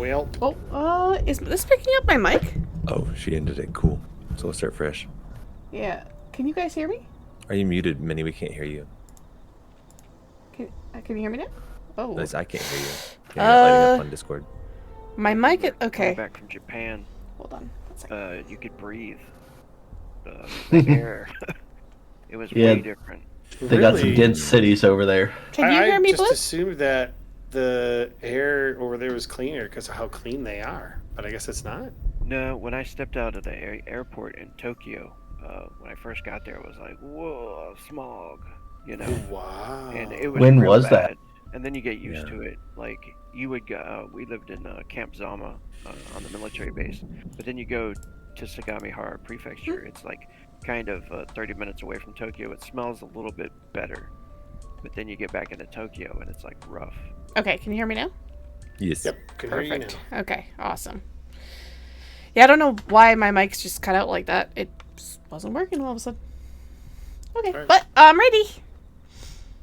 Well. Oh, is this picking up my mic? Oh, she ended it. Cool. So we'll start fresh. Yeah. Can you guys hear me? Are you muted, Minnie? We can't hear you. Can you hear me now? Oh. Nice, I can't hear you. You're not lighting up on Discord. My mic is... Okay. Back from Japan. Hold on. 1 second. You could breathe. The air. It was way different. They got some dense cities over there. Can you hear me, I just Blue? assumed that the air over there was cleaner because of how clean they are, but I guess it's not. No, when I stepped out of the airport in Tokyo, when I first got there, it was like, whoa, smog, you know? Wow. And it was When real was bad. that? And then you get used to it. Like, you would go, we lived in Camp Zama on the military base, but then you go to Sagamihara Prefecture. It's like kind of 30 minutes away from Tokyo. It smells a little bit better, but then you get back into Tokyo and it's like rough. Okay, can you hear me now? Yes. Yep. Can hear you Perfect. now. Okay, awesome. Yeah, I don't know why my mic's just cut out like that. It just wasn't working all of a sudden. Okay, Right. but I'm ready.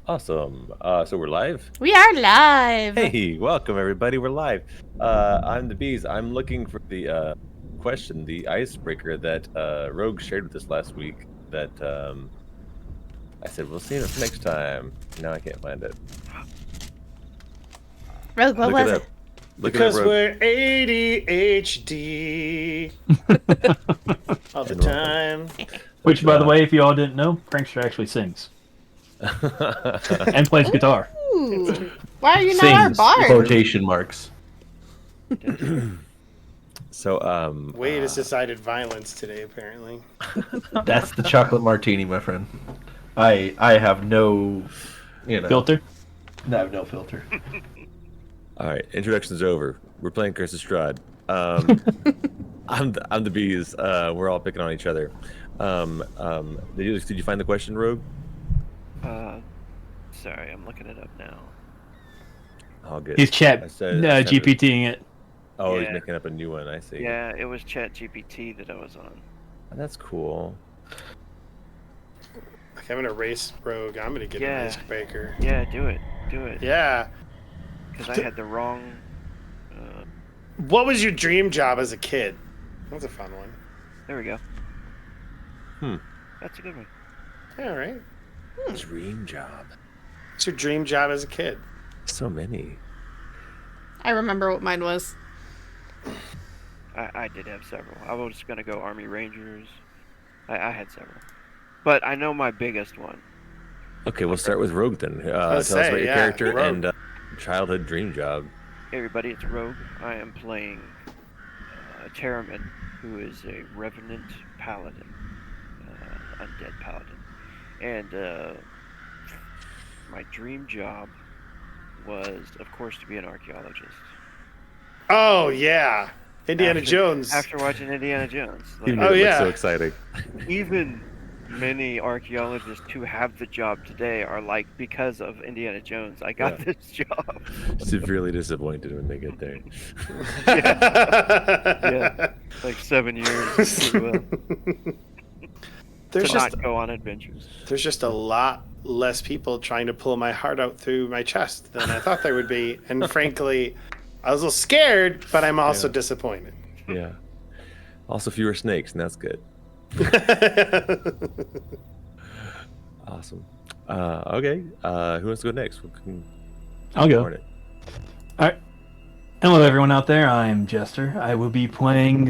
Awesome. So we're live? We are live. Hey, welcome everybody. We're live. I'm TheBeez. I'm looking for the question, the icebreaker that Rogue shared with us last week that I said we'll see it next time. Now I can't find it. Rogue, what was it? Because we're ADHD all the time. Which, by the way, if you all didn't know, Prankster actually sings and plays guitar. Ooh. Why are you not our Sings, bard? quotation marks. So Wade has decided violence today, apparently. That's the chocolate martini, my friend. I have no, Filter? I have no filter. all right, introductions over. We're playing Curse of Strahd. I'm TheBeez. We're all picking on each other. Did you find the question, Rogue? Sorry, I'm looking it up now. All good. He's chat I said- GPTing it. Oh, Yeah. he's making up a new one. I see. Yeah, it was ChatGPT that I was on. That's cool. Like, I'm gonna race Rogue. I'm gonna get an icebreaker. Yeah, do it. Yeah. Because I had the wrong... What was your dream job as a kid? That's a fun one. There we go. Hmm. That's a good one. All right. Dream job. What's your dream job as a kid? So many. I remember what mine was. I did have several. I was going to go Army Rangers. I had several. But I know my biggest one. Okay, we'll start with Rogue then. Tell us about your character Rogue. and childhood dream job. Hey everybody, it's Rogue. I am playing Terramyn, who is a Revenant Paladin. Undead Paladin. And my dream job was, of course, to be an archaeologist. Oh, yeah. Indiana Jones. After watching Indiana Jones. You Like, made it look yeah. so exciting. even many archaeologists who have the job today are like, because of Indiana Jones, I got this job. Severely disappointed when they get there. Yeah. Like 7 years. If you will, There's to just not go on adventures. there's just a lot less people trying to pull my heart out through my chest than I thought there would be, and frankly, I was a little scared, but I'm also disappointed. Yeah. Also fewer snakes, and that's good. Awesome. Okay. Who wants to go next? I'll go. Hornet. All right. Hello, everyone out there. I'm Jester. I will be playing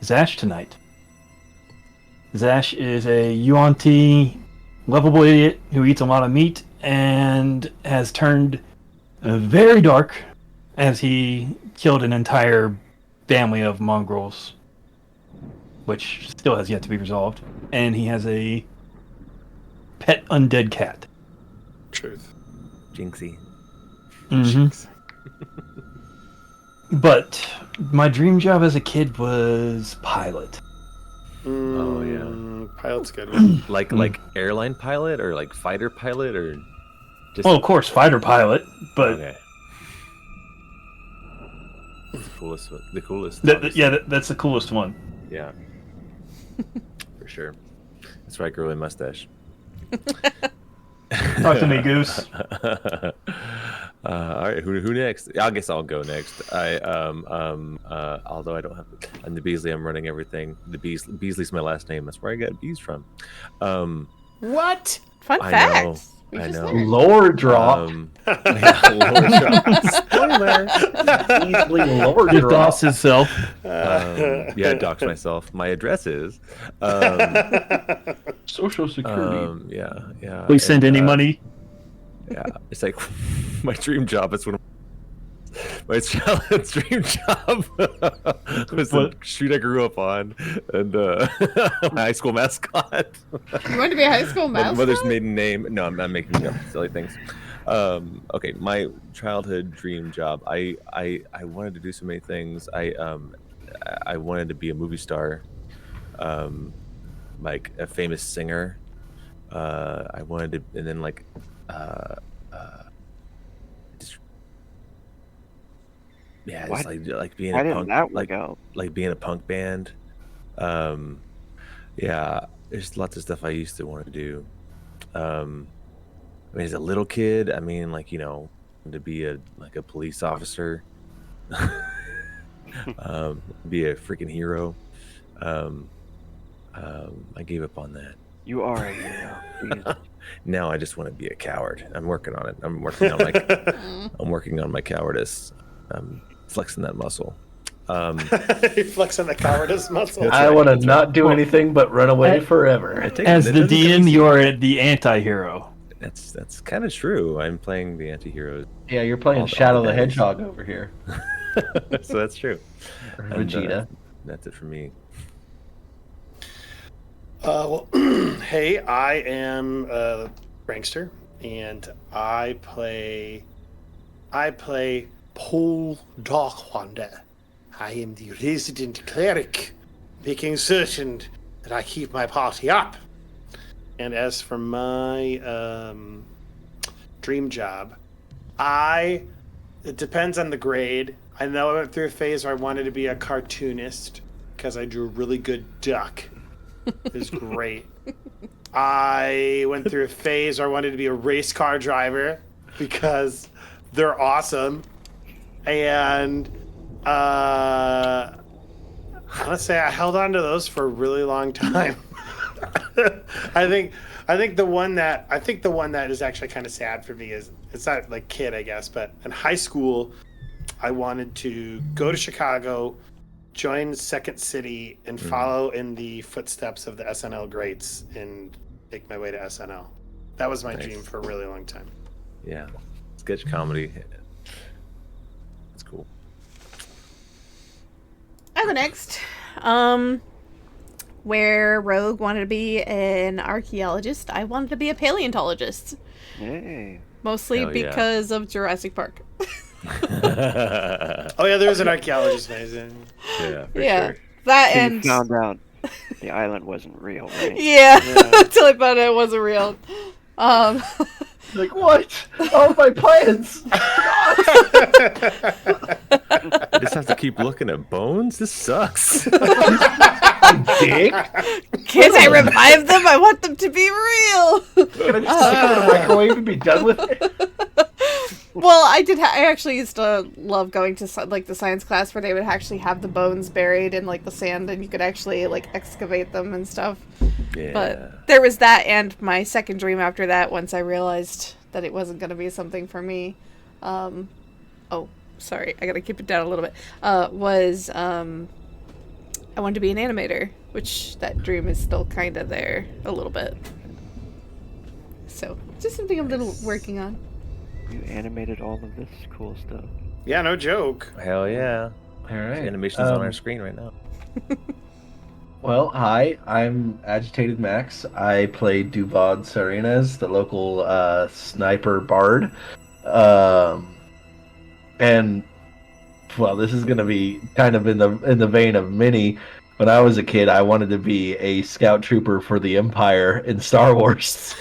Zash tonight. Zash is a Yuan lovable idiot who eats a lot of meat and has turned very dark as he killed an entire family of mongrels, which still has yet to be resolved. And he has a pet undead cat. Truth. Jinxie. Mm-hmm. But my dream job as a kid was pilot. Oh, yeah. Pilot's a good one. Like airline pilot or like fighter pilot or just Well, of course, fighter pilot, but okay. The coolest one. The coolest. that's the coolest one. Yeah. For sure. That's why I grow a mustache. Talk to me, Goose. All right, who next? I guess I'll go next. Although I don't have, I'm the Beasley. I'm running everything. Beasley's my last name. That's where I got bees from. What? Fun I fact. know, We I just know. learned. Lore drop. Lore drop. Spoiler. Easily lore Just drop. lost himself. Yeah, I doxed myself. My address is. Social security. Yeah. Please send and, any money. Yeah, it's like my dream job. It's one of my childhood dream job was the street I grew up on, and my high school mascot. You want to be a high school My mascot? mother's maiden name. No, I'm not making up silly things. Okay, my childhood dream job. I wanted to do so many things. I wanted to be a movie star, like a famous singer. I wanted to, and then like. Yeah, it's like being Why a didn't punk, that work out? like being a punk band. Yeah, there's lots of stuff I used to want to do. I mean, as a little kid, I mean, like, you know, to be a police officer, be a freaking hero. I gave up on that. You are a hero. Please. Now I just want to be a coward. I'm working on it. I'm working on my cowardice. Flexing that muscle. Flexing the cowardice muscle. That's I right, want to that's not do anything but run away forever. As the DM, you are the anti-hero. That's kind of true. I'm playing the anti-hero. Yeah, you're playing all Shadow the days. Hedgehog over here. So that's true. Or And, Vegeta. that's it for me. Well, hey, I am a prankster, and I play Pall Darkwander. I am the resident cleric, making certain that I keep my party up. And as for my dream job, it depends on the grade. I know I went through a phase where I wanted to be a cartoonist because I drew a really good duck. It was great. I went through a phase where I wanted to be a race car driver because they're awesome. And honestly, I held on to those for a really long time. I think the one that is actually kind of sad for me is, it's not like kid, I guess, but in high school, I wanted to go to Chicago, join Second City, and follow in the footsteps of the SNL greats and make my way to SNL. That was my dream for a really long time. Yeah, sketch comedy. That's cool. I'll go next. Where Rogue wanted to be an archaeologist, I wanted to be a paleontologist. Yay. Mostly Hell yeah. because of Jurassic Park. Oh yeah, there was an archaeologist magazine. Yeah, for Yeah. sure. That So you and found out the island wasn't real, right? yeah, until I found out it wasn't real. Like, what? All my plans! I just have to keep looking at bones. This sucks. Dick! Can't I revive them? I want them to be real. Can I just stick it in the microwave and be done with it? Well, I did. I actually used to love going to like the science class where they would actually have the bones buried in like the sand, and you could actually like excavate them and stuff. Yeah. But there was that, and my second dream after that, once I realized that it wasn't going to be something for me. Oh, sorry, I gotta keep it down a little bit. I wanted to be an animator, which that dream is still kind of there a little bit. So, just something I'm little working on. You animated all of this cool stuff. Yeah, no joke. Hell yeah. All right. Animation's on our screen right now. Well, hi, I'm Agitated Max. I play Duvad Serenas, the local sniper bard. And well, this is gonna be kind of in the vein of Minnie. When I was a kid, I wanted to be a scout trooper for the Empire in Star Wars.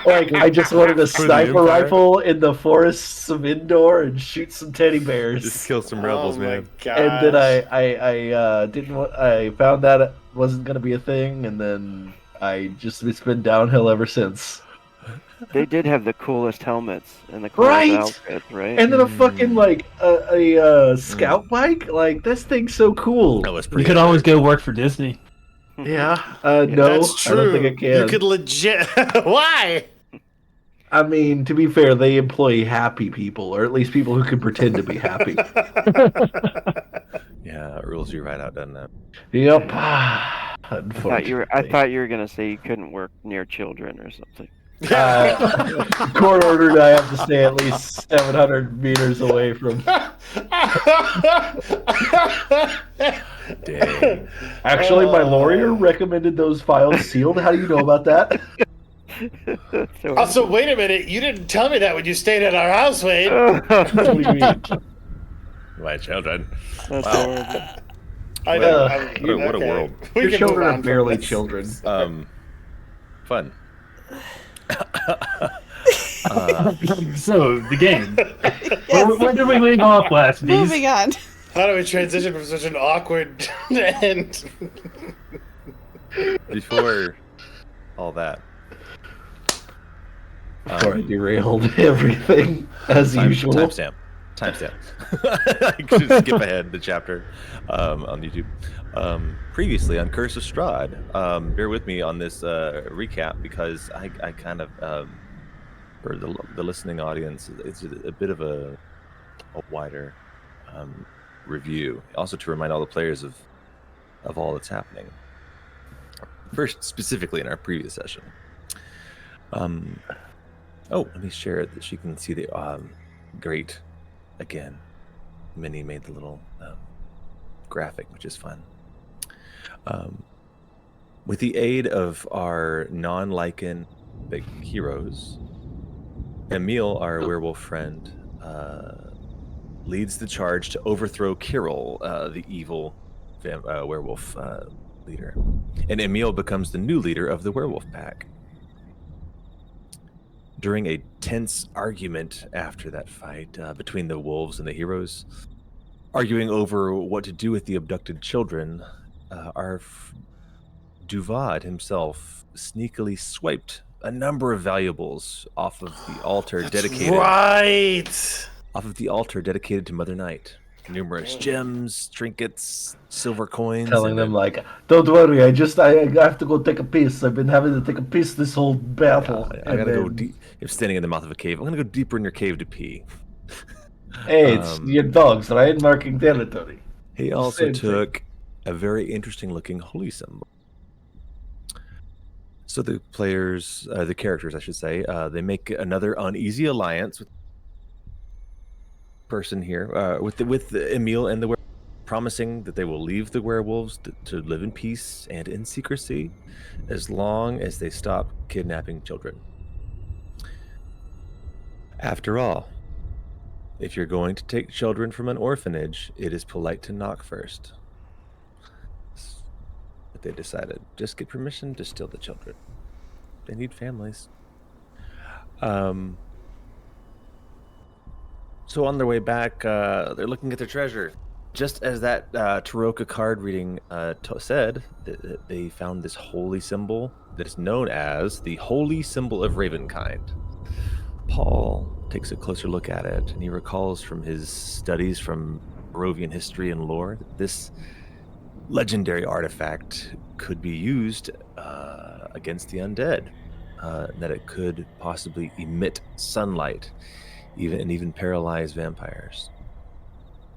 Like, I just wanted a For the sniper Empire? rifle in the forests of Endor and shoot some teddy bears. Just kill some rebels, oh man. My gosh. And then I didn't. I found that it wasn't gonna be a thing, and then it's been downhill ever since. They did have the coolest helmets and the coolest Right? outfits, right? And then a fucking like a scout bike. Like this thing's so cool. That was You pretty. could always epic. go work for Disney. Yeah. No, That's true. I don't think I can. You could legit. Why? I mean, to be fair, they employ happy people, or at least people who can pretend to be happy. Yeah, it rules you right out, doesn't it? Yep. I Unfortunately. thought you were gonna say you couldn't work near children or something. Court ordered I have to stay at least 700 meters away from. Dang. Actually, my lawyer recommended those files sealed. How do you know about that? So Also, wait a minute. You didn't tell me that when you stayed at our house, Wade. What do you mean? My children. That's Wow. horrible. I know. What a world. We Your can children move are on from barely this. children. Fun. So the game. Yes. Where did we leave off last, Bees? Moving on. How do we transition from such an awkward end? Before all that. Before I derailed everything, as usual. Timestamp. I could just skip ahead the chapter on YouTube. Previously on Curse of Strahd. Bear with me on this recap because I kind of, for the listening audience, it's a bit of a wider review. Also to remind all the players of all that's happening. First, specifically in our previous session. Oh, let me share it that she can see the great. Again, Minnie made the little graphic, which is fun. With the aid of our non-Lycan big heroes, Emil, our werewolf friend, leads the charge to overthrow Kirill, the evil werewolf leader. And Emil becomes the new leader of the werewolf pack. During a tense argument after that fight between the wolves and the heroes, arguing over what to do with the abducted children, our Duvad himself sneakily swiped a number of valuables off of the altar dedicated to Mother Night. Numerous gems, trinkets, silver coins. Telling them like, "Don't worry, I have to go take a piss. I've been having to take a piss this whole battle." I gotta go deep. If standing in the mouth of a cave, I'm gonna go deeper in your cave to pee. Hey, it's your dogs, right? Marking territory. He also Same took a very interesting looking holy symbol. So the players, the characters, I should say, they make another uneasy alliance with person here, with Emil and the werewolf, promising that they will leave the werewolves to live in peace and in secrecy, as long as they stop kidnapping children. After all, if you're going to take children from an orphanage, it is polite to knock first. But they decided, just get permission to steal the children. They need families. So on their way back, they're looking at their treasure. Just as that Taroka card reading said, they found this holy symbol that is known as the Holy Symbol of Ravenkind. Pall takes a closer look at it, and he recalls from his studies from Barovian history and lore that this legendary artifact could be used against the undead, that it could possibly emit sunlight, even paralyze vampires.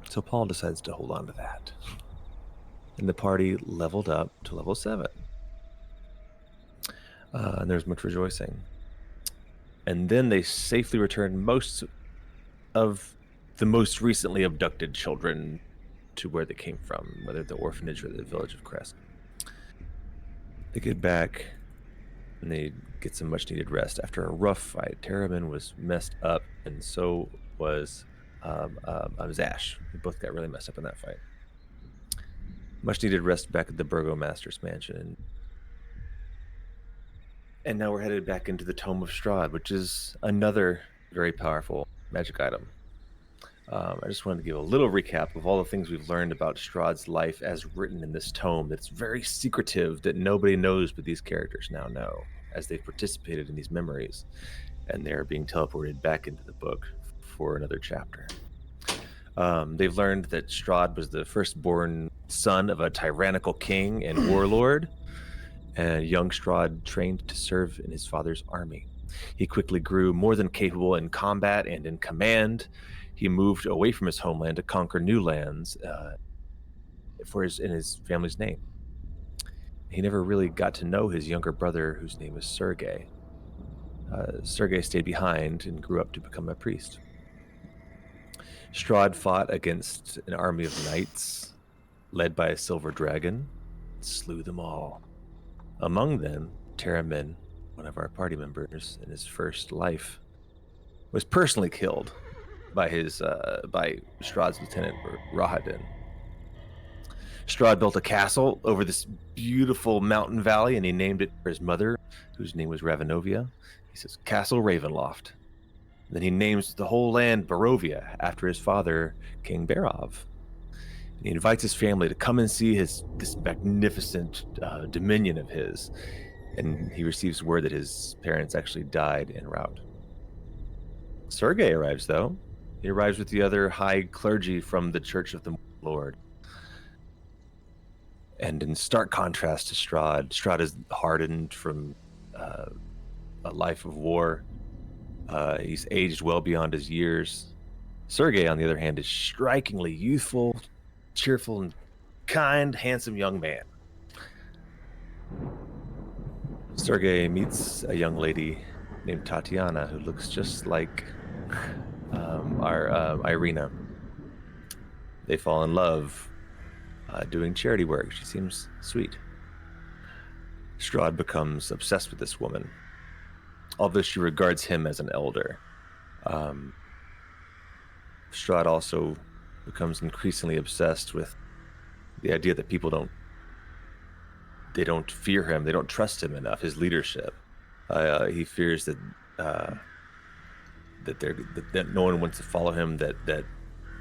So Pall decides to hold on to that. And the party leveled up to level 7. And there's much rejoicing. And then they safely returned most of the most recently abducted children to where they came from, whether the orphanage or the village of Crest. They get back and they get some much needed rest. After a rough fight, Terramyn was messed up, and so was Zash. We both got really messed up in that fight. Much needed rest back at the Burgomaster's mansion. And now we're headed back into the Tome of Strahd, which is another very powerful magic item. I just wanted to give a little recap of all the things we've learned about Strahd's life as written in this tome that's very secretive, that nobody knows but these characters now know, as they've participated in these memories. and they're being teleported back into the book for another chapter. They've learned that Strahd was the firstborn son of a tyrannical king and warlord, and young Strahd trained to serve in his father's army. He quickly grew more than capable in combat and in command. He moved away from his homeland to conquer new lands in his family's name. He never really got to know his younger brother, whose name is Sergei. Sergei stayed behind and grew up to become a priest. Strahd fought against an army of knights led by a silver dragon, and slew them all. Among them, Terramyn, one of our party members in his first life, was personally killed by Strahd's lieutenant Rahadin. Strahd built a castle over this beautiful mountain valley, and he named it for his mother, whose name was Ravenovia. He says, Castle Ravenloft. And then he names the whole land Barovia after his father, King Barov. And he invites his family to come and see this magnificent dominion of his. And he receives word that his parents actually died en route. Sergei arrives, though. He arrives with the other high clergy from the Church of the Lord. And in stark contrast to Strahd is hardened from a life of war. He's aged well beyond his years. Sergei, on the other hand, is strikingly youthful, cheerful, and kind, handsome young man. Sergei meets a young lady named Tatiana who looks just like our Irina. They fall in love doing charity work. She seems sweet. Strahd becomes obsessed with this woman, although she regards him as an elder. Strahd also becomes increasingly obsessed with the idea that people don't fear him, they don't trust him enough, his leadership. He fears that no one wants to follow him, that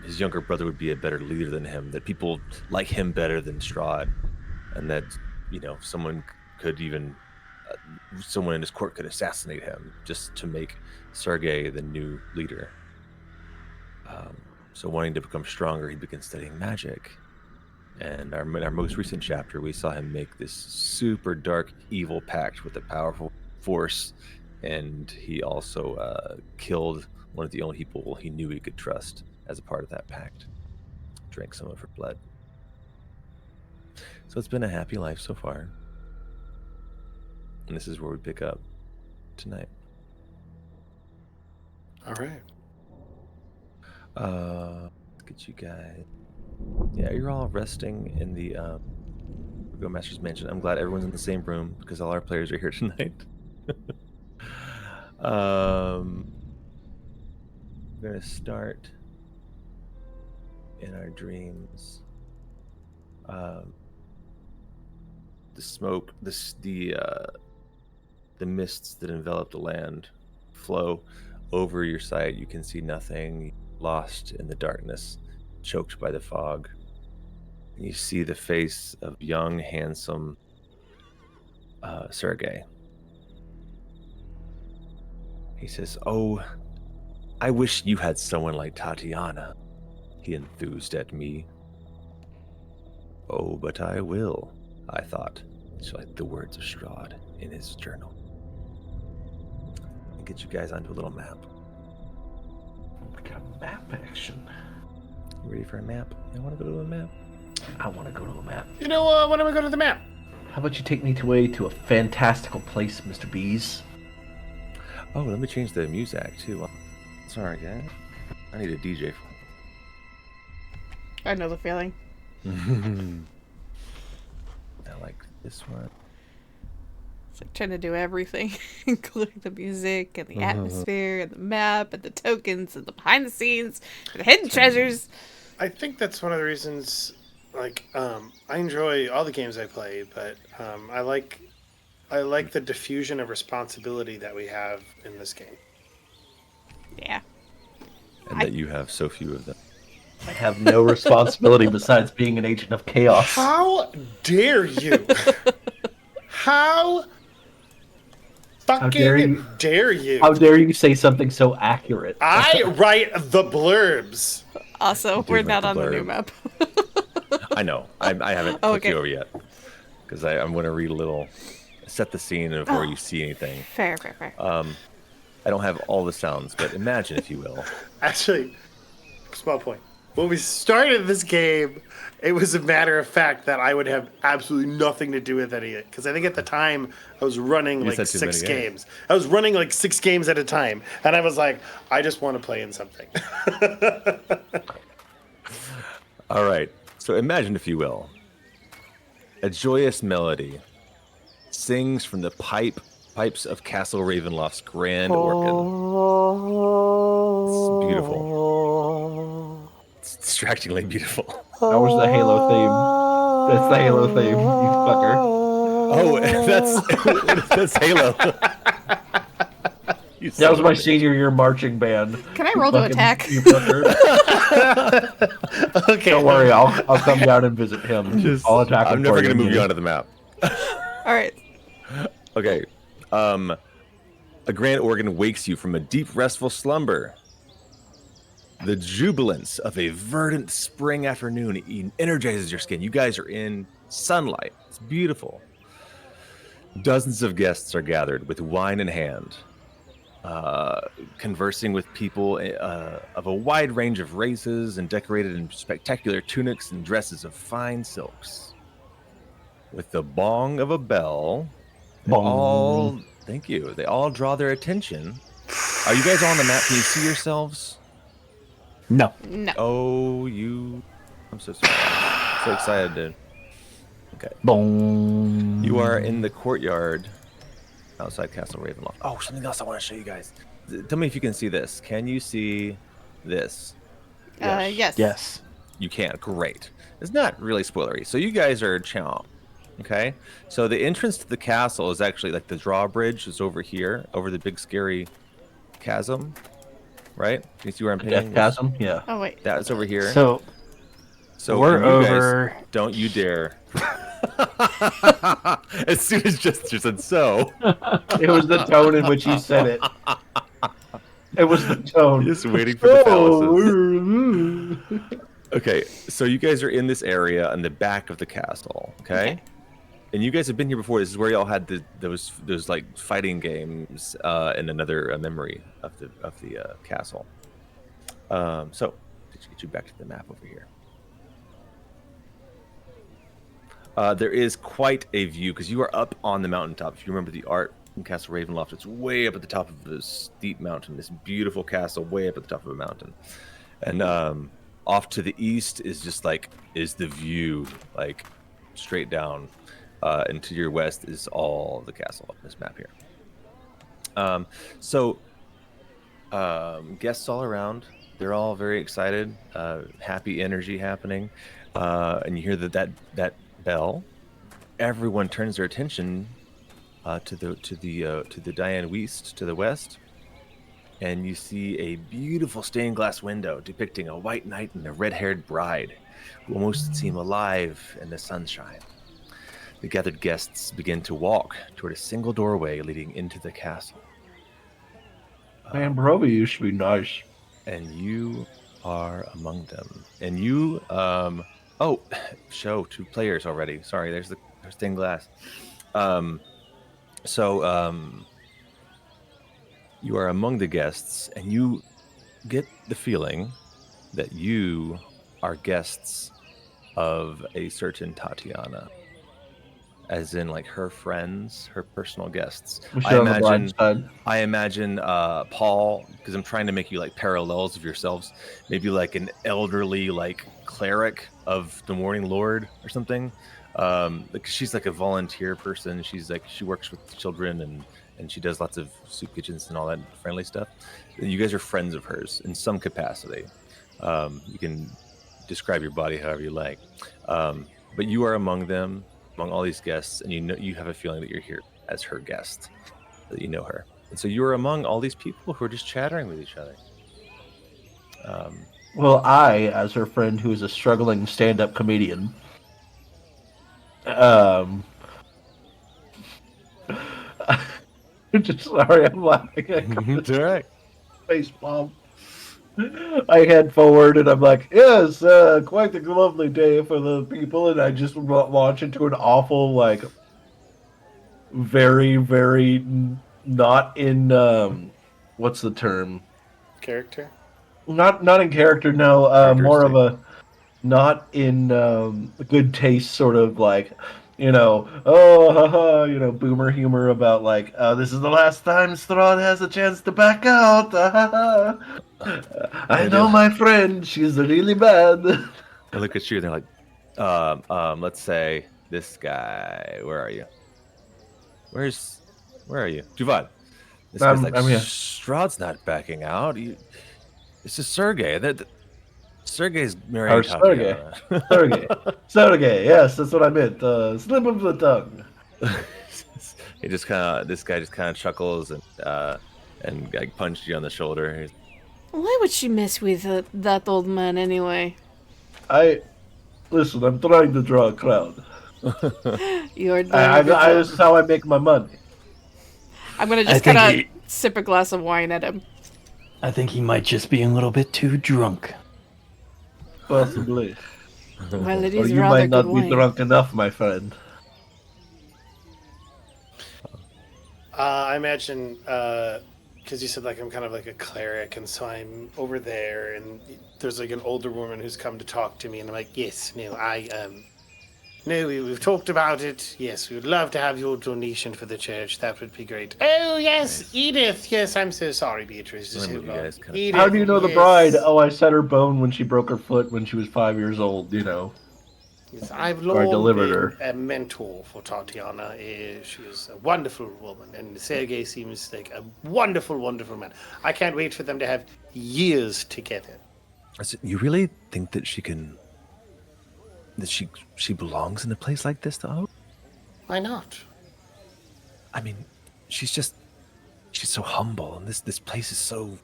his younger brother would be a better leader than him, that people like him better than Strahd, and that someone in his court could assassinate him just to make Sergei the new leader. So wanting to become stronger, he begins studying magic. And our most recent chapter, we saw him make this super dark, evil pact with a powerful force, and he also killed one of the only people he knew he could trust as a part of that pact. Drank some of her blood. So it's been a happy life so far. And this is where we pick up tonight. All right. Let's get you guys. Yeah, you're all resting in the Go Master's Mansion. I'm glad everyone's in the same room because all our players are here tonight. We're gonna start in our dreams. The smoke, the mists that envelop the land flow over your sight. You can see nothing, lost in the darkness, choked by the fog. You see the face of young, handsome Sergei. He says, "Oh, I wish you had someone like Tatiana," he enthused at me. "Oh, but I will," I thought. It's like the words of Strahd in his journal. I'll get you guys onto a little map. We got map action. You ready for a map? You want to go to a map? I want to go to a map. You know what? Why don't we go to the map? How about you take me away to a fantastical place, Mr. Bees? Oh, let me change the music too. Sorry, guys. I need a DJ for I know the feeling. I like this one. It's like trying to do everything, including the music and the atmosphere and the map and the tokens and the behind the scenes and the hidden treasures. I think that's one of the reasons. Like, I enjoy all the games I play, but I like the diffusion of responsibility that we have in this game. Yeah. And that you have so few of them. I have no responsibility besides being an agent of chaos. How dare you? How fucking dare you? How dare you say something so accurate? I write the blurbs. Also, do we're like not the on the new blurb. map. I know. I haven't Oh, clicked okay. you over yet because I'm going to read a little, set the scene before you see anything. Fair. I don't have all the sounds, but imagine, if you will. Actually, small point. When we started this game, it was a matter of fact that I would have absolutely nothing to do with any of it. Because I think at the time, I was running You like said too 6 many games. I was running like 6 games at a time. And I was like, I just want to play in something. All right. So imagine, if you will, a joyous melody sings from the pipes of Castle Ravenloft's grand organ. It's beautiful. It's distractingly beautiful. That was the Halo theme. That's the Halo theme, you fucker. Oh, that's Halo. You That was son my of a bitch. senior year marching band. Can I roll to attack? You fucker. Okay. Don't worry, I'll come down and visit him. I'll attack him. I'm never for going to move you Minnie. onto the map. All right. Okay. A grand organ wakes you from a deep, restful slumber. The jubilance of a verdant spring afternoon energizes your skin. You guys are in sunlight. It's beautiful. Dozens of guests are gathered with wine in hand, conversing with people of a wide range of races and decorated in spectacular tunics and dresses of fine silks. With the bong of a bell, thank you. They all draw their attention. Are you guys on the map? Can you see yourselves? No. No. Oh, I'm so sorry. I'm so excited to. Okay. Boom. You are in the courtyard outside Castle Ravenloft. Oh, something else I want to show you guys. Tell me if you can see this. Can you see this? Yes. Yes. You can. Great. It's not really spoilery. So you guys are chomp. Okay. So the entrance to the castle is actually like the drawbridge is over here, over the big scary chasm. Right? Can you see where I'm Death pinning? chasm? Yeah. Oh wait. That's over here. So we're you guys, over. don't you dare. As soon as Jester said so. It was the tone in which he said it. It was the tone. Just waiting for the phalluses. Okay, so you guys are in this area in the back of the castle, okay? And you guys have been here before. This is where y'all had those like fighting games in another memory of the castle. So let's get you back to the map over here. There is quite a view because you are up on the mountaintop. If you remember the art in Castle Ravenloft, it's way up at the top of this steep mountain. This beautiful castle, way up at the top of a mountain, and off to the east is the view, like straight down, and to your west is all the castle on this map here. Guests all around. They're all very excited. Happy energy happening, and you hear that bell. Everyone turns their attention to the Diane West to the west, and you see a beautiful stained glass window depicting a white knight and a red-haired bride who almost seem alive in the sunshine. The gathered guests begin to walk toward a single doorway leading into the castle. Man, Barovia used to be nice. And you are among them. And you, show 2 players already. Sorry, there's stained glass. You are among the guests, and you get the feeling that you are guests of a certain Tatiana. As in, like, her friends, her personal guests. I imagine Pall, because I'm trying to make you like parallels of yourselves. Maybe like an elderly, like cleric of the Morning Lord or something. Like she's like a volunteer person. She works with children and she does lots of soup kitchens and all that friendly stuff. And you guys are friends of hers in some capacity. You can describe your body however you like, but you are among them. Among all these guests, and you have a feeling that you're here as her guest, that you know her, and so you're among all these people who are just chattering with each other. Well, I, as her friend who is a struggling stand-up comedian, Just sorry, I'm laughing. It's all right. Face palm. I head forward and I'm like, yes, quite a lovely day for the people. And I just launch into an awful, like, very, very not in, what's the term? Character. Not in character, no. More of Characteristic. a not in good taste, sort of like, oh, haha, boomer humor about like, this is the last time Strahd has a chance to back out. I know my friend, she's really bad. They look at you and they're like, let's say this guy. Where are you? Where are you? Juvad. This guy's like, I'm here. Strahd's not backing out. It's just Sergey. Sergey's marrying Tatiana. Sergey, yes, that's what I meant. Slip of the tongue. This guy just kind of chuckles and like punched you on the shoulder. Why would she mess with that old man anyway? Listen, I'm trying to draw a crowd. You're this is how I make my money. I'm gonna just kind of sip a glass of wine at him. I think he might just be a little bit too drunk. Possibly. Well, it Or is you rather might not good be wine. drunk enough, my friend. I imagine, because you said like I'm kind of like a cleric, and so I'm over there, and there's like an older woman who's come to talk to me, and I'm like, yes, no, no, we've talked about it. Yes, we would love to have your donation for the church. That would be great. Oh yes, Edith. Yes, I'm so sorry, Beatrice. Just hold on. Edith, How do you know the yes. bride? Oh, I set her bone when she broke her foot when she was 5 years old. Yes, I've Or I long delivered been her. a mentor for Tatiana. She is a wonderful woman, and Sergei seems like a wonderful, wonderful man. I can't wait for them to have years together. You really think that she can? That she belongs in a place like this, though? Why not? I mean, she's so humble, and this place is so.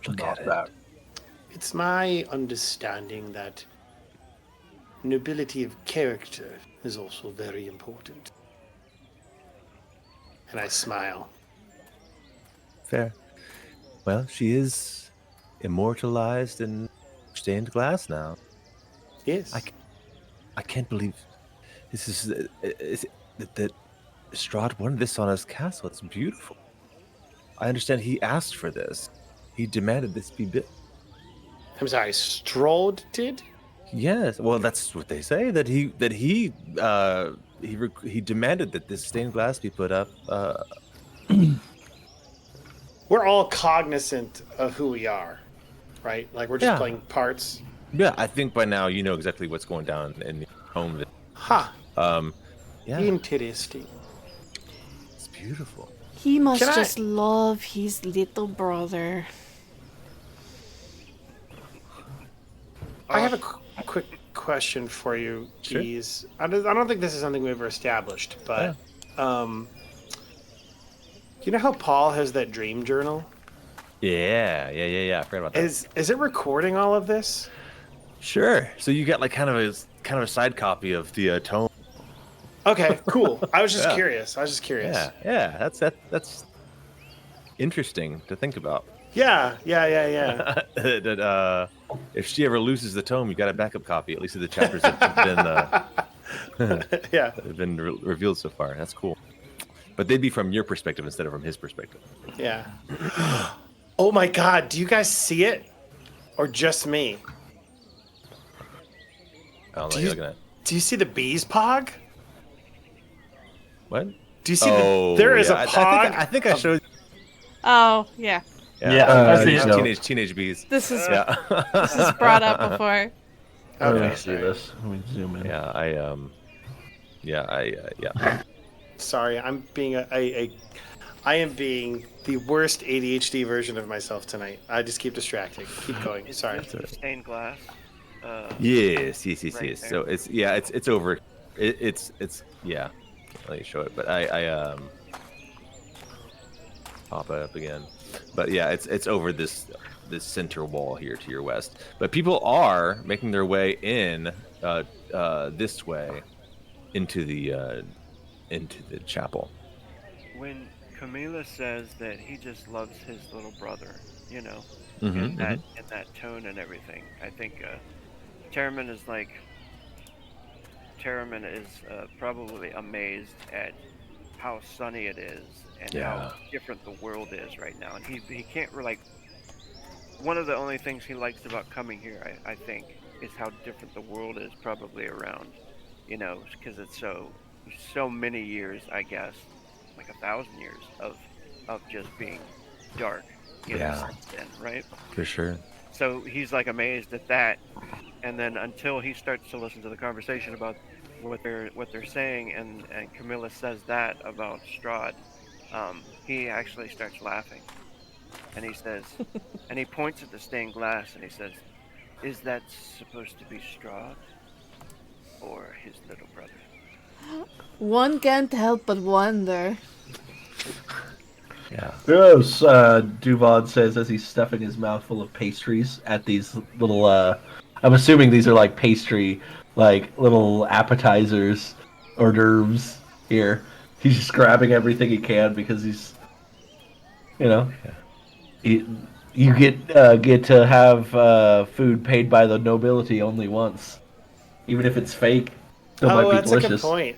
Look at it. It's my understanding that nobility of character is also very important. And I smile. Fair. Well, she is immortalized in stained glass now. Yes. I can't believe this is that Strahd wanted this on his castle. It's beautiful. I understand he asked for this. He demanded this be built. I'm sorry, Strahd did? Yes. Well, that's what they say. That he demanded that this stained glass be put up. We're all cognizant of who we are, right? Like we're just playing parts. Yeah, I think by now you know exactly what's going down in the home. Ha! Yeah, Interesting. it's beautiful. He must Can I- just love his little brother. I have a quick question for you, Sure. Beez. I don't think this is something we've ever established, but you know how Paul has that dream journal? Yeah. I forgot about that. Is it recording all of this? Sure. So you got like kind of a side copy of the tome. Okay, cool. I was just Yeah. curious. Yeah. That's interesting to think about. Yeah. That if she ever loses the tome, you got a backup copy, at least of the chapters that Yeah. have been revealed so far. That's cool. But they'd be from your perspective instead of from his perspective. Yeah. Oh my God! Do you guys see it, or just me? I don't know what Do you're you- looking at. Do you see the bees pog? What? Do you see there is a pog? I think I showed. Oh, yeah. Yeah, I see it. Teenage bees. This is Yeah. this is brought up before. Let Okay, me see sorry. this. Let me zoom in. Yeah. Sorry, I'm being I am being the worst ADHD version of myself tonight. I just keep distracting. Keep going. Sorry. It's the stained glass. Yes. Right So it's over. It's yeah. I'll let you show it, but I pop it up again. But yeah, it's over this center wall here to your west. But people are making their way in this way into the chapel. when Camila says that he just loves his little brother, you know, Mm-hmm, in that tone and everything, I think Terramyn is like Terramyn is probably amazed at how sunny it is and how different the world is right now, and he can't really. One of the only things he likes about coming here, I think, is how different the world is probably around, you know, because it's so many years, I guess, like 1,000 years of just being dark, you know, since then, right? For sure. So he's like amazed at that, and then until he starts to listen to the conversation about what they're saying, and Camilla says that about Strahd, he actually starts laughing, and he says, and he points at the stained glass, and he says, "Is that supposed to be Strahd, or his little brother?" One can't help but wonder. Yeah. Gross, Duvon says as he's stuffing his mouth full of pastries at these little, I'm assuming these are like pastry, like little appetizers, hors d'oeuvres here. He's just grabbing everything he can because he's, you know, you get to have food paid by the nobility only once. Even if it's fake, still might be that's a good delicious. point.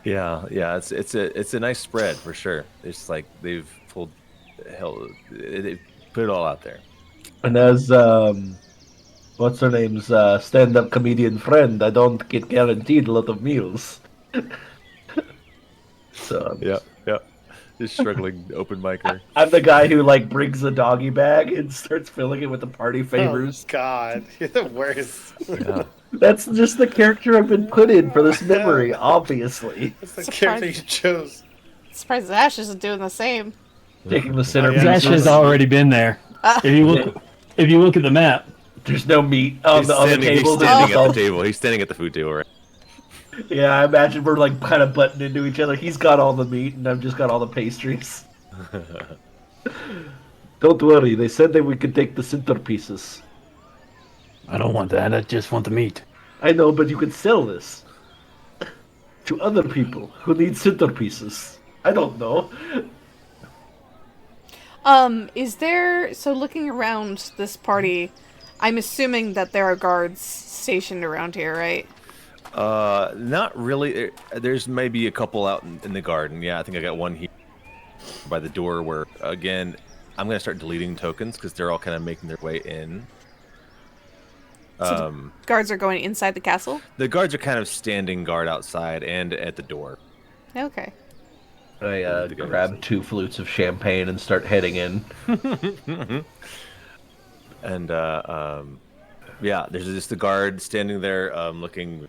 Yeah, it's a nice spread for sure. It's like they've pulled they put it all out there. And as what's her name's stand-up comedian friend, I don't get guaranteed a lot of meals. So Yeah. Just struggling open micer. I'm the guy who like brings a doggy bag and starts filling it with the party favors. Oh God, you're the worst. Yeah. That's just the character I've been put in for this memory, obviously. That's the character you chose. Surprised Zash isn't doing the same. Taking the center Zash has already been there. If you look at the map, there's no meat on the table. He's standing at the table. He's standing at the food table, right? Yeah, I imagine we're like kind of butting into each other. He's got all the meat, and I've just got all the pastries. Don't worry, they said that we could take the centerpieces. I don't want that. I just want the meat. I know, but you could sell this to other people who need centerpieces. I don't know. Is there, so looking around this party, I'm assuming that there are guards stationed around here, right? Not really. There's maybe a couple out in the garden. Yeah, I think I got one here by the door where, again, I'm going to start deleting tokens because they're all kind of making their way in. So the guards are going inside the castle? The guards are kind of standing guard outside and at the door. Okay. I grab 2 flutes of champagne and start heading in. And, yeah, there's just the guard standing there looking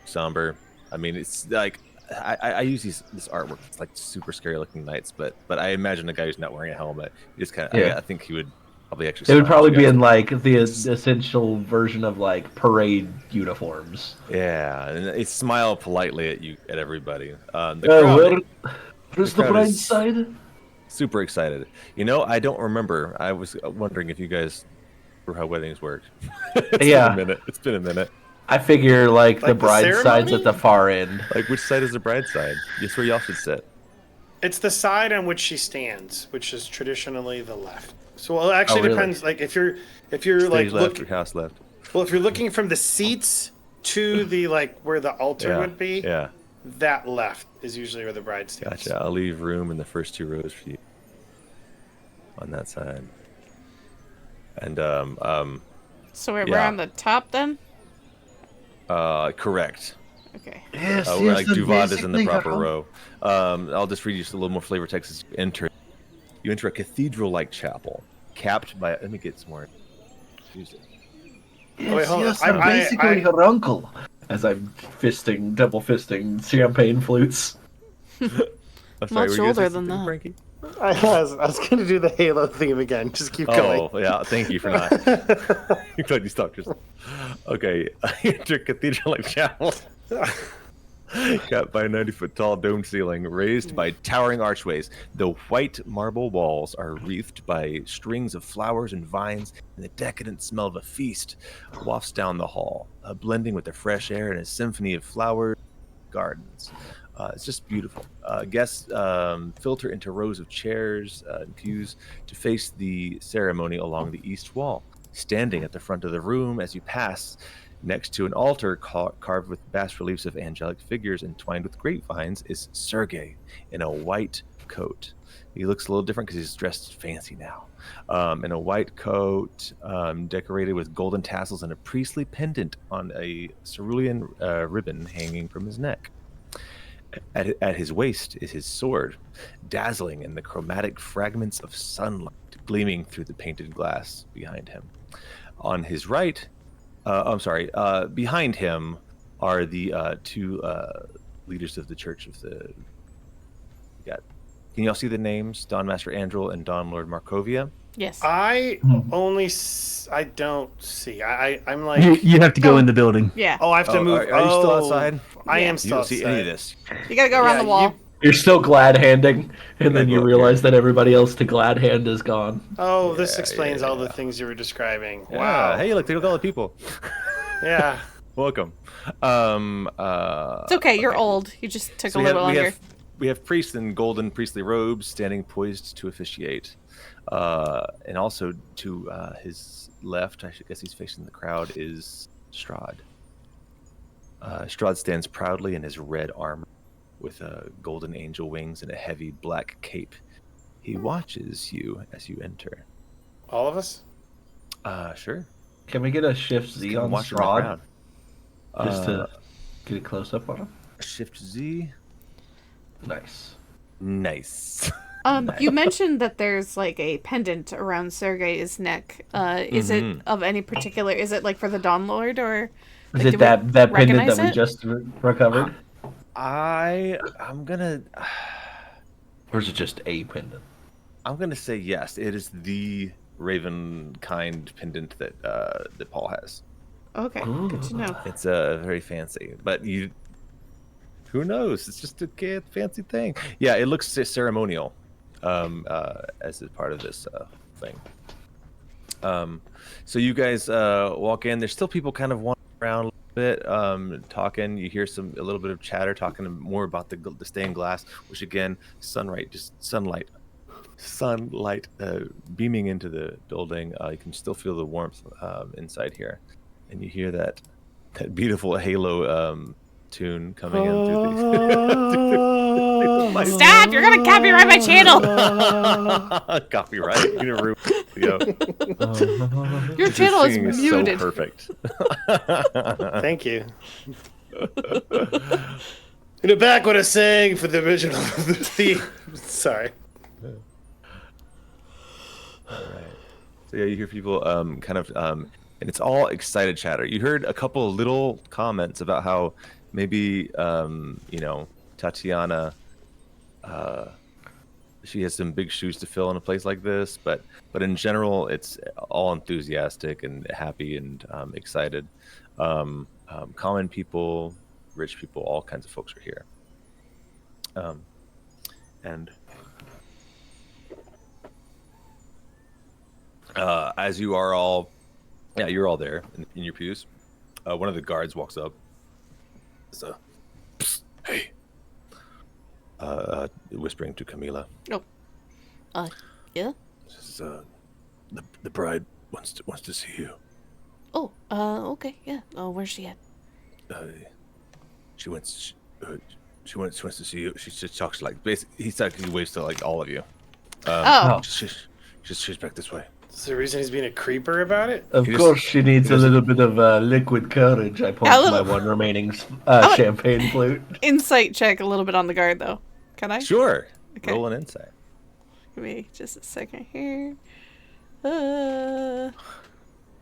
somber. I mean, it's like, I use this artwork. It's like super scary looking knights, but I imagine a guy who's not wearing a helmet. He just kind of, I think he would probably exercise. It would probably be in like the essential version of like parade uniforms. Yeah, and they smile politely at everybody. Where's the bright side? Super excited. You know, I don't remember. I was wondering if you guys remember how weddings worked. It's been a minute. I figure like the bride side's at the far end. Like, which side is the bride side? Guess where y'all should sit. It's the side on which she stands, which is traditionally the left. So it actually depends. Like if you're Stage like left or house left. Well, if you're looking from the seats to the like where the altar would be, that left is usually where the bride stands. Gotcha. I'll leave room in the first 2 rows for you on that side. And So we're on the top then? correct. Okay. Yes, Where like Duvad is in the proper row. I'll just read you just a little more flavor text as you enter. You enter a cathedral-like chapel, capped by. Let me get some more. Music. Yes, I'm basically her uncle. As I'm double fisting champagne flutes. I'm sorry, Much were you older gonna say than something, that. Frankie? I was going to do the Halo theme again. Just keep going. Oh, yeah. Thank you for not. You're glad you stopped yourself. Okay. Enter cathedral-like chapel. Capped by a 90-foot tall dome ceiling, raised by towering archways. The white marble walls are wreathed by strings of flowers and vines, and the decadent smell of a feast wafts down the hall, blending with the fresh air in a symphony of flowers and gardens. It's just beautiful. Guests filter into rows of chairs and pews to face the ceremony along the east wall. Standing at the front of the room as you pass, next to an altar carved with bas reliefs of angelic figures entwined with grapevines, is Sergei in a white coat. He looks a little different because he's dressed fancy now. In a white coat, decorated with golden tassels and a priestly pendant on a cerulean ribbon hanging from his neck. At his waist is his sword, dazzling in the chromatic fragments of sunlight gleaming through the painted glass behind him. On his right, behind him are the two leaders of the Church of the... Can you all see the names? Dawn Master Andrel and Dawn Lord Markovia? Yes. I don't see. I'm like... You have to go in the building. Yeah. Oh, I have to move. Are you still outside? I am You still don't see outside. any of this. You gotta go around the wall. You're still glad handing, and then you Look realize that everybody else to glad hand is gone. Oh, this Yeah, explains yeah, all the yeah. things you were describing. Yeah. Wow. Hey, look, they look all the people. Yeah. Welcome. It's okay, you're old. You just took So a little longer. we have priests in golden priestly robes standing poised to officiate. And also to his left, I guess he's facing the crowd, is Strahd. Strahd stands proudly in his red armor with golden angel wings and a heavy black cape. He watches you as you enter. All of us? Sure. Can we get a Shift Just Z kinda on watching the Strahd? crowd. Just to get a close up on him? Shift Z. Nice. Nice. You mentioned that there's like a pendant around Sergei's neck. Is it of any particular? Is it like for the Dawn Lord or? Is like, it do that pendant that recognize we it? just recovered? I'm gonna Or is it just a pendant? say yes. It is the raven kind pendant that that Pall has. Okay, good to know. It's very fancy, but who knows? It's just a fancy thing. Yeah, it looks ceremonial as a part of this thing. So you guys walk in. There's still people kind of wandering around a little bit, talking. You hear a little bit of chatter, talking more about the stained glass, which again, sunlight beaming into the building. You can still feel the warmth inside here, and you hear that beautiful halo tune coming in through the Stop! You're gonna copyright my channel. copyright. You're gonna ruin it, Your channel is singing muted. so perfect. Thank you. Back what I sang for the original theme. Sorry. All right. So yeah, you hear people and it's all excited chatter. You heard a couple of little comments about how maybe Tatiana she has some big shoes to fill in a place like this, but in general it's all enthusiastic and happy and excited. Common people, rich people, all kinds of folks are here. And as you are all, you're all there in your pews. One of the guards walks up. So, psst, hey, whispering to Camila. Oh, yeah. Says, the bride wants to see you. Oh, okay, yeah. Oh, where's she at? She wants to see you. She just talks like basically. He waves to like all of you. She's back this way. Is there a reason he's being a creeper about it? Of course, she needs a little bit of liquid courage. I point to my one remaining champagne flute. Insight check a little bit on the guard, though. Can I? Sure. Okay. Roll an insight. Give me just a second here. I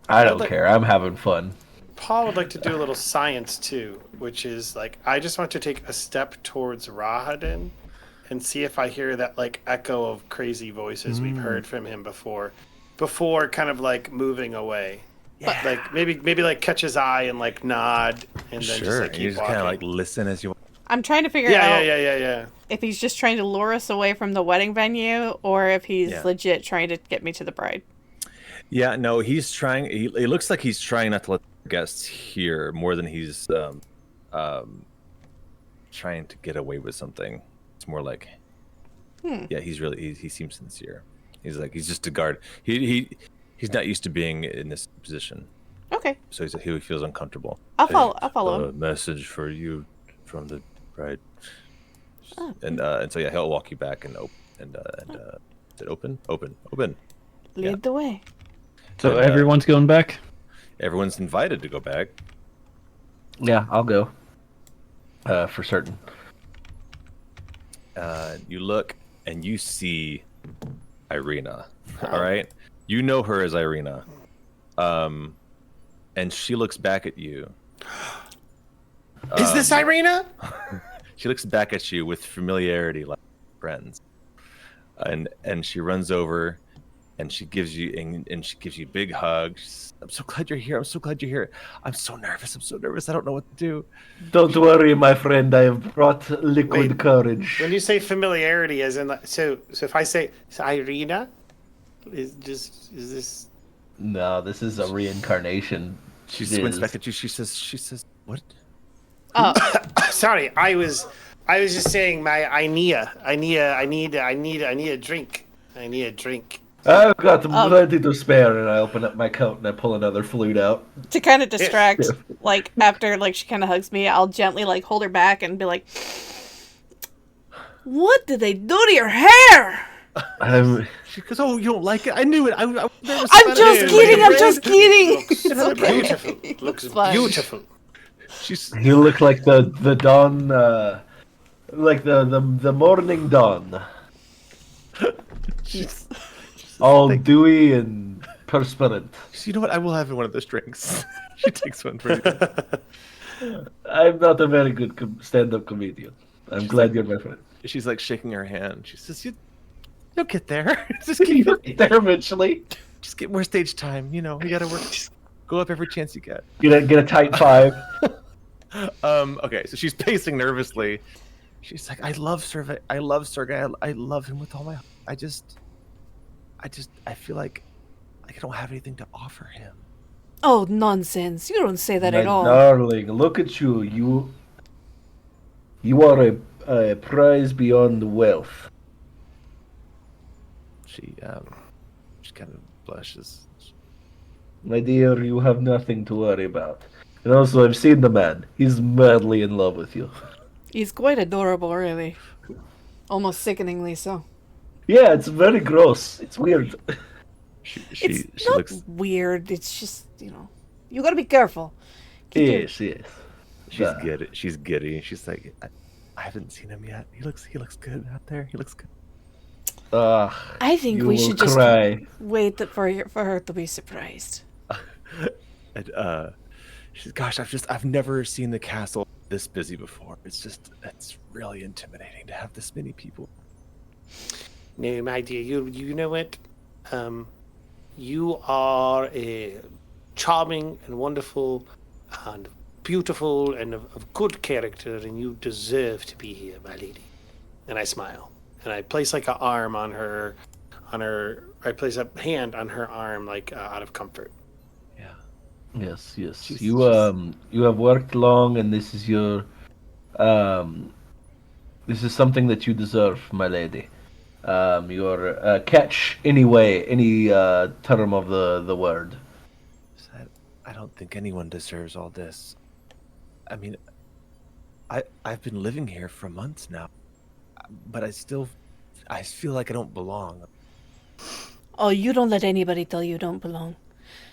don't care. I'm having fun. Paul would like to do a little science too, which is like I just want to take a step towards Rahadin and see if I hear that like echo of crazy voices we've heard from him before kind of like moving away. Yeah. Like maybe like catch his eye and like nod and then just like keep you just walking. kind of like listen as you. I'm trying to figure out Yeah. if he's just trying to lure us away from the wedding venue or if he's legit trying to get me to the bride. Yeah, no, he's trying. It looks like he's trying not to let guests hear more than he's trying to get away with something. It's more like, yeah, he seems sincere. He's like, he's just a guard. He's not used to being in this position. Okay. So he feels uncomfortable. I'll follow him. Message for you from the bride. Oh. And so yeah, he'll walk you back and is it open? Open. Lead the way. So everyone's going back? Everyone's invited to go back. Yeah, I'll go. For certain. You look and you see Irina. All right, you know her as Irina, and she looks back at you. Is this Irina? She looks back at you with familiarity, like friends, and she runs over, and she gives you big hugs. I'm so glad you're here. I'm so glad you're here. I'm so nervous. I don't know what to do. Don't worry, my friend. I have brought liquid courage. When you say familiarity, as in so if I say it's Irina, is this? No, this is a reincarnation. She squints back at you. She says, what? Oh, Sorry, I was just saying I need a drink. I need a drink. I've got plenty to spare, and I open up my coat and I pull another flute out. to kind of distract, like after like she kind of hugs me, I'll gently like hold her back and be like, "What did they do to your hair?" She goes, "Oh, you don't like it? I knew it. I'm just kidding. I'm just kidding. It's okay. Beautiful. Looks fine. beautiful. You look like the dawn, like the morning dawn. She's all dewy and perspirant. You know what? I will have one of those drinks. She takes one for you. I'm not a very good stand-up comedian. I'm glad you're my friend. She's like shaking her hand. She says, "You'll get there. Just keep Get there eventually. Just get more stage time. You know, you gotta work. Go up every chance you get." Get a tight 5. Okay, so she's pacing nervously. She's like, I love Sergei. I love him with all my heart. I feel like I don't have anything to offer him. Oh, nonsense. You don't say that My at all. darling, look at you. You are a prize beyond wealth. She kind of blushes. My dear, you have nothing to worry about. And also, I've seen the man. He's madly in love with you. He's quite adorable, really. Almost sickeningly so. Yeah, it's very gross. It's weird. It's not weird. It's just, you gotta be careful. Yes. She's giddy. She's like, I haven't seen him yet. He looks good out there. He looks good. I think we should just wait for her to be surprised. And she's, gosh, I've never seen the castle this busy before. It's really intimidating to have this many people. No, my dear, you know what? You are a charming and wonderful and beautiful and of good character, and you deserve to be here, my lady. And I smile, and I place like an arm on her. I place a hand on her arm, like out of comfort. Yes. You have worked long, and this is your this is something that you deserve, my lady. Your catch any term of the word. I don't think anyone deserves all this. I mean, I've been living here for months now, but I feel like I don't belong. Oh, you don't let anybody tell you don't belong.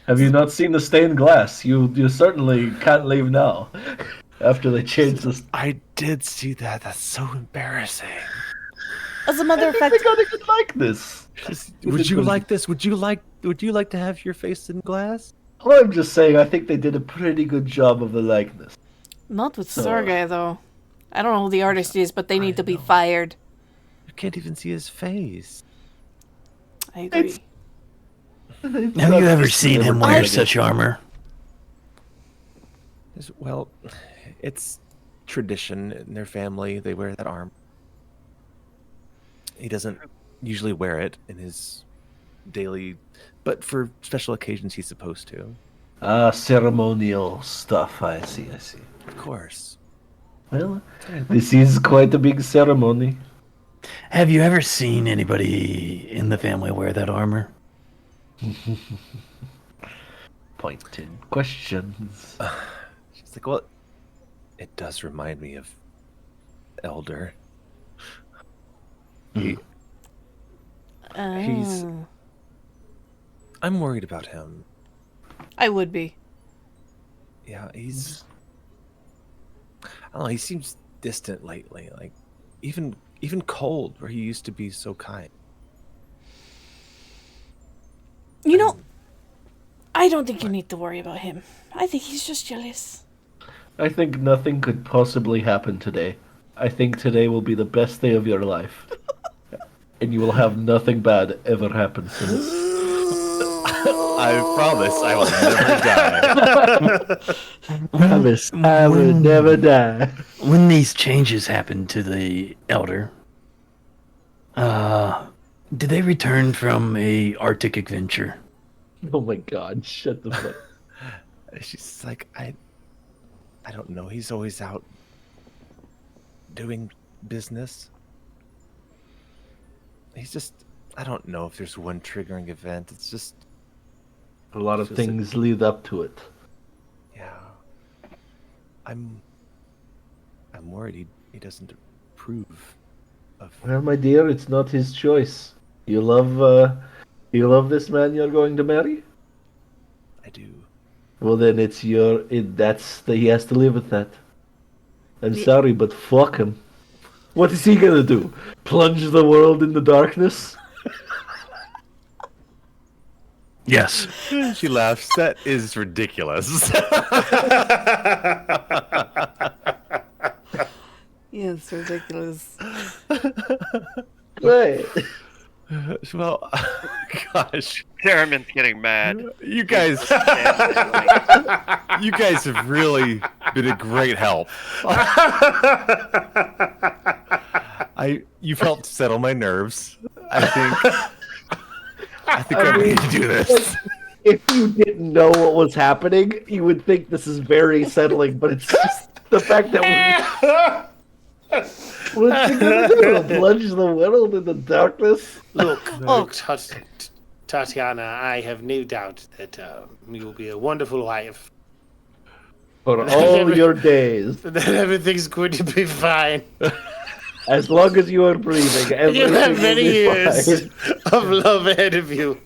Have you not seen the stained glass? You certainly can't leave now. After they changed this. I did see that. That's so embarrassing. As a matter of fact, I didn't like this. Would you like this? Would you like to have your face in glass? Well, I'm just saying, I think they did a pretty good job of the likeness. not with Sergei, though. I don't know who the artist is, but they need to be fired. You can't even see his face. I agree. Have you ever seen him wear such armor? Well, it's tradition in their family. They wear that armor. He doesn't usually wear it in his daily, but for special occasions he's supposed to. Ceremonial stuff. I see. Of course. Well, this is quite a big ceremony. Have you ever seen anybody in the family wear that armor? Pointed questions. She's like, well, it does remind me of Elder. He's. Oh. I'm worried about him. I would be. Yeah, he's. I don't know. He seems distant lately. Like, even cold, where he used to be so kind. You know, I don't think you need to worry about him. I think he's just jealous. I think nothing could possibly happen today. I think today will be the best day of your life. And you will have nothing bad ever happen to you. I promise I will never die. Promise I will never die. When these changes happened to the Elder, did they return from a Arctic adventure? Oh my god, shut the fuck. She's like, I don't know. He's always out doing business. He's just, I don't know if there's one triggering event. It's just A lot of things lead up to it. yeah. I'm worried he doesn't approve of. Well, my dear, it's not his choice. You love this man you're going to marry? I do. Well, then he has to live with that. I'm sorry, but fuck him. What is he gonna do? Plunge the world in the darkness? Yes. She laughs. That is ridiculous. Yeah, it's ridiculous. Wait. Well, gosh, Terramyn's getting mad. you guys have really been a great help. You've helped settle my nerves. I think I'm ready to do this. If you didn't know what was happening, you would think this is very settling, but it's just the fact that what's he gonna do? Plunge the world in the darkness? Look, Tatiana, I have no doubt that you will be a wonderful wife. For all your days. That everything's going to be fine. As long as you are breathing, You'll have everything many will be years fine. of love ahead of you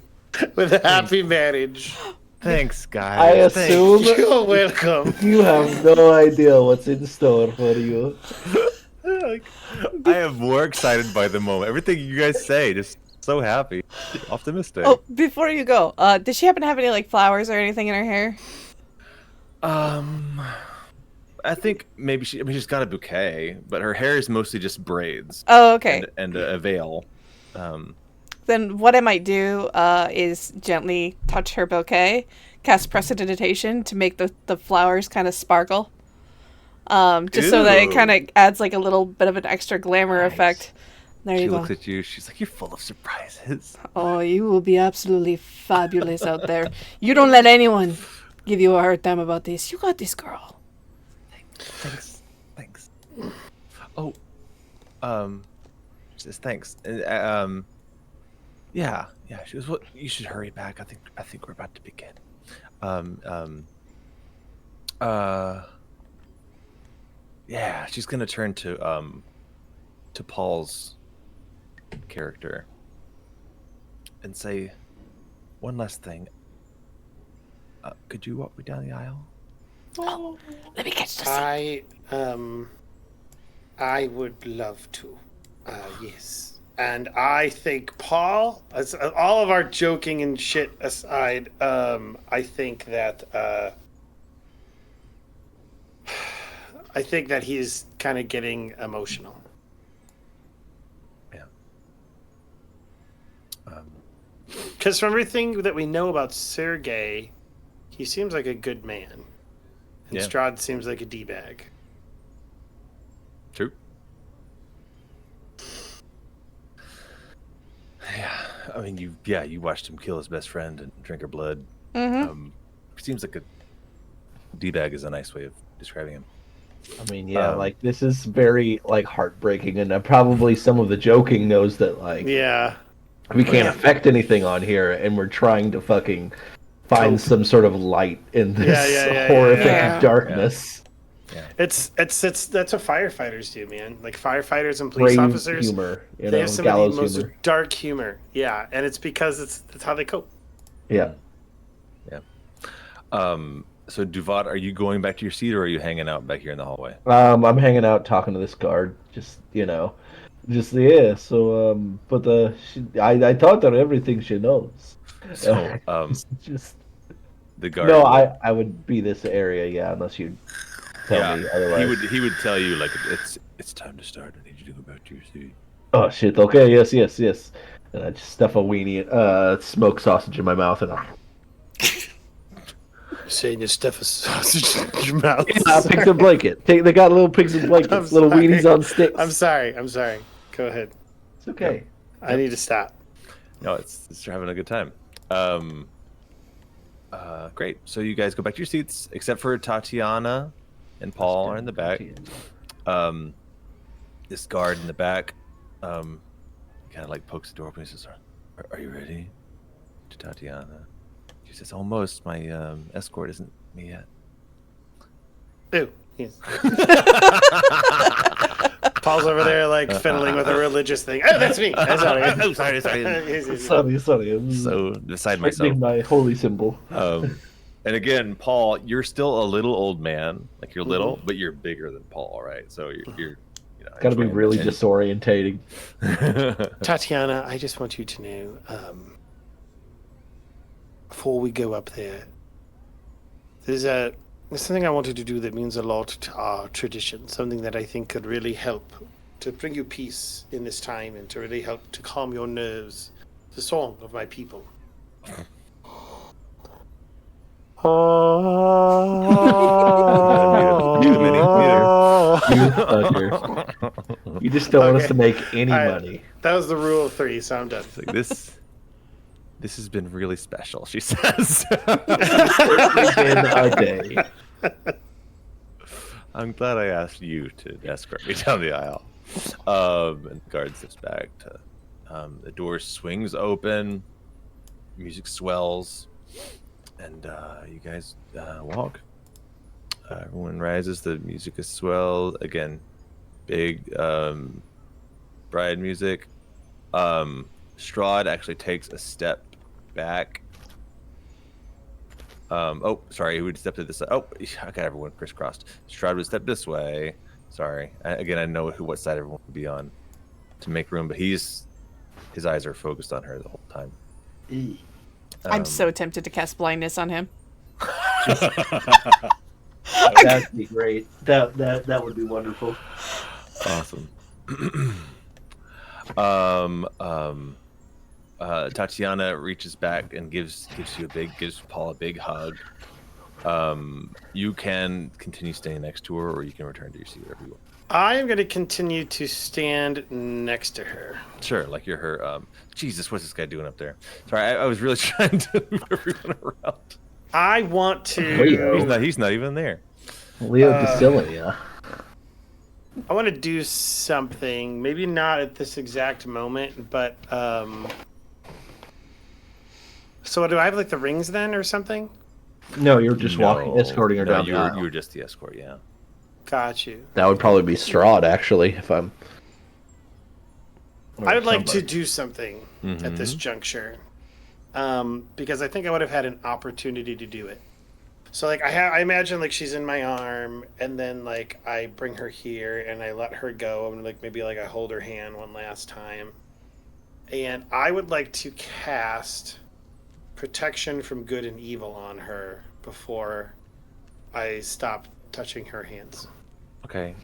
with a happy marriage. Thanks, guys. I assume You're welcome. you have no idea what's in store for you. I am more excited by the moment. Everything you guys say, just so happy, optimistic. Oh, before you go, did she happen to have any like flowers or anything in her hair? I think maybe she's got a bouquet, but her hair is mostly just braids. Oh, okay. And a veil. Then what I might do is gently touch her bouquet, cast prestidigitation to make the flowers kind of sparkle. Just so that it kind of adds like a little bit of an extra glamour effect. There She you go. looks at you. She's like, "You're full of surprises." Oh, you will be absolutely fabulous out there. You don't let anyone give you a hard time about this. You got this, girl. Thanks. Oh, she says thanks. Yeah. She goes, "Well, you should hurry back. I think we're about to begin." Yeah, she's gonna turn to Paul's character and say one last thing. Could you walk me down the aisle? Oh, let me catch the scene. I would love to. Yes. And I think Paul, as all of our joking and shit aside, I think that he's kind of getting emotional. Yeah. Because from everything that we know about Sergei, he seems like a good man. And Yeah. Strahd seems like a D-bag. True. Yeah, I mean, you watched him kill his best friend and drink her blood. Mm-hmm. Seems like a D-bag is a nice way of describing him. I mean, yeah, like this is very like heartbreaking, and probably some of the joking knows that like Yeah. we can't affect anything on here, and we're trying to fucking find Cope. some sort of light in this Yeah. horrific darkness. Yeah. It's that's what firefighters do, man. Like firefighters and police Brave officers, humor, you they know, have some of the gallows most humor. dark humor. Yeah, and it's because that's how they cope. Yeah. So Duvat, are you going back to your seat, or are you hanging out back here in the hallway? I'm hanging out talking to this guard, just yeah. So but I taught her everything she knows. So just the guard. no, I would be this area, yeah, unless you tell me otherwise. He would tell you like it's time to start. I need you to go back to your seat. Oh shit! Okay, yes. And I just stuff a weenie, smoked sausage in my mouth, and Saying you stuff a sausage in your mouth. pigs and blanket. They got little pigs and blankets, little weenies on sticks. I'm sorry. Go ahead. It's okay. I need to stop. No, it's having a good time. Great. So you guys go back to your seats, except for Tatiana and Paul are in the back. This guard in the back, kind of like pokes the door open and says, "Are you ready?" To Tatiana, she says, "Almost. My escort isn't me yet." Ooh. Yes. Paul's over there like fiddling with a religious thing. Oh, that's me. I'm sorry. I'm sorry. Sorry. I'm So beside myself. straightening my holy symbol. And again, Paul, you're still a little old man. Like you're little, but you're bigger than Paul, right? So you're Gotta be really disorientating. Tatiana, I just want you to know, before we go up there, there's something I wanted to do that means a lot to our tradition, something that I think could really help to bring you peace in this time and to really help to calm your nerves. The song of my people. You just don't want us to make any money. That was the rule of 3, so I'm done. Like, this has been really special, she says. It's been a day. I'm glad I asked you to escort me down the aisle. And the guard steps back to the door swings open, music swells, and you guys walk. Everyone rises, the music is swelled. Again, big bride music. Strahd actually takes a step back. Oh, sorry, he would step to this side. Oh, I got everyone crisscrossed. Strahd would step this way. Sorry. Again, I know what side everyone would be on to make room, but his eyes are focused on her the whole time. I'm so tempted to cast blindness on him. That'd be great. That would be wonderful. Awesome. Tatiana reaches back and gives Paul a big hug. You can continue staying next to her, or you can return to your seat wherever you want. I am going to continue to stand next to her. Sure, like you're her. Jesus, what's this guy doing up there? Sorry, I was really trying to move everyone around. I want to. He's not even there. Leo Desilia. I want to do something. Maybe not at this exact moment, but So do I have like the rings then, or something? No, you're just walking, escorting her down. You were just the escort, yeah. Got you. That would probably be Strahd, actually, if I'm. I would like to do something at this juncture, because I think I would have had an opportunity to do it. So like I imagine like she's in my arm, and then like I bring her here and I let her go, and like maybe like I hold her hand one last time, and I would like to cast protection from good and evil on her before I stop touching her hands. Okay.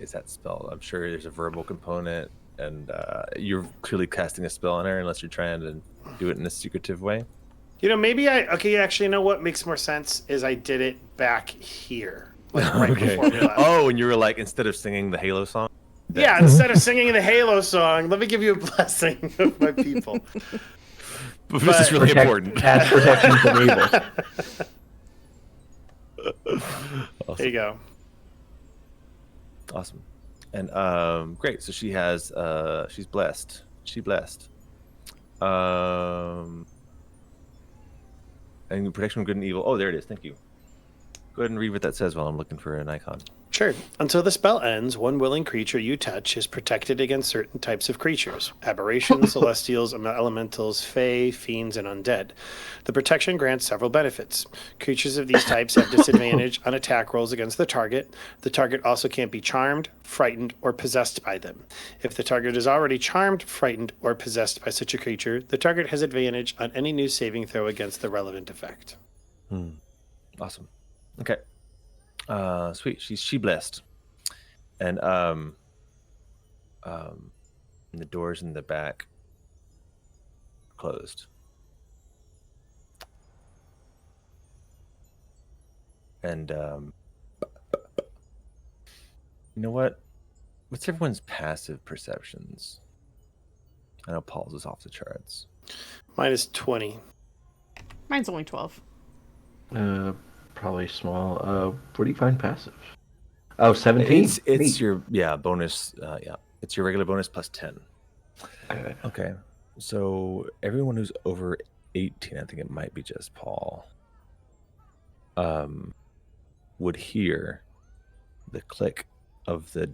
Is that spell? I'm sure there's a verbal component, and you're clearly casting a spell on her, unless you're trying to do it in a secretive way. You know, maybe actually, you know what makes more sense is I did it back here, like right before we left. Oh, and you were like, instead of singing the Halo song? Yeah, instead of singing the Halo song, let me give you a blessing of my people. But this is really important. Cast protection from evil. Awesome. There you go. Awesome. And great. So she has she's blessed. She blessed. And protection from good and evil. Oh, there it is. Thank you. Go ahead and read what that says while I'm looking for an icon. Sure. Until the spell ends, one willing creature you touch is protected against certain types of creatures. Aberrations, celestials, elementals, fae, fiends, and undead. The protection grants several benefits. Creatures of these types have disadvantage on attack rolls against the target. The target also can't be charmed, frightened, or possessed by them. If the target is already charmed, frightened, or possessed by such a creature, the target has advantage on any new saving throw against the relevant effect. Awesome. Okay. Sweet. She blessed. And the doors in the back closed. And you know what? What's everyone's passive perceptions? I know Paul's is off the charts. Mine is 20. Mine's only 12. Probably small. What do you find passive? Oh, 17? It's your bonus. It's your regular bonus plus 10. Okay. So everyone who's over 18, I think it might be just Paul, would hear the click of the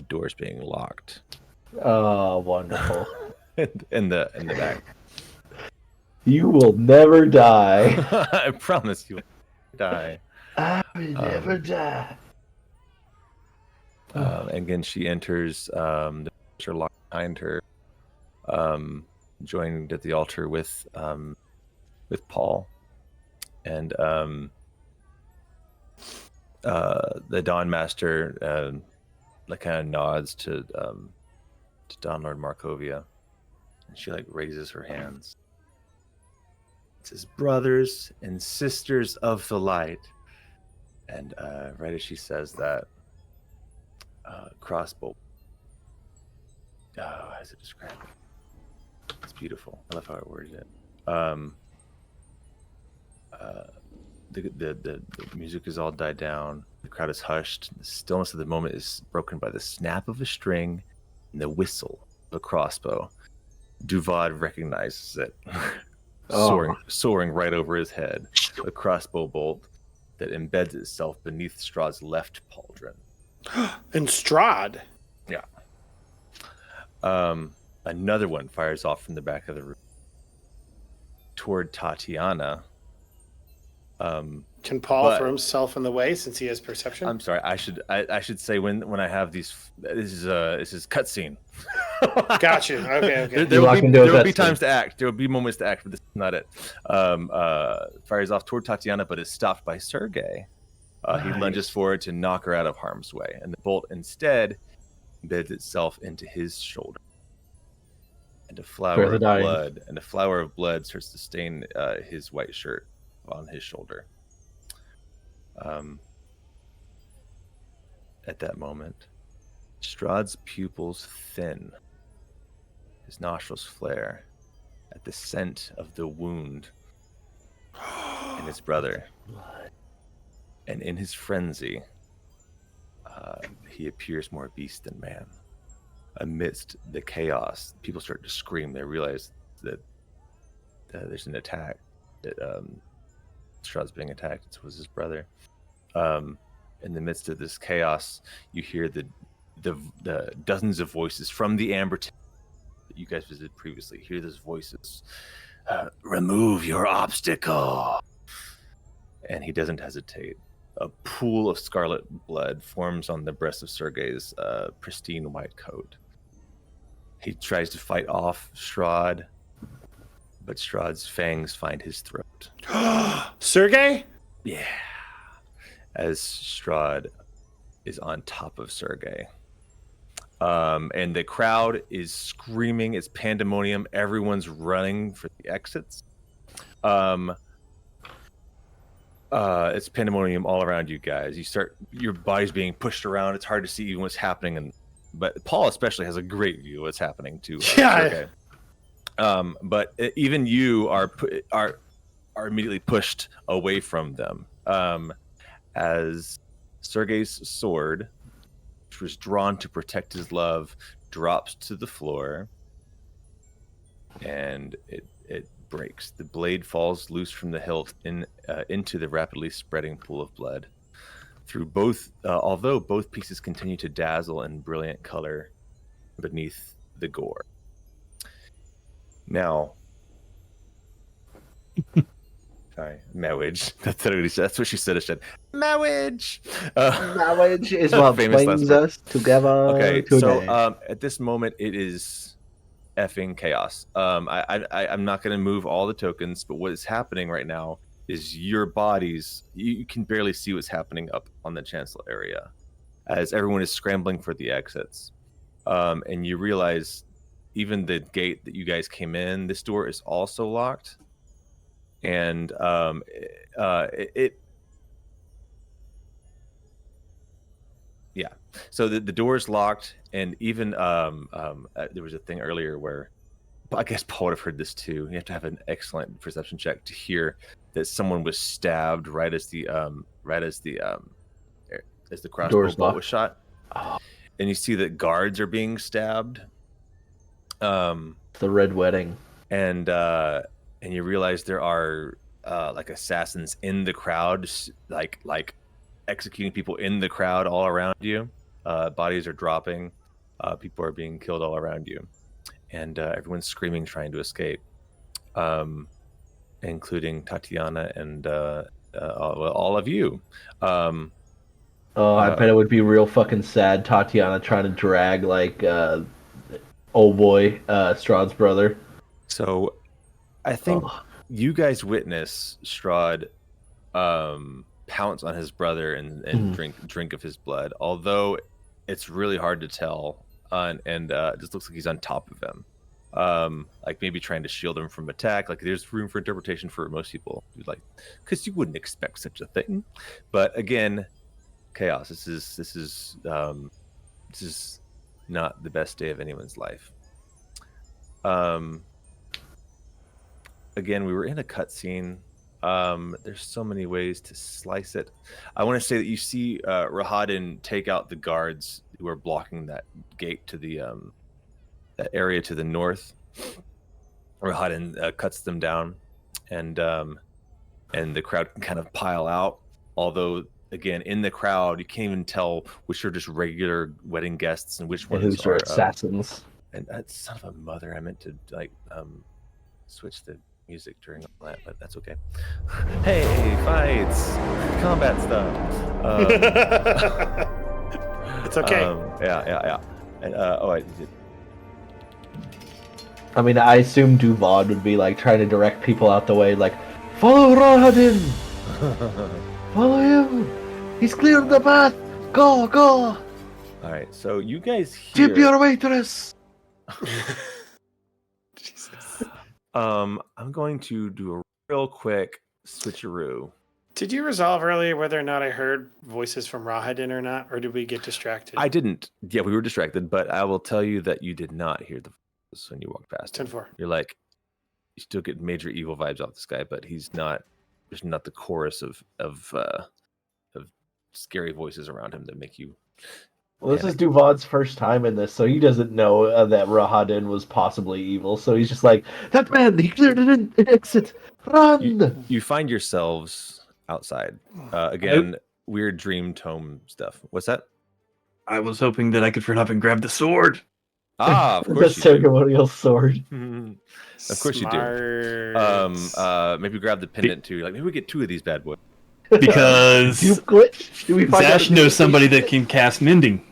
doors being locked. Oh, wonderful. in the back. You will never die. I promise you will die. I will never die. And again, she enters. The doors are locked behind her. Joined at the altar with Paul, and the Dawn Master kind of nods to Dawn Lord Markovia, and she raises her hands. It says, "Brothers and sisters of the light," and right as she says that, crossbow. How does it describe it? It's beautiful. I love how it words it. The music is all died down. The crowd is hushed. The stillness of the moment is broken by the snap of a string and the whistle of a crossbow. Duvad recognizes it, soaring right over his head. A crossbow bolt that embeds itself beneath Strahd's left pauldron. And Strahd? Yeah. Another one fires off from the back of the room toward Tatiana. Can Paul throw himself in the way since he has perception? I'm sorry. I should say when I have these. This is cutscene. Gotcha. Okay. There will be times to act. There will be moments to act, but this is not it. Fires off toward Tatiana, but is stopped by Sergei. Nice. He lunges forward to knock her out of harm's way, and the bolt instead embeds itself into his shoulder. And a flower of blood starts to stain his white shirt on his shoulder. At that moment, Strahd's pupils thin. His nostrils flare at the scent of the wound in his brother. And in his frenzy, he appears more beast than man. Amidst the chaos, people start to scream. They realize that there's an attack. That Strahd's being attacked. It was his brother. In the midst of this chaos, you hear the dozens of voices from the Amber that you guys visited previously. Hear those voices. Remove your obstacle. And he doesn't hesitate. A pool of scarlet blood forms on the breast of Sergei's pristine white coat. He tries to fight off Strahd, but Strahd's fangs find his throat. Sergei? Yeah. As Strahd is on top of Sergei. And the crowd is screaming. It's pandemonium. Everyone's running for the exits. It's pandemonium all around you guys. Your body's being pushed around. It's hard to see even what's happening. But Paul especially has a great view of what's happening to Sergei. But even you are immediately pushed away from them. As Sergei's sword was drawn to protect his love, drops to the floor, and it breaks. The blade falls loose from the hilt into the rapidly spreading pool of blood. Through both, although both pieces continue to dazzle in brilliant color beneath the gore. Now, sorry, marriage. That's what she said. It said marriage. Marriage is what famous brings last us together. Okay, today. so at this moment, it is effing chaos. I'm not going to move all the tokens, but what is happening right now is your bodies. You can barely see what's happening up on the chancellor area, as everyone is scrambling for the exits, and you realize even the gate that you guys came in, this door is also locked, and yeah. So the door is locked, and even there was a thing earlier where I guess Paul would have heard this too. You have to have an excellent perception check to hear that someone was stabbed right as the crossbow bolt was shot. Oh. And you see that guards are being stabbed. The Red Wedding. And you realize there are like assassins in the crowd, like executing people in the crowd all around you. Bodies are dropping. People are being killed all around you. And everyone's screaming, trying to escape, including Tatiana and all of you. I bet it would be real fucking sad, Tatiana trying to drag, like, old boy, Strahd's brother. So, I think you guys witness Strahd pounce on his brother and drink of his blood, although it's really hard to tell. And it just looks like he's on top of him, like maybe trying to shield him from attack. Like there's room for interpretation for most people, like because you wouldn't expect such a thing. But again, chaos. This is not the best day of anyone's life. Again, we were in a cutscene. There's so many ways to slice it. I want to say that you see Rahadin take out the guards who are blocking that gate to the that area to the north. Rahadin cuts them down, and the crowd can kind of pile out. Although, again, in the crowd, you can't even tell which are just regular wedding guests and which ones are assassins. And son of a mother, I meant to switch the music during all that, but that's okay. Hey, fights, combat stuff. It's okay. Yeah. And I did. I mean, I assume Duvad would be like trying to direct people out the way, like, follow Rahadin, follow him. He's cleared the path. Go. All right, so you guys hear. Tip your waitress. Jesus. I'm going to do a real quick switcheroo. Did you resolve earlier whether or not I heard voices from Rahadin or not, or did we get distracted? I didn't. Yeah, we were distracted, but I will tell you that you did not hear the voices when you walked past him. 10-4. You're like, you still get major evil vibes off this guy, but he's not. There's not the chorus of scary voices around him that make you. Well, this is Duvad's first time in this, so he doesn't know that Rahadin was possibly evil. So he's just like, that man, he cleared an exit. Run! You find yourselves outside. Again, weird dream tome stuff. What's that? I was hoping that I could run up and grab the sword. Ah, of The course you do. ceremonial sword. Of course you do. Maybe grab the pendant too. Like maybe we get 2 of these bad boys. Because You glitch? Do we find Zash out knows somebody that can cast mending.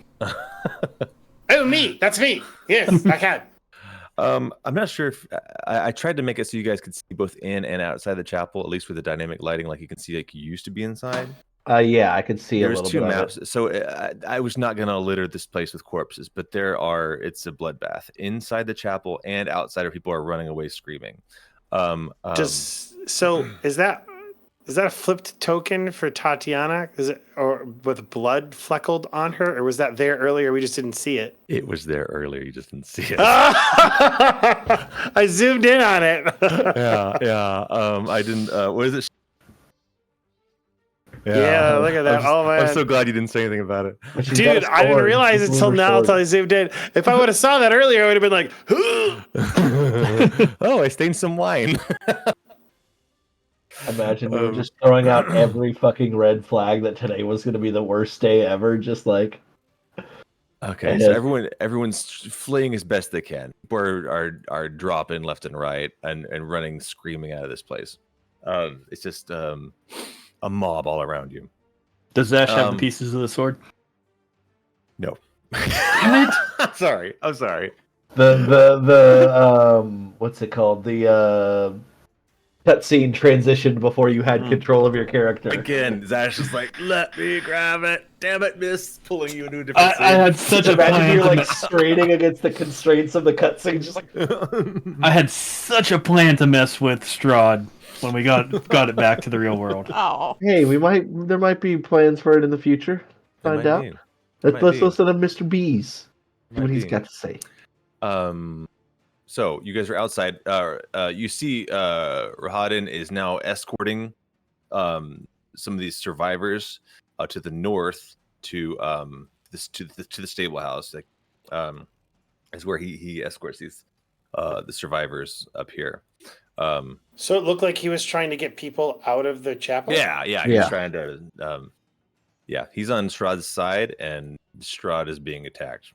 Oh, me! That's me! Yes, I can. I'm not sure if I tried to make it so you guys could see both in and outside the chapel, at least with the dynamic lighting, like you can see like you used to be inside. Yeah, I could see There's a little 2 bit maps, of it. so I was not gonna litter this place with corpses, but it's a bloodbath inside the chapel and outside, where people are running away screaming. Is that a flipped token for Tatiana? Is it, or with blood fleckled on her, or was that there earlier? We just didn't see it. It was there earlier. You just didn't see it. I zoomed in on it. Yeah. I didn't. What is it? Yeah, look at that. Oh, man. I'm so glad you didn't say anything about it. But she's got Dude, a I didn't sword. realize She's it till with her now, sword. until I zoomed in. If I would have saw that earlier, I would have been like, Oh, I stained some wine. Imagine we were just throwing out every fucking red flag that today was going to be the worst day ever. Just like, Okay, And so it- everyone's fleeing as best they can. People are dropping left and right and running screaming out of this place. It's just a mob all around you. Does Zash have the Um, pieces of the sword? No. Damn it! I'm sorry. the what's it called? The cutscene transitioned before you had control of your character. Again, Zash is like, let me grab it. Damn it, miss. Pulling you into a different I had such a Imagine plan. you're To like mess, straining against the constraints of the cutscene, just like I had such a plan to mess with Strahd when we got it back to the real world. Oh. hey, there might be plans for it in the future. Find out. Let's listen to Mr. Bees. See what he's got to say. So you guys are outside. You see, Rahadin is now escorting some of these survivors to the north to the stable house. Like, is where he escorts these the survivors up here. so it looked like he was trying to get people out of the chapel? Yeah. He's Yeah. trying to. He's on Strahd's side, and Strahd is being attacked.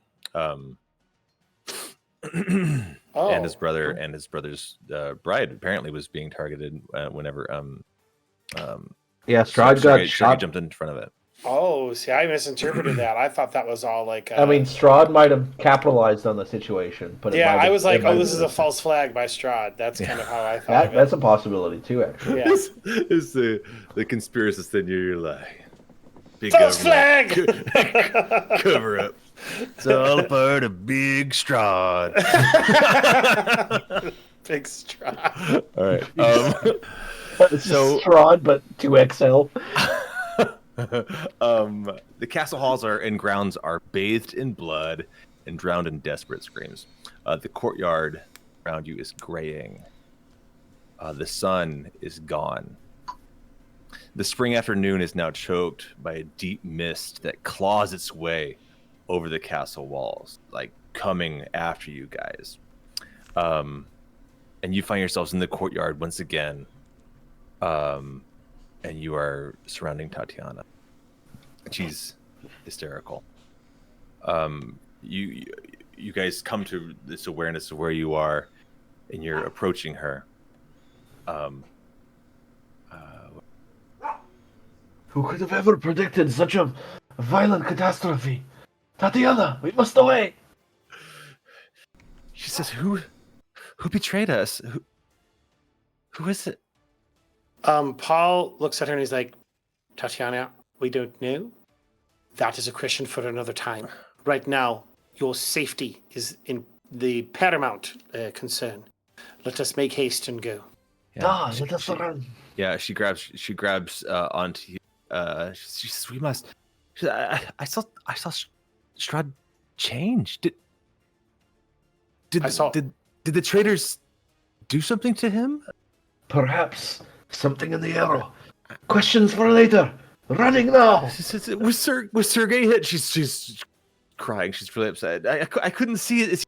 Oh. And his brother's bride apparently was being targeted whenever Yeah, Strahd got Sergei shot. jumped in front of it. Oh, see, I misinterpreted that. I thought that was all like... I mean, Strahd might have capitalized on the situation, but yeah, I was like, it might this is a have- false flag by Strahd. That's kind of how I thought of That's it. a possibility too, actually. Yeah. It's the conspiracist in you. You're like, big False government. flag! Cover up. It's all part of Big Strahd. Big Strahd. All right. It's So- Strahd, but 2XL. The castle halls and grounds are bathed in blood and drowned in desperate screams. The courtyard around you is graying. The sun is gone. The spring afternoon is now choked by a deep mist that claws its way over the castle walls, like coming after you guys. And you find yourselves in the courtyard once again. And you are surrounding Tatiana. She's hysterical. You guys come to this awareness of where you are, and you're approaching her. Who could have ever predicted such a violent catastrophe? Tatiana, we must away. She says, "Who betrayed us? Who is it?" Paul looks at her and he's like, Tatiana, we don't know. That is a question for another time. Right now, your safety is in the paramount concern. Let us make haste and go. Let us run. Yeah, she grabs onto you. She says, "We must." She says, I saw Strahd change. Did the traitors do something to him? Perhaps something in the arrow. Questions for later. Running now. She says, was Sergei hit? She's crying. She's really upset. I couldn't see it. Is he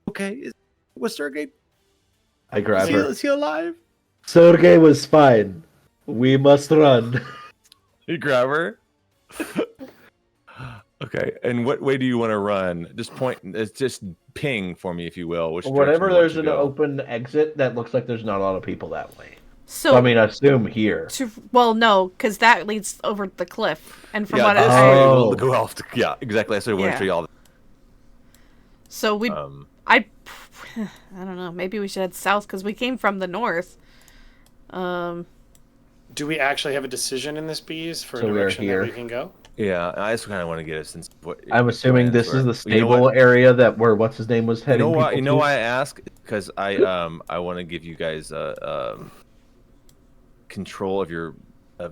okay? Was Sergei? I grab her. Is he alive? Sergei was fine. We must run. You grab her. Okay. And what way do you want to run? Just ping for me, if you will. Which Whenever direction you want there's to an go. open exit, that looks like there's not a lot of people that way. So, I mean, I assume here. well, no, because that leads over the cliff. And from what this I... way Oh. we'll go off. Yeah, exactly. So I want to Yeah. show you all. So we... I don't know. Maybe we should head south because we came from the north. Do we actually have a decision in this bees for So a we are direction that here. we can go? Yeah, I just kind of want to get a sense of what. I'm assuming plans this were. is the You know stable what? area that where what's his name was You heading. know why? people You know to? why I ask? Because I want to give you guys control of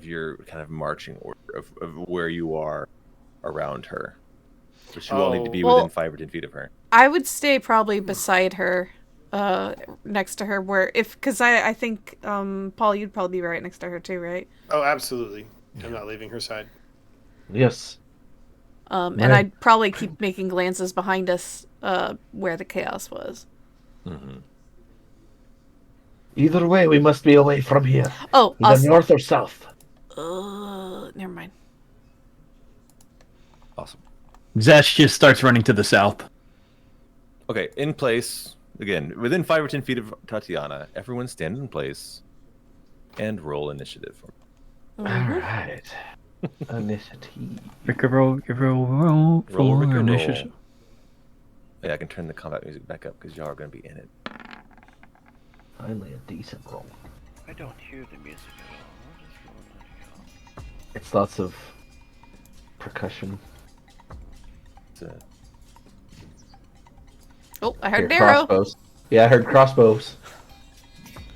your kind of marching order of where you are around her. But you all need to be Well- within 5 or 10 feet of her. I would stay probably beside her, next to her, because I think, Paul, you'd probably be right next to her too, right? Oh, absolutely. I'm not leaving her side. Yes. And I'd probably keep making glances behind us where the chaos was. Mm-hmm. Either way, we must be away from here. Oh, Either north or south. never mind. Awesome. Zash just starts running to the south. Okay, in place. Again, within 5 or 10 feet of Tatiana, everyone stand in place and roll initiative. All right. Initiative. Roll initiative. Yeah, I can turn the combat music back up because y'all are going to be in it. Finally, a decent roll. I don't hear the music at all. What is going on here? It's lots of percussion. Oh, I heard Here, Darrow. crossbows. Yeah, I heard crossbows.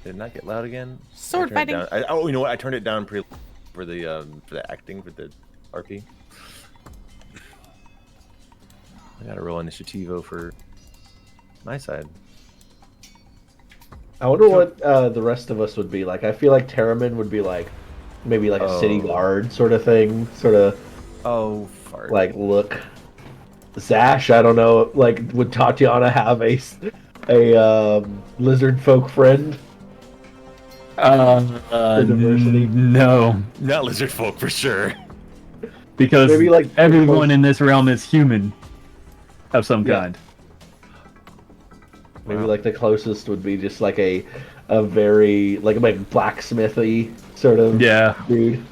Did it not get loud again? Sword I turned it fighting. down. You know what? I turned it down for the acting for the RP. I got to roll initiativo for my side. I wonder what the rest of us would be like. I feel like Terramyn would be like, maybe like a city guard sort of thing. Sort of. Oh, fart. Like, look. Zash, I don't know. Like, would Tatiana have a lizard folk friend? Diversity? No, Not lizard folk for sure. because Maybe, like, everyone in this realm is human of some kind. Maybe like the closest would be just like a very like blacksmithy sort of dude.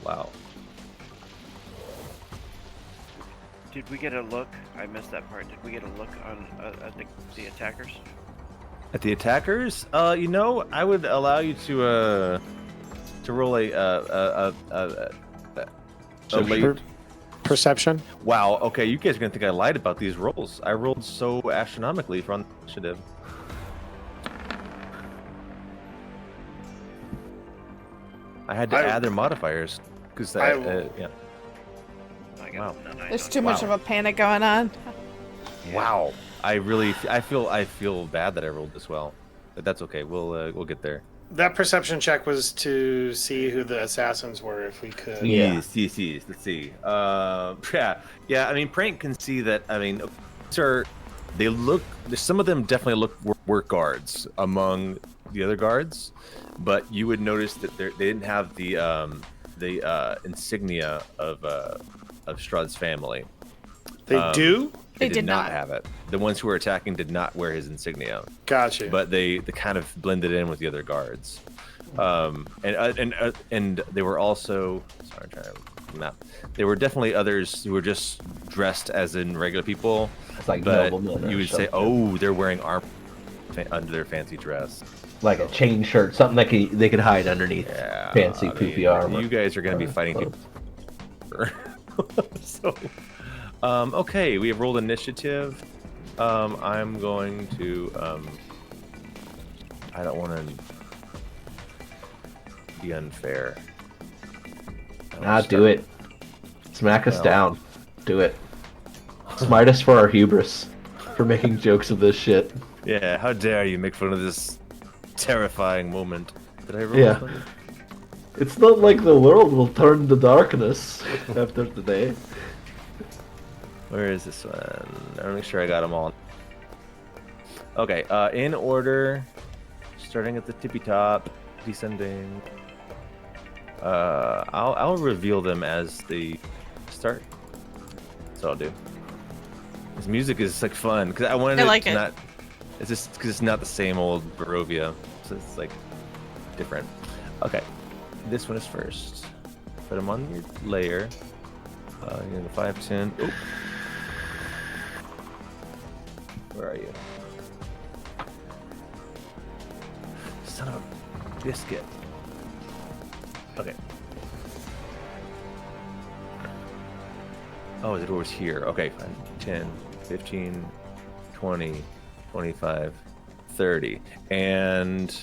Wow. Did we get a look? I missed that part. Did we get a look on at the attackers? At the attackers, you know, I would allow you to roll a late Perception. Wow. Okay, you guys are gonna think I lied about these rolls. I rolled so astronomically for initiative. I had to add their modifiers because yeah. Wow. There's too much of a panic going on. Yeah. Wow. I feel bad that I rolled this well, but that's okay. We'll get there. That perception check was to see who the assassins were, if we could. Yes. Let's see. Yeah. I mean, Prank can see that. I mean, they look. Some of them definitely were guards among the other guards, but you would notice that they didn't have the insignia of Strahd's family. They do? They did not have it. The ones who were attacking did not wear his insignia. Gotcha. But they kind of blended in with the other guards, and they were also. Sorry, I'm trying to map. There were definitely others who were just dressed as in regular people. It's like but noblemen you would say, "Oh, they're wearing armor under their fancy dress." Like a chain shirt, something that they could hide underneath fancy poofy armor. You guys are going to be fighting people. So, okay, we have rolled initiative. I'm going to. I don't want to be unfair. Do it. Smack us down. Do it. Smite us for our hubris, for making jokes of this shit. Yeah, how dare you make fun of this terrifying moment. Did I roll? Yeah. It's not like the world will turn to darkness after today. Where is this one? I want to make sure I got them all. Okay, in order, starting at the tippy top, descending. I'll reveal them as they start. That's what I'll do. This music is like fun because I wanted it not. It's just because it's not the same old Barovia, so it's like different. Okay, this one is first. Put them on your layer. You're in the 510. Oop. Where are you? Son of a biscuit. Okay. Oh, the door's here. Okay, fine. 10, 15, 20, 25, 30. And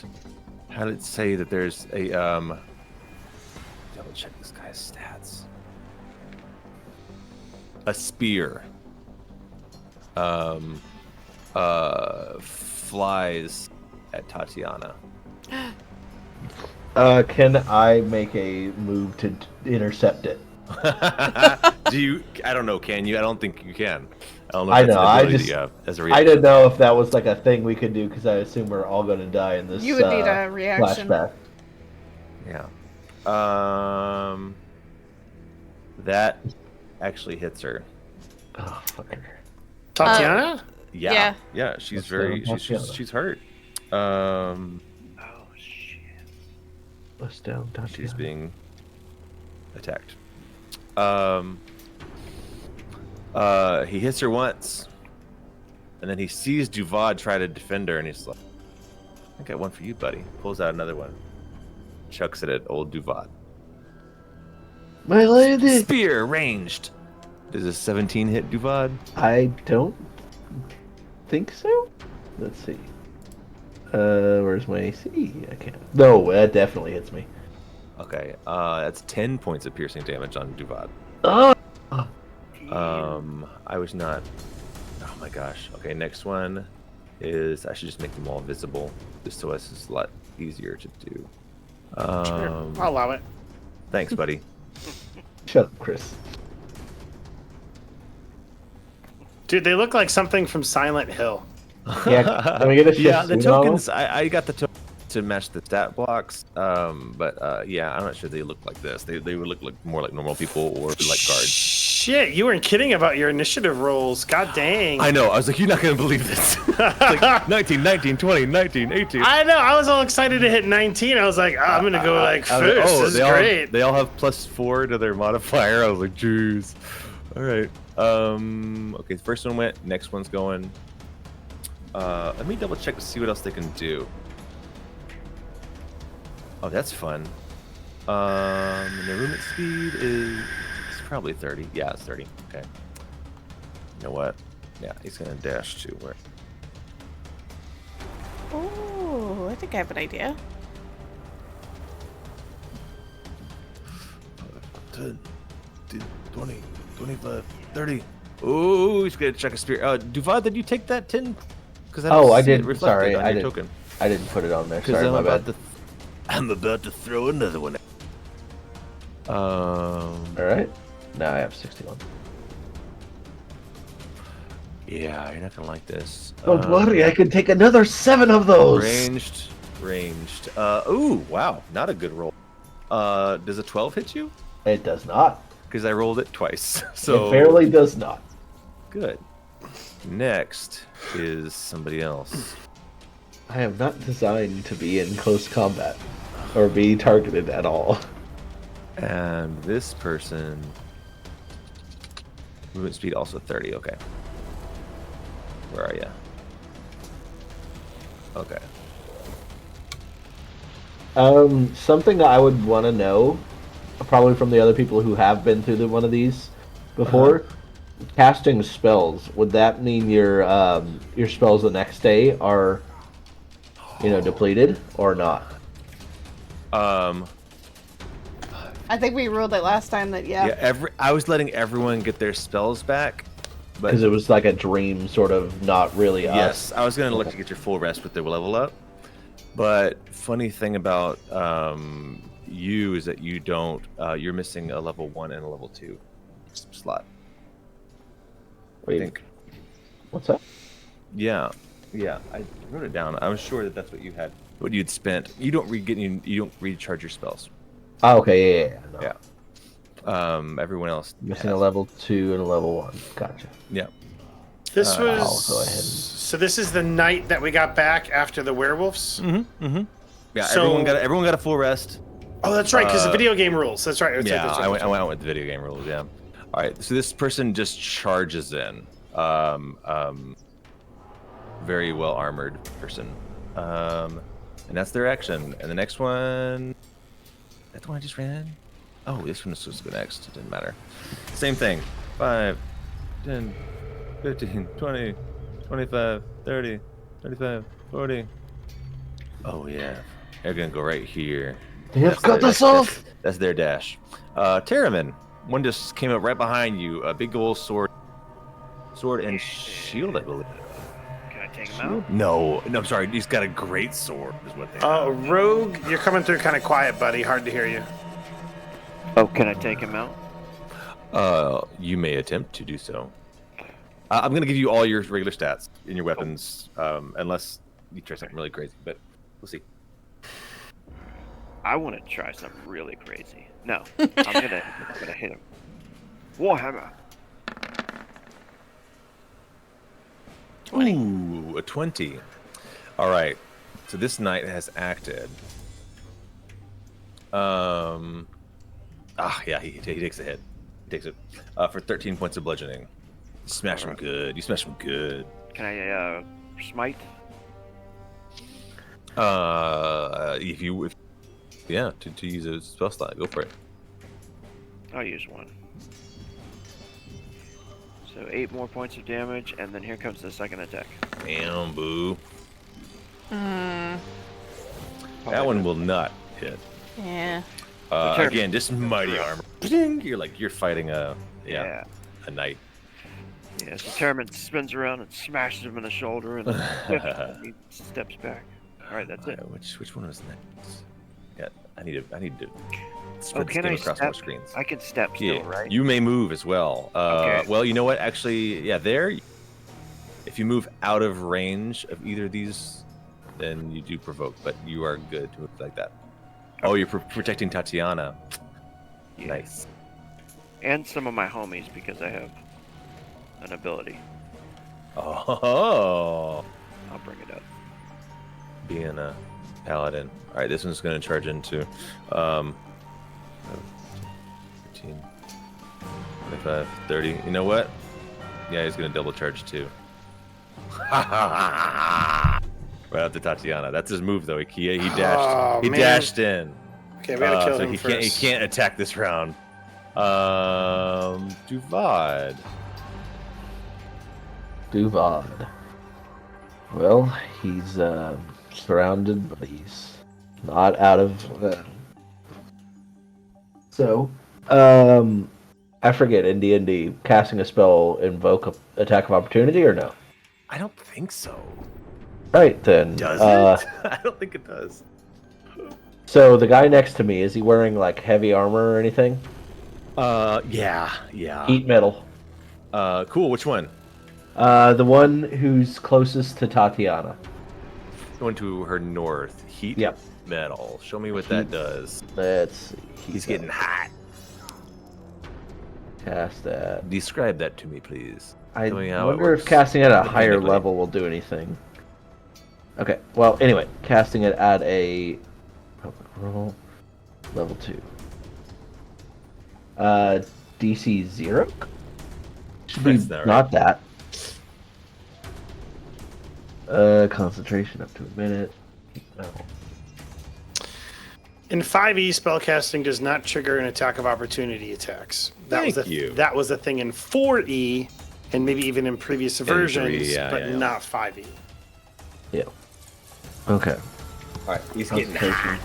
how did it say that there's a double check this guy's stats. A spear flies at Tatiana. Can I make a move to intercept it? Do you? I don't know. Can you? I don't think you can. I don't know. I If that's know. an I ability just. that you have as a I reaction. didn't know if that was like a thing we could do because I assume we're all going to die in this. You would need a reaction. Flashback. Yeah. That actually hits her. Oh, fucker. Tatiana? Yeah. Yeah. She's Let's very. go, She's Tatiana. hurt. Oh shit. Bust down, Tatiana. She's being attacked. He hits her once, and then he sees Duvad try to defend her, and he's like, "I got one for you, buddy." Pulls out another one, chucks it at old Duvad. My lady. Spear ranged. Does a 17 hit Duvad? I don't think so. Let's see. Where's my AC? I can't. No, that definitely hits me. Okay, that's 10 points of piercing damage on Duvad. Oh. I was not. Oh my gosh. Okay, next one is I should just make them all visible, just so it's a lot easier to do. Sure. I'll allow it. Thanks, buddy. Shut up, Chris. Dude, they look like something from Silent Hill. Yeah, can we get a shift Yeah, the suit on tokens. I got the tokens to match the stat blocks. But yeah, I'm not sure they look like this. They would look like more like normal people or like guards. Shit, you weren't kidding about your initiative rolls. God dang. I know. I was like, you're not gonna believe this. Like 19, 19, 20, 19, 18. I know. I was all excited to hit 19. I was like, oh, I'm gonna go like first. This is great. They all have +4 to their modifier. I was like, jeez. All right. Okay, the first one went. Next one's going. Let me double check to see what else they can do. Oh, that's fun. And the movement speed is probably 30. Yeah, it's 30. Okay. You know what? Yeah, he's gonna dash to where? Oh, I think I have an idea. 10, 20, 25, 30. Oh, he's gonna check a spear. Duvad, did you take that 10? Because I did. Sorry, I didn't. Token. I didn't put it on there. Sorry, I'm my about bad. I'm about to throw another one. All right. Now I have 61. Yeah, you're not gonna like this. Don't worry, I can take another 7 of those. Ranged. Ooh, wow, not a good roll. Does a 12 hit you? It does not. Because I rolled it twice. So It barely does not. good. Next is somebody else. I am not designed to be in close combat or be targeted at all. And this person, movement speed also 30. Okay. Where are you? Okay. Something I would want to know, probably from the other people who have been through one of these before, casting spells. Would that mean your spells the next day are, depleted or not? I think we ruled it last time that I was letting everyone get their spells back, but Because it was like a dream, sort of, not really us. yes, I was gonna look to get your full rest with the level up. But funny thing about you is that you don't. You're missing a level 1 and a level 2 slot. Wait, I think. what's that? Yeah, I wrote it down. I was sure that that's what you had. What you'd spent. You don't recharge your spells. Oh, okay, yeah. No. Yeah. Everyone else Missing has. a level 2 and a level 1. Gotcha. Yeah. This I'll was go ahead and- so. This is the night that we got back after the werewolves. Yeah. So- Everyone got a full rest. Oh, that's right, because the video game rules. That's right. That's Yeah, right, I went out with the video game rules. Yeah. All right. So this person just charges in. Very well armored person. And that's their action. And the next one. That's the one I just ran in. Oh, this one was supposed to go next. It didn't matter. Same thing. 5, 10, 15, 20, 25, 30, 35, 40. Oh yeah. They're gonna go right here. You've got this off! That's their dash. Terramyn, one just came up right behind you. A big old sword and shield, I believe. Can I take him mount? No, I'm sorry. He's got a great sword. Is what they. Rogue, you're coming through kind of quiet, buddy. Hard to hear you. Oh, can I take him out? You may attempt to do so. I'm gonna give you all your regular stats in your weapons, unless you try something really crazy. But we'll see. I want to try something really crazy. No, I'm gonna hit him. Warhammer. 20. Ooh, a 20. All right. So this knight has acted. Yeah, he takes a hit. He takes it for 13 points of bludgeoning. Smash him good. You smash him good. Can I smite? If to use a spell slot, go for it. I'll use one. So 8 more points of damage, and then here comes the second attack. Damn, boo. Mm, That one will not hit. yeah. Again, just mighty armor. You're fighting a knight. Yeah, so Terramyn spins around and smashes him in the shoulder, and he steps back. All right, that's it. Which one was next? Yeah, I need to. Can I across step? more screens? I can step still, right? You may move as well. Okay. Well, you know what? Actually, yeah, there. If you move out of range of either of these, then you do provoke, but you are good to move like that. Oh, you're protecting Tatiana. Yeah. Nice. And some of my homies because I have an ability. Oh. I'll bring it up. Being a paladin. All right, this one's going to charge into 15, 25, 30. You know what? Yeah, he's going to double charge too. Right up to Tatiana. That's his move, though. He dashed. Oh, he man. dashed in. Okay, we gotta kill so him he first. can't attack this round. Duvad. Duvad. Well, he's surrounded, but he's not out of. So, I forget in D&D, casting a spell invoke a attack of opportunity or no? I don't think so. Right then. Does it? I don't think it does. So the guy next to me, is he wearing like heavy armor or anything? Yeah. Heat metal. Cool. Which one? The one who's closest to Tatiana. Going to her north. Heat Yep. metal. Show me what that does. Let's see. He's getting hot. Cast that. Describe that to me, please. I Tell me how it wonder if works casting it at a higher mechanically. level will do anything. Okay, well, anyway, casting it at a roll, level 2. DC 0? Should be That's not that. Concentration up to a minute. No. In 5e, spellcasting does not trigger an attack of opportunity attacks. That was That was a thing in 4e, and maybe even in previous versions, but not 5e. Yeah. Okay. All right, he's getting hot.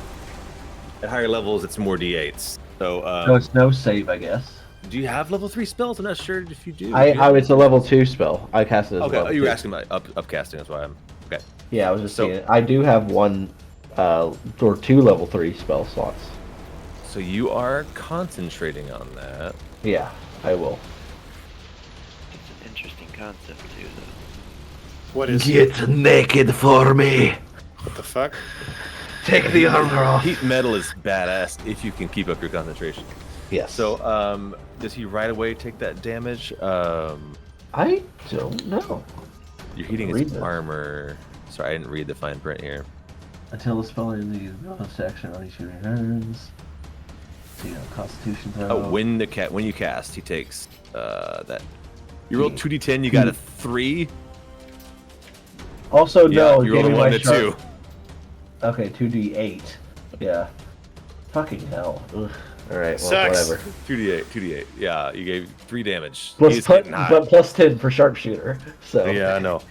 At higher levels, it's more d8s. So, No, it's no save, I guess. do you have level 3 spells? I'm not sure if you do. It's a level 2 spell. I cast it as a Okay, level you were 2. asking about upcasting. That's why I'm okay. Yeah, I was just saying. I do have one or 2 level 3 spell slots. So you are concentrating on that. Yeah, I will. It's an interesting concept too, though. What is Get naked for me. What the fuck? Take the armor off. Heat metal is badass if you can keep up your concentration. Yes. So, does he right away take that damage? I don't know. You're heating Read his this. armor. Sorry, I didn't read the fine print here. Until the spell ends, you bonus action on each of your turns. So you know, Constitution throw. Oh, when you cast, he takes that. You rolled 2d10. You got a 3. Also, no. you rolled a 1 and a 2. Okay, 2d8. Yeah. Fucking hell. Ugh. All right. Well, Sucks. whatever. 2d8. Yeah, you gave 3 damage. Plus, He's getting hot. but plus 10 for sharpshooter. So. Yeah, no,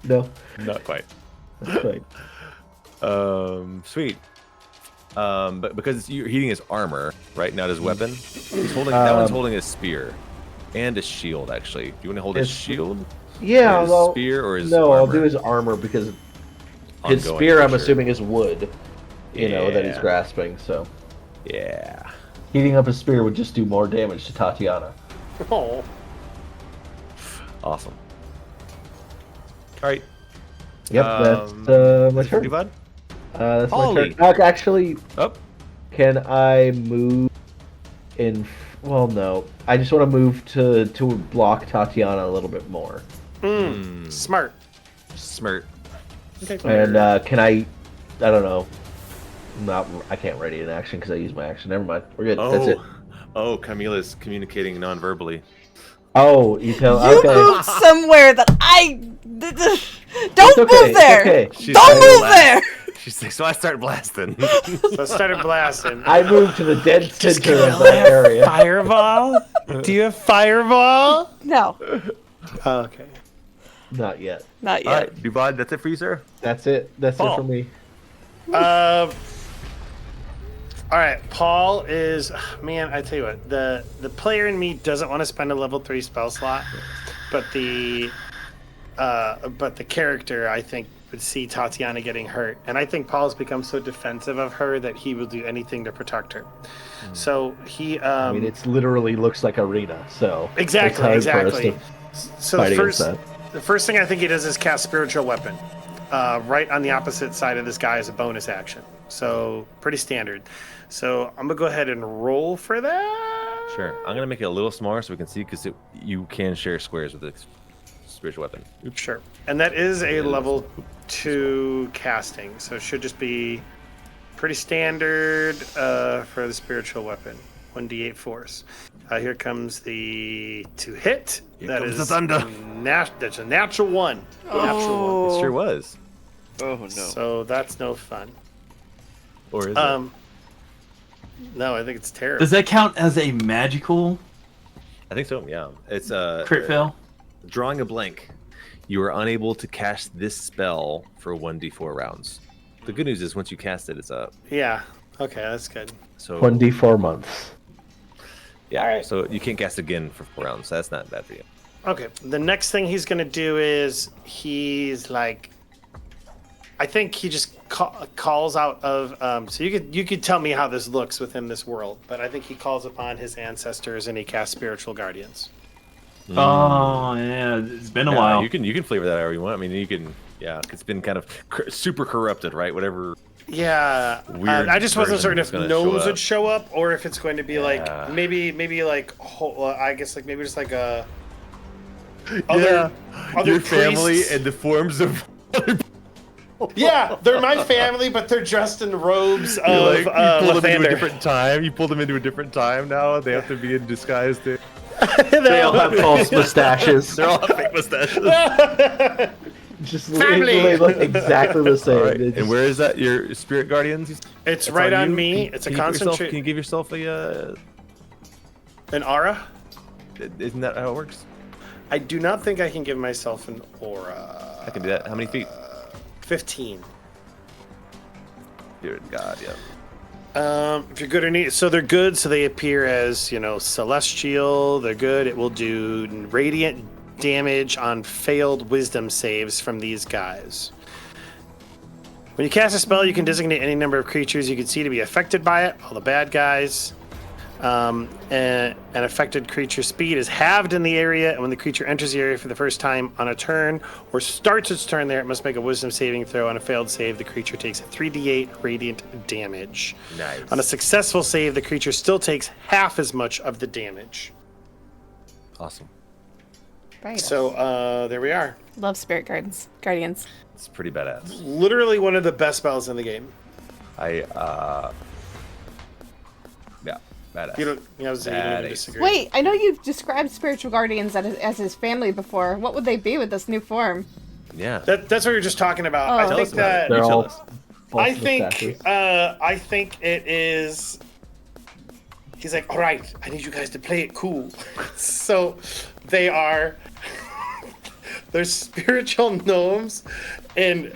No. not quite. That's right. Sweet. But because you're heating his armor, right? Not his weapon. He's holding that one's holding a spear and a shield. Actually, do you want to hold his shield? Yeah, his although spear or his no, armor? I'll do his armor because his Ongoing, spear, for I'm sure. assuming, is wood. You know that he's Yeah. grasping. So Yeah. heating up his spear would just do more damage to Tatiana. Oh. Awesome. All right. Yep, that's my is it turn. Divad? That's Polly. my turn. Actually, Oh. can I move in? Well, no. I just want to move to block Tatiana a little bit more. Smart. Smirt. Okay. And can I? I don't know. I can't ready an action because I use my action. Never mind. We're good. That's it. Oh, Camila's communicating non-verbally. Oh, you tell. You Okay. moved somewhere that I don't It's okay, move there. okay. She's Don't like, move there. She's like, so I start blasting. So I started blasting. I moved to the dead center of that area. Fireball? Do you have fireball? No, Oh, okay. Not yet. not All yet. right, Divad, that's it for you, sir. That's it. That's Paul. it for me. All right, Paul is man. I tell you what, the player in me doesn't want to spend a level 3 spell slot, but the character I think would see Tatiana getting hurt, and I think Paul's become so defensive of her that he will do anything to protect her. So he. I mean, it literally looks like arena. So Exactly, it's hard for us exactly. to So fight the against first, the first thing I think he does is cast Spiritual Weapon, right on the opposite side of this guy as a bonus action. So pretty standard. So I'm gonna go ahead and roll for that. Sure. I'm gonna make it a little smaller so we can see because you can share squares with the spiritual weapon. Oops. Sure. And that is a level 2 casting, so it should just be pretty standard for the Spiritual Weapon. 1d8 force. Here comes the to hit. Here That comes is the thunder. That's a natural 1. Natural 1. It sure was. Oh no. So that's no fun. Or is it? No, I think it's terrible. Does that count as a magical I think so. Yeah. It's crit fail? drawing a blank. You are unable to cast this spell for 1d4 rounds. The good news is once you cast it, it's up. Yeah. Okay, that's good. So 1d4 months. yeah. All right. So you can't cast again for 4 rounds. So that's not bad for you. Okay. The next thing he's gonna do is he's like, I think he just calls out of. So you could tell me how this looks within this world, but I think he calls upon his ancestors and he casts spiritual guardians. Oh yeah, it's been a Yeah, while. You can flavor that however you want. I mean, you can. Yeah, it's been kind of super corrupted, right? Whatever. Yeah, Weird I just wasn't certain version if is gonna gnomes show would up. show up or if it's going to be Yeah. like maybe like I guess like maybe just like a Your family priests. and the forms of. Yeah, they're my family, but they're dressed in robes You're of like, you pulled them into a lavender. different time. You pulled them into a different time now. They have to be in disguise. There. They all have false mustaches. They're all fake mustaches. Just Family. they look exactly the same. All right. They And just- where is that? Your spirit guardians? It's right on you? me. Can- It's a can you put yourself- concentrate. Can you give yourself a? An aura? Isn't that how it works? I do not think I can give myself an aura. I can do that. How many feet? 15. Dear God, yeah. If you're good or need, so they're good. So they appear as celestial. They're good. It will do radiant damage on failed wisdom saves from these guys. When you cast a spell, you can designate any number of creatures you can see to be affected by it. All the bad guys. And an affected creature's speed is halved in the area, and when the creature enters the area for the first time on a turn or starts its turn there, it must make a wisdom saving throw. On a failed save, the creature takes 3d8 radiant damage. Nice. On a successful save, the creature still takes half as much of the damage. Awesome. Right. So there we are. Love spirit guardians. It's pretty badass. Literally one of the best spells in the game. Yeah, badass. You don't That is- disagree. Wait, I know you've described spiritual guardians as his family before. What would they be with this new form? Yeah. That's what you're just talking about. Oh. I Tell think us about it. that They're You tell all us. false I mustaches. think it is. He's like, all right, I need you guys to play it cool. So they are. They're spiritual gnomes, in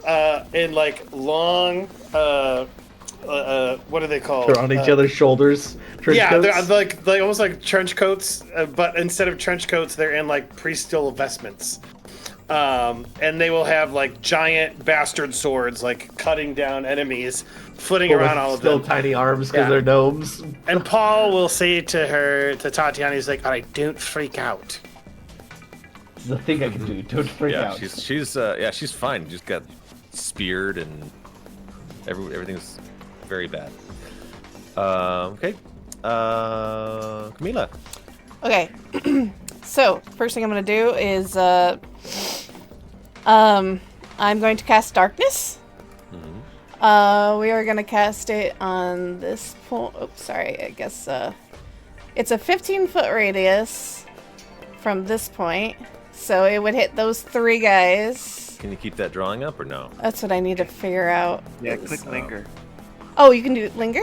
like long. What are they called? They're on each other's shoulders, Yeah, coats? they're like almost like trench coats, but instead of trench coats, they're in like pre-steel vestments. And they will have like giant bastard swords, like cutting down enemies, flitting around all of still them. tiny arms because Yeah. they're gnomes. And Paul will say to Tatiana, he's like, "All right, don't freak out." It's the thing I can do. Don't freak Yeah, out. she's fine. Just got speared and everything's very bad. Okay. Camila. Okay. So, first thing I'm going to do is, I'm going to cast Darkness. Mm-hmm. We are going to cast it on this point. Oops, sorry. I guess, it's a 15-foot radius from this point. So it would hit those 3 guys. Can you keep that drawing up or no? That's what I need to figure out. Yeah, click linger. Oh, you can do linger?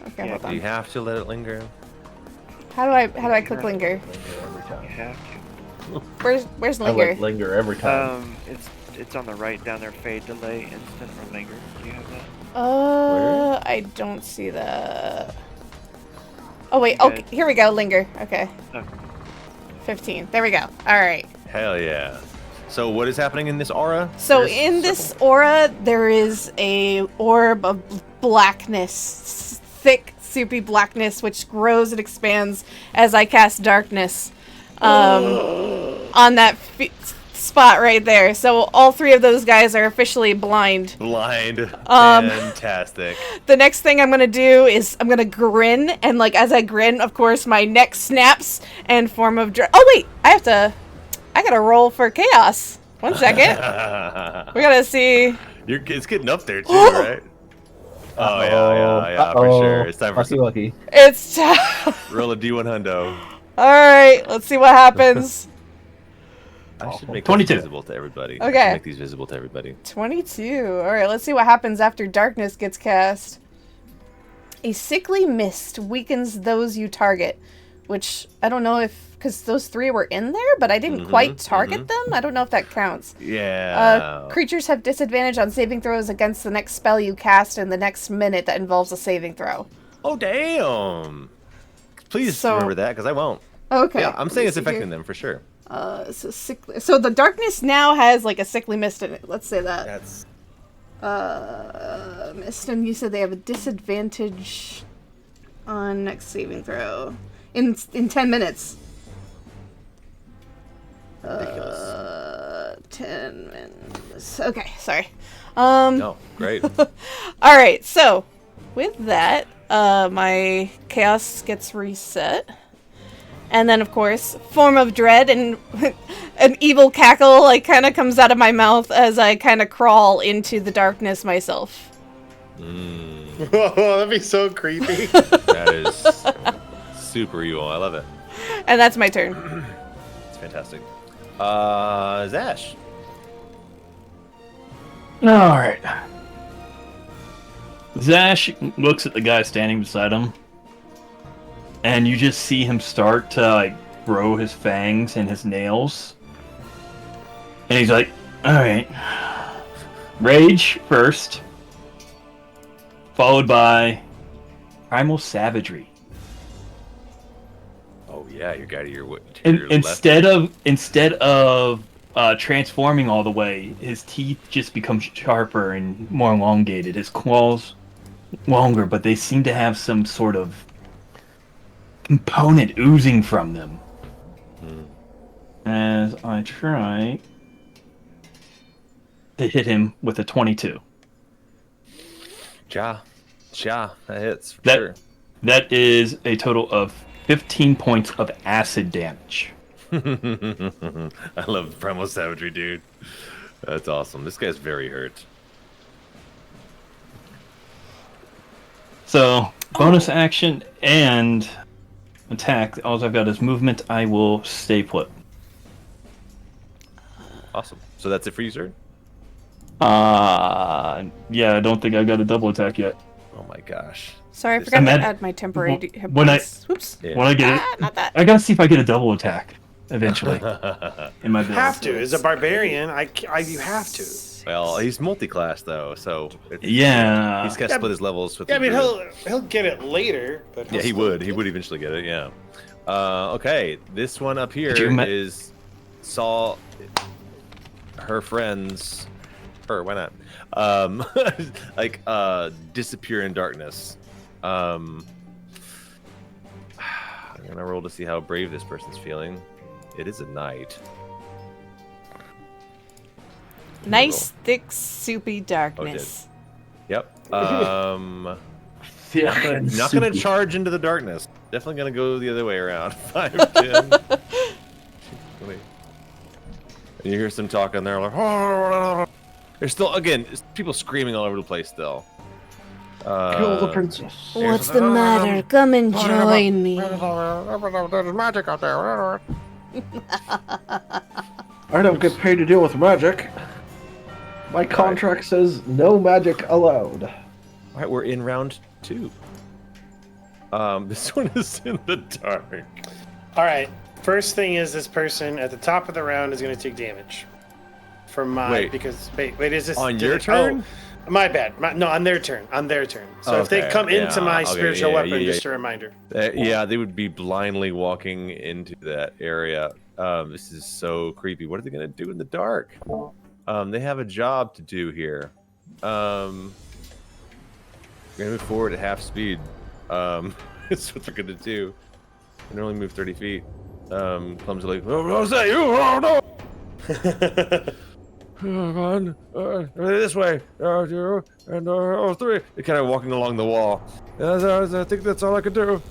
Okay, Yeah, hold Do on. you have to let it linger? How do I click linger? Every You time. have Where's I linger? like linger every to. time. It's on the right down there. Fade, delay, instant, or linger. Do you have that? I don't see that. Oh wait, okay, here we go, linger. Okay. Oh. 15. There we go. Alright. Hell yeah. So what is happening in this aura? So There's in this several- aura, there is a orb of blackness. Thick, soupy blackness, which grows and expands as I cast darkness. On that spot right there. So all 3 of those guys are officially blind. Blind. Fantastic. The next thing I'm gonna do is I'm gonna grin, and like as I grin, of course, my neck snaps and form of oh wait, I gotta roll for chaos. 1 second. We gotta see. It's getting up there too, right? Oh yeah, for sure. It's time for lucky. It's roll a D1 hundo. all right. Let's see what happens. I should make 22. these visible to everybody. Okay. I should make these visible to everybody. 22. All right. Let's see what happens after darkness gets cast. A sickly mist weakens those you target, which I don't know if because those 3 were in there, but I didn't quite target them. I don't know if that counts. Yeah. Creatures have disadvantage on saving throws against the next spell you cast in the next minute that involves a saving throw. Oh damn! Please So- remember that because I won't. Okay. Yeah, I'm saying it's let me see affecting them for sure. here. So the darkness now has like a sickly mist in it. Let's say that. That's Mist, and you said they have a disadvantage on next saving throw in 10 minutes. ridiculous. 10 minutes. Okay, sorry. No, great. All right, so with that, my chaos gets reset. And then, of course, form of dread and an evil cackle like kind of comes out of my mouth as I kind of crawl into the darkness myself. Whoa, that'd be so creepy. That is super evil. I love it. And that's my turn. It's fantastic. Zash. All right. Zash looks at the guy standing beside him, and you just see him start to like grow his fangs and his nails. And he's like, "All right, rage first, followed by primal savagery." Oh yeah, your guy to your And left. instead of transforming all the way, his teeth just become sharper and more elongated. His claws longer, but they seem to have some sort of component oozing from them. As I try to hit him with a 22. Ja, that hits for That sure. that is a total of 15 points of acid damage. I love primal savagery, dude. That's awesome. This guy's very hurt. So, bonus action and attack. All I've got is movement. I will stay put. Awesome. So that's it for you, sir? Yeah, I don't think I got a double attack yet. Oh my gosh. Sorry, I This- forgot And to then- add my temporary hit when I- points. Whoops. Yeah. When I get it, Not that. I gotta see if I get a double attack eventually in my build. Have to. As a barbarian, you have to. Well, he's multi-class though, so Yeah. he's got to split his levels with. Yeah, I the mean druid. he'll get it later, but Yeah, he would. He would eventually get it. Yeah. Okay, this one up here is saw her friends. Her, why not? Like disappear in darkness. I'm gonna roll to see how brave this person's feeling. It is a knight. Nice, thick, soupy darkness. Yep. Yeah, Not gonna charge into the darkness. Definitely gonna go the other way around. 5, 10. Wait. And you hear some talking there, like, there's still again people screaming all over the place still. Kill the princess. What's the matter? Come and join me. There's magic out there. I don't get paid to deal with magic. My contract says no magic allowed. All right, we're in round 2. This one is in the dark. All right. First thing is this person at the top of the round is going to take damage from my Wait. because wait is this On your turn? Oh, my bad. No, on their turn. On their turn. So if they Okay, come into yeah, my okay, spiritual yeah, weapon, yeah, just a reminder. Yeah, they would be blindly walking into that area. This is so creepy. What are they gonna do in the dark? They have a job to do here. We're gonna move forward at half speed. That's what they're gonna do. They can only move 30 feet. Clumsily. Oh, was that you? Oh no! Oh, God. This way. 2 and 3. They're kind of walking along the wall. I think that's all I could do.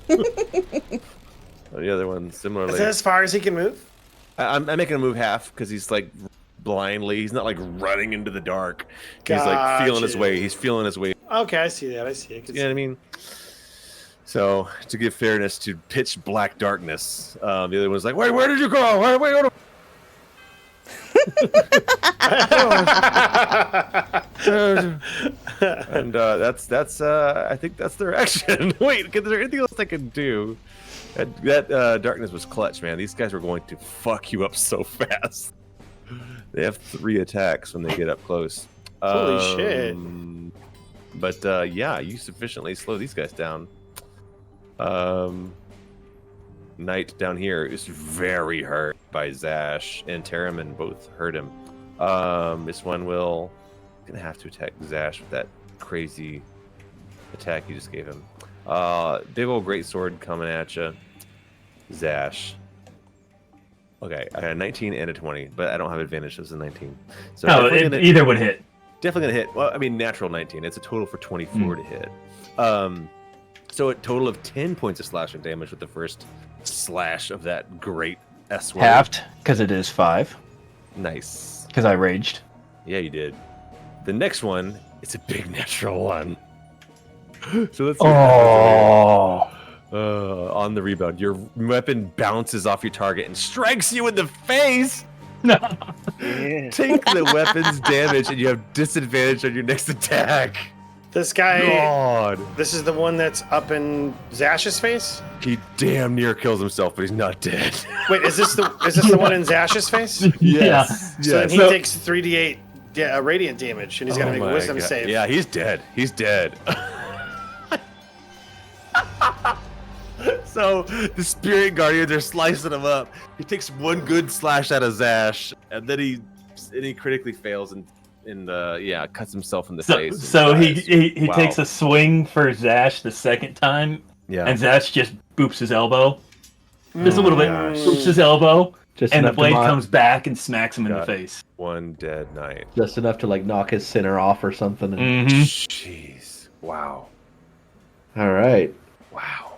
The other one, similarly. Is that as far as he can move? I'm making him move half because he's like blindly. He's not like running into the dark. He's like feeling his way. He's feeling his way. Okay, I see that. I see it. You know what I mean? So to give fairness to pitch black darkness, the other one's like, "Wait, where did you go? Wait, hold on." And that's I think that's their action. Wait, is there anything else I can do? That darkness was clutch, man. These guys were going to fuck you up so fast. They have 3 attacks when they get up close. Holy shit. But yeah, you sufficiently slow these guys down. Knight down here is very hurt by Zash, and Terramyn both hurt him. This one will gonna have to attack Zash with that crazy attack you just gave him. Big old greatsword coming at you, Zash. Okay, I got a 19 and a 20, but I don't have advantage as a 19. So either would hit. Definitely gonna hit. Well, I mean, natural 19. It's a total for 24 to hit. So a total of 10 points of slashing damage with the first slash of that great S word. Halved, because it is 5. Nice. Because I raged. Yeah, you did. The next one, it's a big natural 1. So let's see. On the rebound, your weapon bounces off your target and strikes you in the face. No. Yeah. Take the weapon's damage, and you have disadvantage on your next attack. This guy. God. This is the one that's up in Zash's face. He damn near kills himself, but he's not dead. Wait, is this the one in Zash's face? Yes. So then he Yes. takes 3d8 radiant damage, and he's got to make a my wisdom God. save. Yeah, he's dead. He's dead. So the spirit guardians are slicing him up. He takes one good slash out of Zash, and then he critically fails and cuts himself in the face. So and he dies. Wow. takes a swing for Zash the second time, Yeah. and Zash just boops his elbow. Just a little bit, gosh. boops his elbow, Just and the enough to blade knock- comes back and smacks him in Got the it. face. One dead knight. Just enough to like knock his center off or something. And... Jeez. Wow. All right. Wow.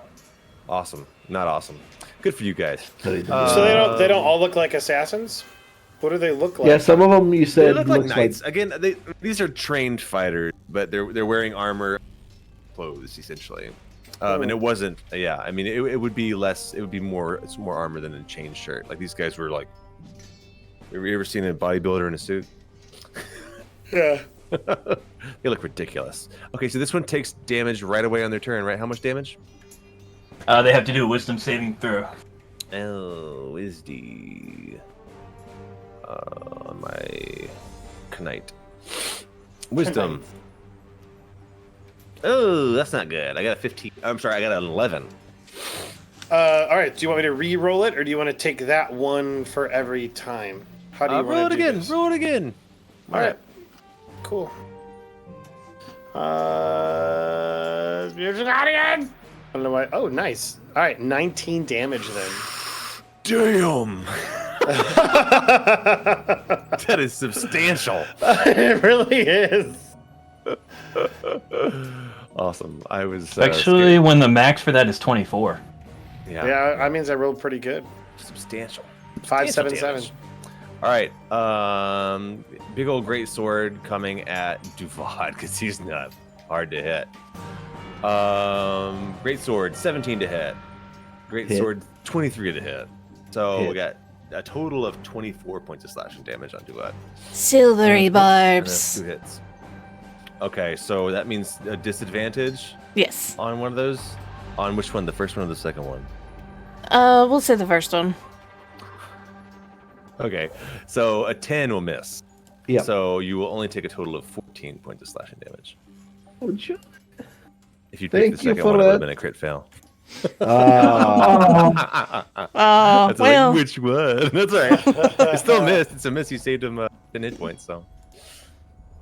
Awesome. Not awesome. Good for you guys. So they don't all look like assassins? What do they look like? Yeah, some of them you They said look like looks knights. Again, these are trained fighters, but they're wearing armor, clothes essentially. And it wasn't. Yeah, I mean, it would be less. It would be more. It's more armor than a chain shirt. Like these guys were like. Have you ever seen a bodybuilder in a suit? Yeah. They look ridiculous. Okay, so this one takes damage right away on their turn, right? How much damage? They have to do a wisdom saving throw. Oh, Wisdy. On my Knight. Wisdom. Oh, that's not good. I got a 15. I'm sorry, I got an 11. All right. Do you want me to re-roll it, or do you want to take that one for every time? How do you roll want it to do again. this? Roll it again. All right. Cool. Again. I don't know why. Oh, nice. All right, 19 damage then. Damn. That is substantial. It really is. Awesome. I was Actually, scared. when the max for that is 24. Yeah. Yeah, that means I rolled pretty good. Substantial. 577. All right. Big old great sword coming at Duvad because he's not hard to hit. Great sword 17 to hit. Great sword 23 to hit. So we got a total of 24 points of slashing damage on Duvad. Silvery And then barbs. 2 hits. Okay, so that means a disadvantage Yes. on one of those. On which one? The first one or the second one? We'll say the first one. Okay, so a 10 will miss. Yeah. So you will only take a total of 14 points of slashing damage. Would you? If you Thank picked the you second for one, it would have that. been a crit fail. Oh, That's well. like, which one? That's all right. It's still a miss. It's a miss. You saved him 10 hit points, so.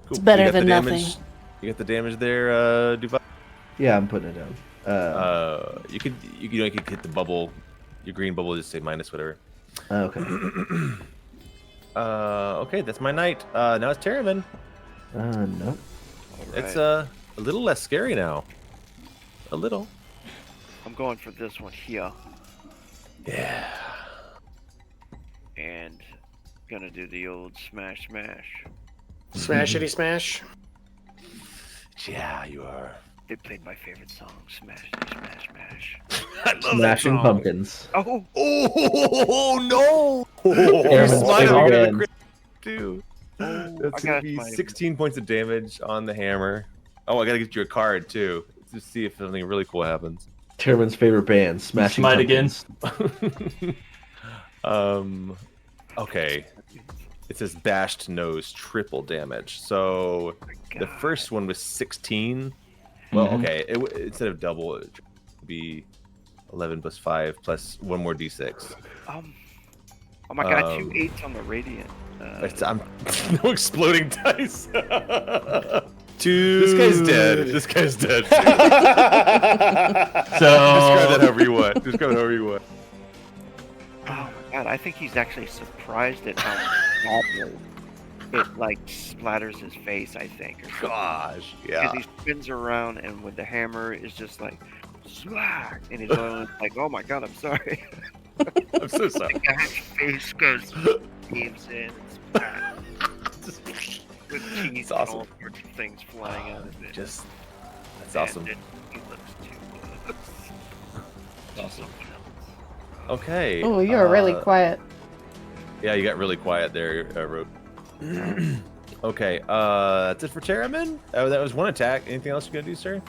Cool. It's better You got than the damage, nothing. You got the damage there, Duval? Yeah, I'm putting it down. You could hit the bubble, your green bubble, just say minus whatever. Okay. Okay, that's my night. Now it's Terramyn. No. It's a little less scary now. A little. I'm going for this one here. Yeah. And gonna do the old smash. Smashity smash. Yeah, you are. They played my favorite song, Smash. I love Smashing pumpkins. Oh, Oh no! Terramyn's Smile, favorite you're gonna band. crit too. That's I gonna got be my- 16 points of damage on the hammer. Oh, I gotta get you a card too to see if something really cool happens. Terramyn's favorite band, Smashing Smite again. Pumpkins. Okay. It says bashed nose, triple damage. So the first one was 16. Well, okay. Instead of double, it would be 11 plus 5 plus one more d6. oh my god, 2 8s on the radiant. I'm no exploding dice. Dude. This guy's dead. This guy's dead. Too. Describe So that however you want. Describe it however you want. Oh my god, I think he's actually surprised at how badly it like splatters his face, I think. Or something. Gosh, Because yeah. he spins around and with the hammer is just like smack, and he's going like, "Oh my god, I'm sorry." I'm so sorry. The guy's face goes caves in and splash. With teeth It's awesome. and all sorts of things flying out of it. Just that's And awesome. then he looks to Awesome. someone else. Okay. Oh, you're really quiet. Yeah, you got really quiet there, Rogue. Okay, that's it for Terramyn. Oh, that was one attack. Anything else you gonna do, sir?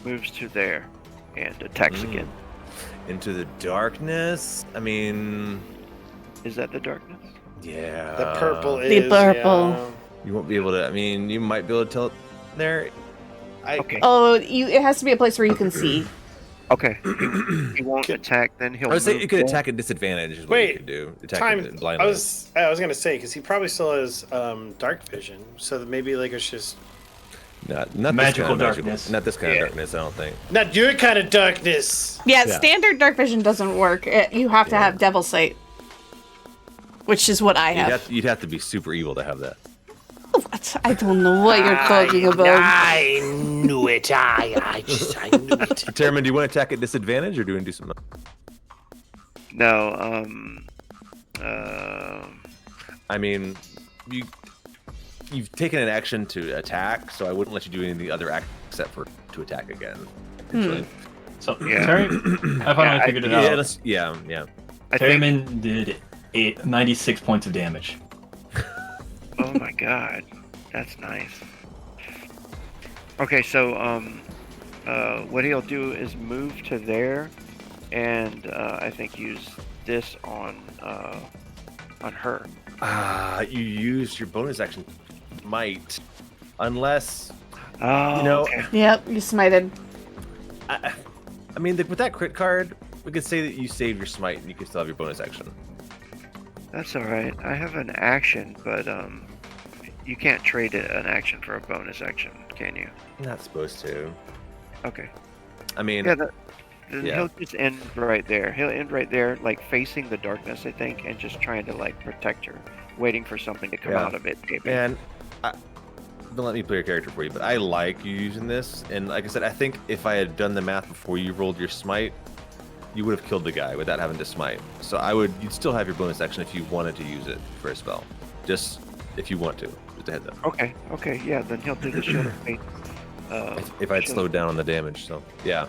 Moves to there and attacks again. Into the darkness. I mean, Is that the darkness? yeah. The purple The is. purple. Yeah. You won't be able to. I mean, you might be able to tell it there. Okay. Oh, it has to be a place where you can see. Okay. He won't attack. Then he'll. I would say move you could there. attack at disadvantage. Is what Wait, you could do. Attack Time. it blindly. I was gonna say because he probably still has dark vision, so that maybe like it's just not Magical this kind of darkness. Not this kind of darkness. I don't think. not your kind of darkness. Yeah, Yeah. standard dark vision doesn't work. You have to have devil sight, which is what I have. You'd have to be super evil to have that. What? I don't know what you're talking about. I knew it. I knew it. Terramyn, do you want to attack at disadvantage or do you want to do something? No. I mean, you've taken an action to attack, so I wouldn't let you do any of the other acts except for to attack again. So Yeah. Terry, I finally figured it out. Yeah. I think. Terramyn did 96 points of damage. Oh my god, that's nice. Okay, so what he'll do is move to there, and I think use this on on her. You use your bonus action, might, unless Oh, you know. okay. Yep, you smited. I mean, with that crit card, we could say that you save your smite and you can still have your bonus action. That's all right. I have an action, but you can't trade an action for a bonus action, can you? You're not supposed to. Okay. I mean, Yeah, then Yeah. he'll just end right there. He'll end right there, like facing the darkness, I think, and just trying to like protect her, waiting for something to come Yeah. out of it. Maybe. man, don't let me play your character for you, but I like you using this. And like I said, I think if I had done the math before you rolled your smite, you would have killed the guy without having to smite. So you'd still have your bonus action if you wanted to use it for a spell. Just if you want to, just a heads up. Okay, yeah. Then he'll do the shield of faith. If I'd shield- slowed down on the damage, so yeah.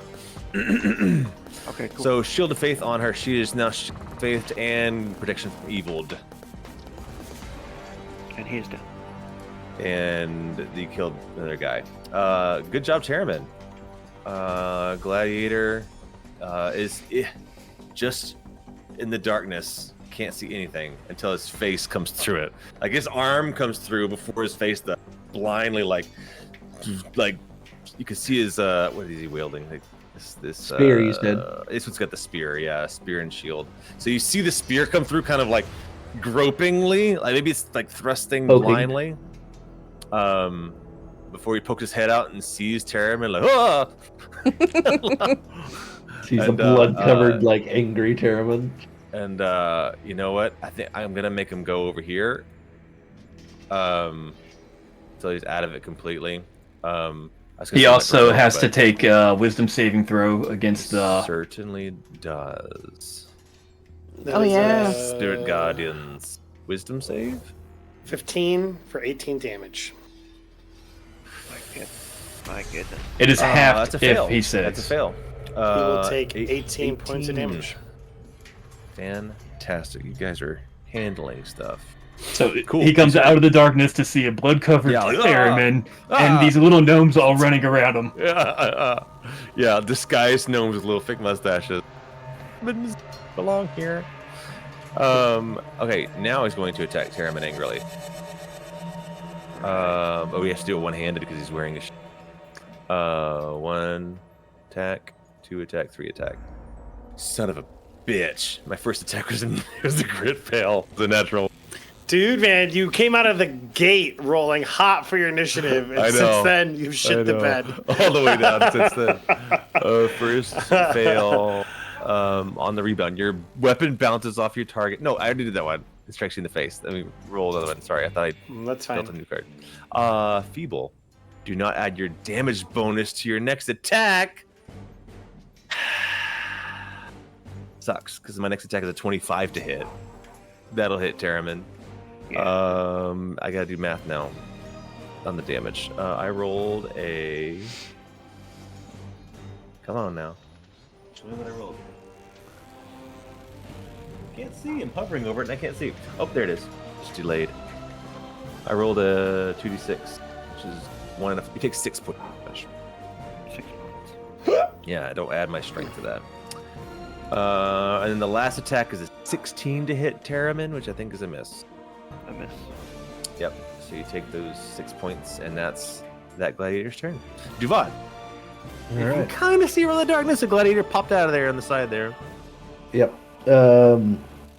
Okay, cool. So shield of faith on her. She is now faithed and protection from eviled. And he's done. And he killed another guy. Good job, Terramyn. Gladiator is just in the darkness. Can't see anything until his face comes through it. Like his arm comes through before his face. The blindly like you can see his what is he wielding? Like this Spear, you said. This one's got the spear, yeah, spear and shield. So you see the spear come through, kind of like gropingly, like maybe it's like thrusting Poking. blindly. Before he pokes his head out and sees Terramyn, like, oh! Sees a And, blood-covered, like, angry Terramyn. And you know what? I think I'm gonna make him go over here. So he's out of it completely. He also has to take wisdom saving throw against certainly does. That Oh, is, yeah. Spirit Guardians wisdom save. 15 for 18 damage. My goodness. It is halved That's a fail. if he says. That's a fail. He will take 18 points of 18. damage. Fantastic. You guys are handling stuff. So Cool. he comes out of the darkness to see a blood-covered Yeah, like, Terramyn ah! and these little gnomes all running around him. Yeah, disguised gnomes with little fake mustaches. Belong here. Okay, now he's going to attack Terramyn angrily. Oh, he has to do it one-handed because he's wearing a one attack, two attack, three attack. Son of a bitch! My first attack was a crit fail. The natural. Dude, man, you came out of the gate rolling hot for your initiative, and I know. since then you've shit the bed. All the way down since then. First fail on the rebound. Your weapon bounces off your target. No, I already did that one. It strikes you in the face. Let me roll another one. Sorry, I thought That's I fine. built a new card. Feeble. Do not add your damage bonus to your next attack. Sucks, because my next attack is a 25 to hit. That'll hit Terramyn. Yeah. I gotta do math now on the damage. I rolled a. Come on now. Show me what I rolled. Can't see. I'm hovering over it and I can't see. Oh, there it is. It's delayed. I rolled a 2d6, which is one enough. You take 6 points. 6 points. Yeah, I don't add my strength to that. And then the last attack is a 16 to hit Terramyn, which I think is a miss. A miss. Yep. So you take those 6 points, and that's that gladiator's turn. Duvad. You can Alright. kind of see where the darkness, a gladiator popped out of there on the side there. Yep.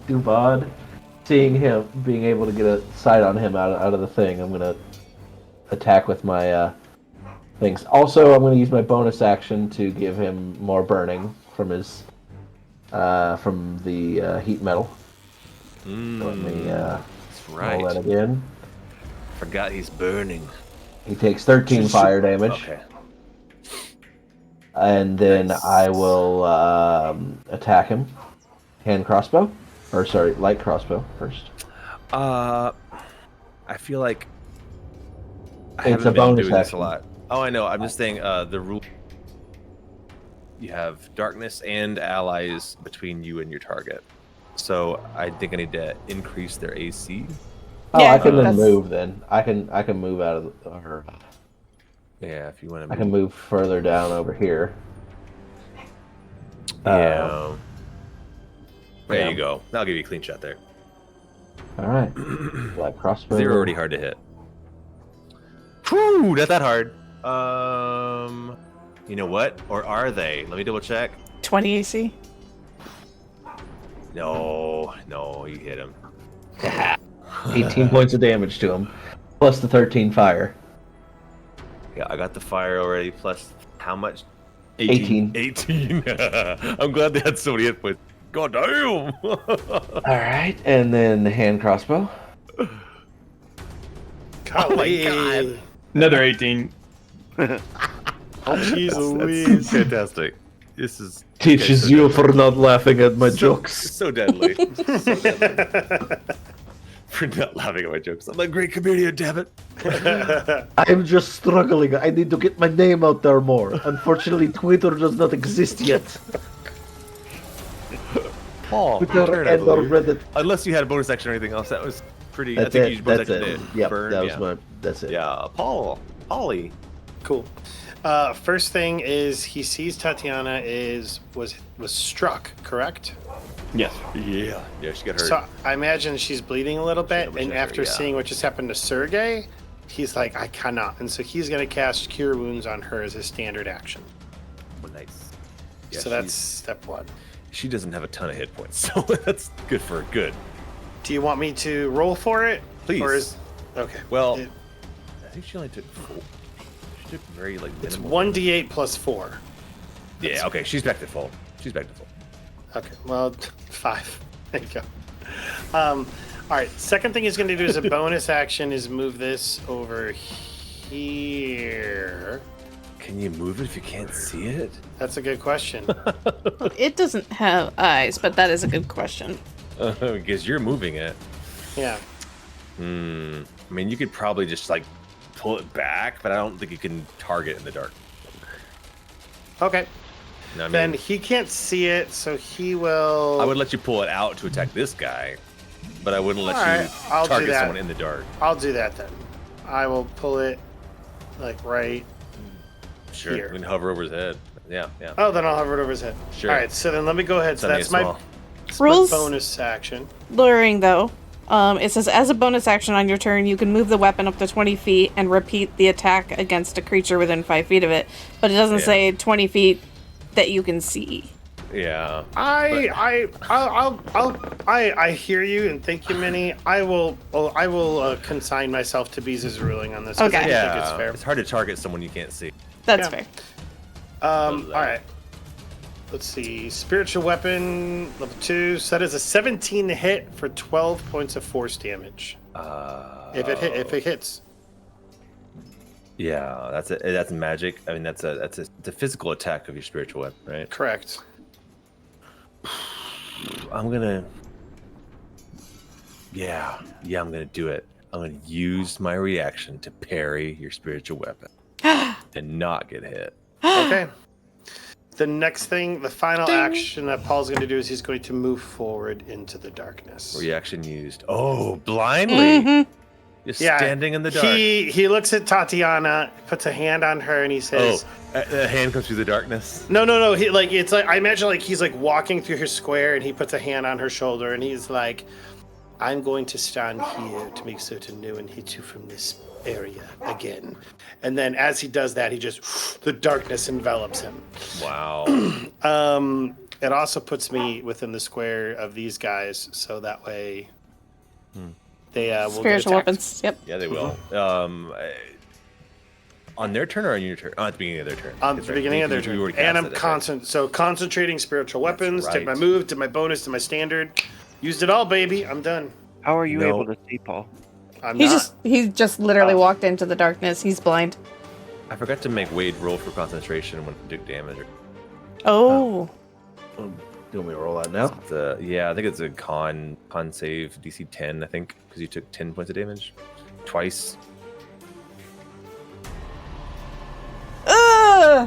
Duvad, seeing him, being able to get a sight on him out of the thing, I'm gonna attack with my things. Also, I'm gonna use my bonus action to give him more burning from his from the heat metal. So let me That's roll that right. again. Forgot he's burning. He takes 13 fire damage, Okay. and then Nice. I will attack him. Hand crossbow, or sorry, light crossbow first. I feel like I It's haven't a been bonus doing this a action. lot. Oh, I know. I'm just saying the rule. You have darkness and allies between you and your target. So I think I need to increase their AC. Oh, Yeah, I can then that's- move. Then I can move out of or Yeah, if you want to. I can move further down over here. Yeah. There yeah. you go. That'll give you a clean shot there. All right. Black crossbow. They're already hard to hit. Whew, not that hard. You know what? Or are they? Let me double check. 20 AC. No, you hit him. 18 points of damage to him, plus the 13 fire. Yeah, I got the fire already. Plus how much? 18. 18. I'm glad they had so many hit points. God damn. All right, and then the hand crossbow. Oh my god. Another 18. Oh, jeez Louise. Fantastic. This is Teaches you for not laughing at my jokes. So deadly. So deadly. For not laughing at my jokes. I'm a great comedian, damn it. I'm just struggling. I need to get my name out there more. Unfortunately, Twitter does not exist yet. Paul, Twitter and or Reddit. unless you had a bonus action or anything else, that was pretty. That's I think it. you should bonus That's it. action Yep, Burn, that was that's it. Yeah, Polly. Cool. First thing is he sees Tatiana was struck, correct? Yes. Yeah, she got hurt. So I imagine she's bleeding a little bit, Double and check after her, yeah. seeing what just happened to Sergey, he's like, I cannot. And so he's going to cast Cure Wounds on her as a standard action. Nice. Yeah, So that's step one. she doesn't have a ton of hit points, so that's good for her. Good. Do you want me to roll for it? Please. Or is... Okay. Well, It- I think she only took 4. She took very it's minimal. 1d8 plus 4. Yeah. Okay. She's back to full. Okay, well, 5. There you go. All right, second thing he's going to do as a bonus action is move this over here. Can you move it if you can't see it? That's a good question. It doesn't have eyes, but that is a good question. Because you're moving it. Yeah. I mean, you could probably just like pull it back, but I don't think you can target in the dark. Okay. You know what I Then mean? he can't see it, so he will... I would let you pull it out to attack this guy, but I wouldn't let All you right, I'll do target that. someone in the dark. I'll do that then. I will pull it, like, right... Sure, Here. we can hover over his head. Yeah. Oh, then I'll hover it over his head. Sure. All right, so then let me go ahead. So Suddenly that's it's my, small. that's my Rules? bonus action. Luring, though. It says, as a bonus action on your turn, you can move the weapon up to 20 feet and repeat the attack against a creature within 5 feet of it. But it doesn't Yeah. say 20 feet that you can see. Yeah. I hear you and thank you, Minnie. I will consign myself to Beez's ruling on this. 'cause Okay. I Yeah. think it's fair. It's hard to target someone you can't see. That's Yeah. fair. All right. Let's see. Spiritual weapon level 2. So that is a 17 to hit for 12 points of force damage. If it hits. Yeah, that's magic. I mean, it's a physical attack of your spiritual weapon, right? Correct. I'm gonna do it. I'm gonna use my reaction to parry your spiritual weapon and not get hit. Okay. The next thing, the final action that Paul's going to do is he's going to move forward into the darkness. Reaction used. Oh, blindly. Just standing in the dark. He looks at Tatiana, puts a hand on her, and he says, a hand comes through the darkness. No. It's like I imagine like he's like walking through his square, and he puts a hand on her shoulder, and he's like, "I'm going to stand here to make certain no one hits you from this area again." And then as he does that, he just the darkness envelops him. Wow. It also puts me within the square of these guys, so that way they will get Spiritual attacked. weapons. Yep. Yeah, they will. On their turn or on your turn? Oh, at the beginning of their turn. On the beginning of their turn. And I'm concentrating spiritual weapons, did my move, did my bonus, did my standard. Used it all, baby. I'm done. How are you able to see, Paul? He just literally walked into the darkness. He's blind. I forgot to make Wade roll for concentration when he took damage. Oh. Do you want me to roll that now? I think it's a con save DC 10, I think, because you took 10 points of damage twice.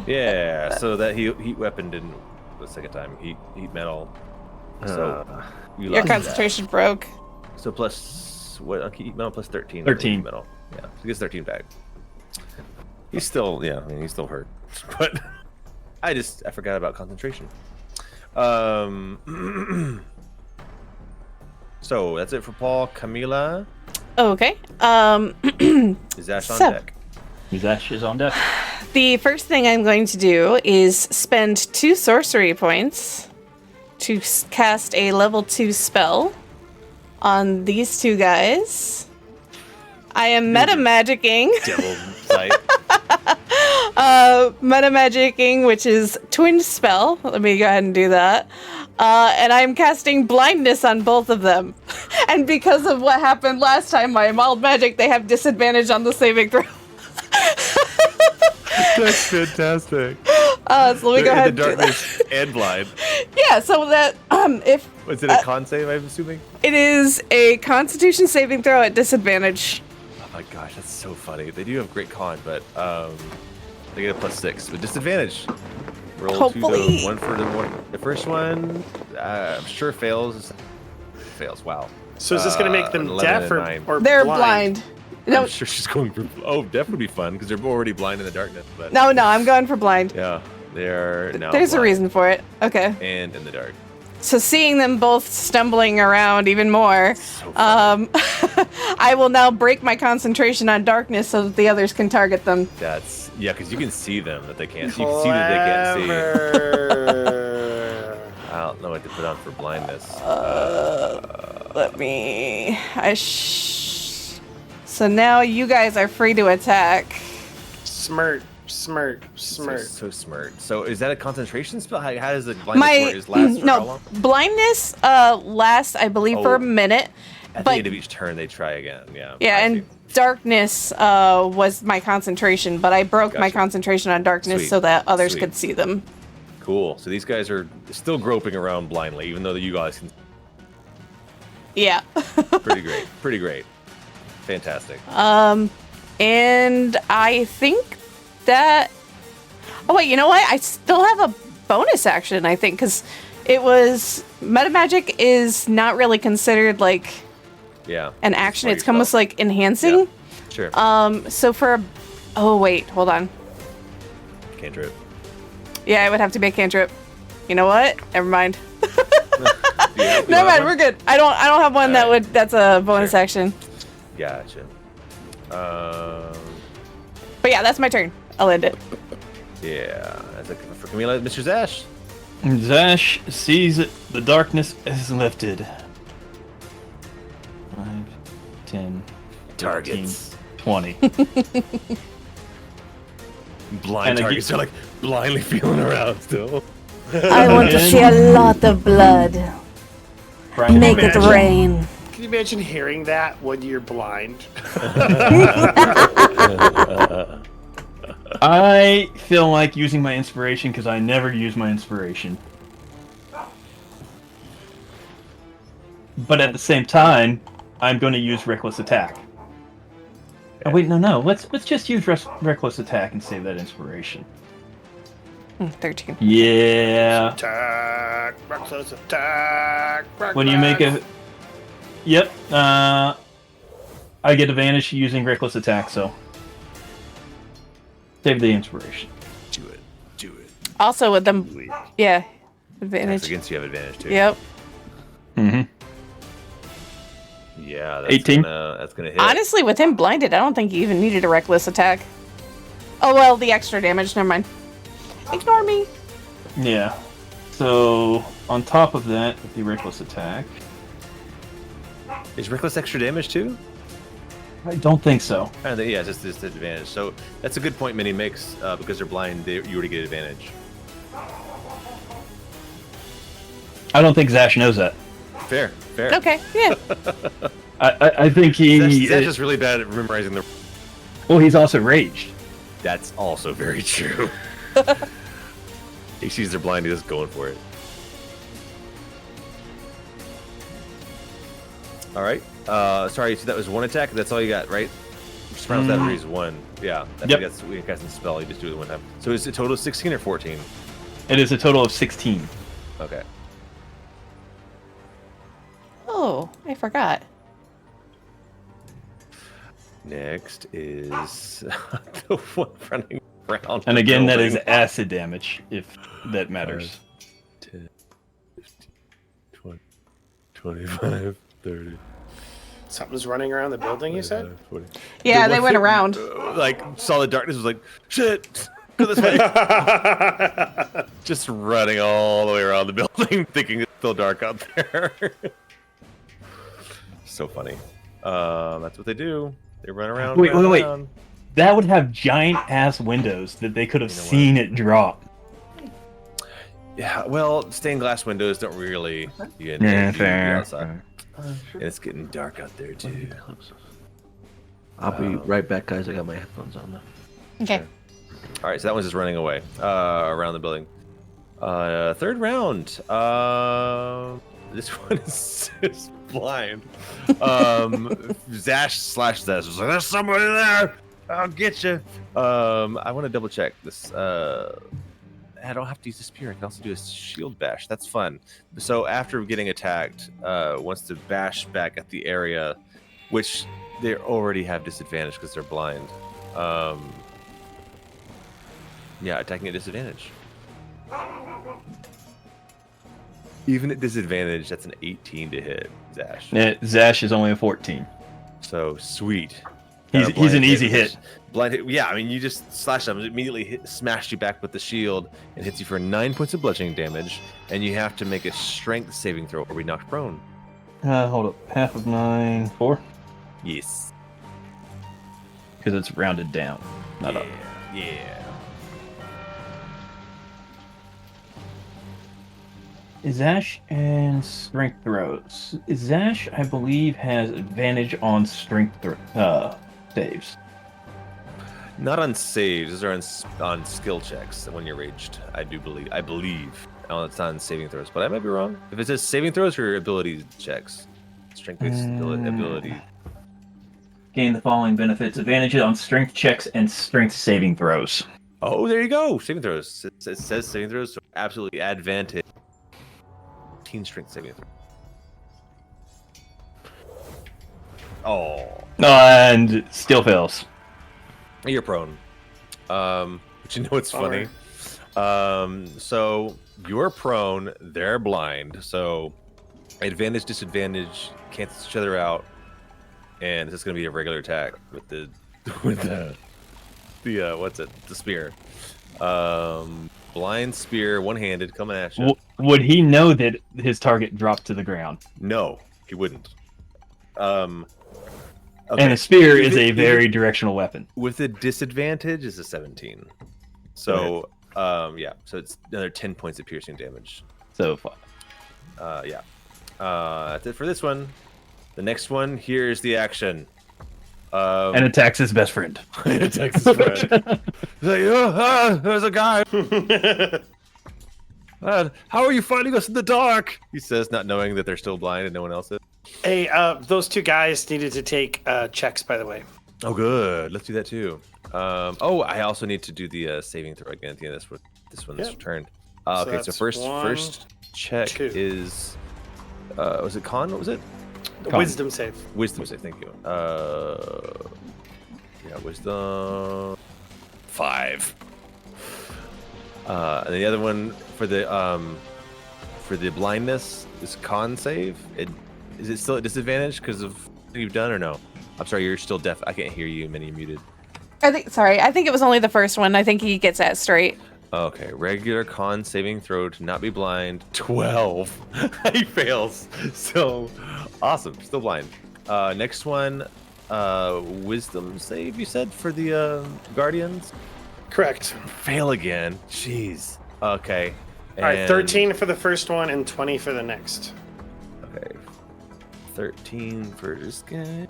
Yeah, so that heat weapon didn't the second time. Heat metal. So you Your lost concentration broke. that. So plus what? Heat metal plus 13. 13. Heat metal. Yeah, so he gets 13 back. He's still he's still hurt, but I forgot about concentration. So that's it for Paul. Camila, Okay. is Zash on So- deck? Zash is on deck. The first thing I'm going to do is spend 2 sorcery points to cast a level 2 spell on these 2 guys. I am meta-magicking. Devil sight. Meta-magicking, which is twin spell. Let me go ahead and do that. And I'm casting blindness on both of them. And because of what happened last time, my mild magic, they have disadvantage on the saving throw. That's fantastic. So let me go ahead In the and do that. darkness and blind. Yeah, so that if Was it a con save? I'm assuming. it is a Constitution saving throw at disadvantage. Oh my gosh, that's so funny. They do have great con, but they get a +6 with disadvantage. Roll Hopefully. 2 1 for the first one. I'm sure fails. Fails. Wow. So is this going to make them 11 deaf and 9. or They're blind? blind. No, I'm sure she's going for. Oh, deaf would be fun because they're already blind in the darkness. But no, I'm going for blind. yeah, they are now. There's a blind reason for it. Okay. And in the dark. So seeing them both stumbling around even more, So funny. I will now break my concentration on darkness so that the others can target them. That's because you can see them that they can't. You can see that they can't see. Clever. I don't know what to put on for blindness. Let me. So now you guys are free to attack. Smirk. So smart. So is that a concentration spell? How does the blindness My work? Is last for how no long? blindness lasts, I believe, for Oh. a minute. At but- the end of each turn, they try again. Yeah. Yeah, I and see. darkness was my concentration, but I broke my Gotcha. concentration on darkness Sweet. so that others Sweet. could see them. Cool. So these guys are still groping around blindly, even though you guys can. Yeah. Pretty great. Pretty great. Fantastic. And I think that. Oh wait, you know what? I still have a bonus action. I think because it was metamagic is not really considered like Yeah. an action. Before It's you almost spell. like enhancing. Sure. So for. Oh wait, hold on. Cantrip. Yeah, it would have to be a cantrip. You know what? Never mind. Yeah, you Never have mind. one? We're good. I don't have one that Alright. would. That's a bonus Sure. action. Gotcha. But yeah, that's my turn. I'll end it. Yeah. That's it for Camila. Mr. Zash. Zash sees the darkness is lifted. 5, 10, 15, Targets. 20. Blind And targets are like blindly feeling around still. I want to see a lot of blood. Brian, Make it Imagine. rain. Can you imagine hearing that when you're blind? I feel like using my inspiration because I never use my inspiration. But at the same time, I'm going to use reckless attack. Oh wait, no. Let's just use reckless attack and save that inspiration. 13. Yeah. Attack, reckless attack. When you make a, yep. I get advantage using reckless attack, so save the inspiration. Do it. Do it. Also with them, Sweet. yeah, That's advantage. against you have advantage too. Yep. Mm-hmm. Yeah. That's 18. That's gonna hit. Honestly, with him blinded, I don't think he even needed a reckless attack. Oh well, the extra damage. Never mind. Ignore me. Yeah. So on top of that, with the reckless attack, Is reckless extra damage too? I don't think so. Yeah, it's just advantage. So that's a good point Minnie makes because they're blind. You already get advantage. I don't think Zash knows that. Fair. Okay. Yeah. I think he. That's just really bad at memorizing the. Well, he's also raged. That's also very true. He sees they're blind. He's just going for it. All right. Sorry. So that was one attack. That's all you got, right? Just rounds that is one. Yeah. I think Yep. that's we got some spell. You just do it one time. So is it a total of 16 or 14? It is a total of 16. Okay. Oh, I forgot. Next is the one running around. And the again, that is building. acid damage, if that matters. 10, 15, 20, 25, 30. Something's running around the building, you said? 40. Yeah, The they one went thing, around. Like, saw the darkness, was like, shit, go this way. Just running all the way around the building, thinking it's still dark out there. So funny. That's what they do. They run around. Wait. Around. That would have giant ass windows that they could have seen it drop. Yeah, well, stained glass windows don't really. Fair. Outside. And it's getting dark out there too. I'll be right back, guys. I got my headphones on now. Okay. All right, so that one's just running away around the building. Third round. This one is blind. Zash /Zash was like, "There's somebody there. I'll get you." I want to double check this. I don't have to use the spear. I can also do a shield bash. That's fun. So after getting attacked, wants to bash back at the area, which they already have disadvantage because they're blind. Yeah, attacking at disadvantage. Even at disadvantage, that's an 18 to hit, Zash. Yeah, Zash is only a 14. So sweet. He's an easy hit. Blind hit. Yeah, I mean, you just slash them, immediately smashed you back with the shield, and hits you for 9 points of bludgeoning damage, and you have to make a strength saving throw or be knocked prone. Hold up. Half of 9, 4? Yes. Because it's rounded down, not up. Yeah. Zash and strength throws. Zash, I believe, has advantage on strength saves. Not on saves. Those are on skill checks when you're raged. I believe. Oh, it's not on saving throws, but I might be wrong. If it says saving throws or ability checks, strength-based ability. Gain the following benefits: advantage on strength checks and strength saving throws. Oh, there you go. Saving throws. It says saving throws, so absolutely advantage. Strength saving throw. Oh. And still fails. You're prone. But you know what's funny? So you're prone, they're blind. So advantage, disadvantage cancels each other out. And it's just gonna be a regular attack with the the spear. Blind spear, one-handed, coming at you. Would he know that his target dropped to the ground? No, he wouldn't. Okay. And a spear is a very directional weapon. With a disadvantage is a 17. So, yeah. So it's another 10 points of piercing damage. So far. Yeah. That's it for this one. The next one, here's the action. And attacks his best friend. Attacks his friend. He's like, there's a guy. How are you finding us in the dark? He says, not knowing that they're still blind and no one else is. Hey, those two guys needed to take checks, by the way. Oh, good. Let's do that too. I also need to do the saving throw again at the end of this one's returned. Okay, so first check 2. is was it con? What was it? Con. Wisdom save. Wisdom save. Thank you. Wisdom 5. And the other one for the blindness is con save. Is it still at disadvantage because of what you've done or no? I'm sorry, you're still deaf. I can't hear you. Many muted. I think it was only the first one. I think he gets that straight. Okay, regular con saving throw to not be blind. 12. He fails. So awesome. Still blind. Next one, wisdom save. You said for the guardians. Correct. Fail again. Jeez. Okay. All right, 13 for the first one and 20 for the next. Okay. 13 for this guy.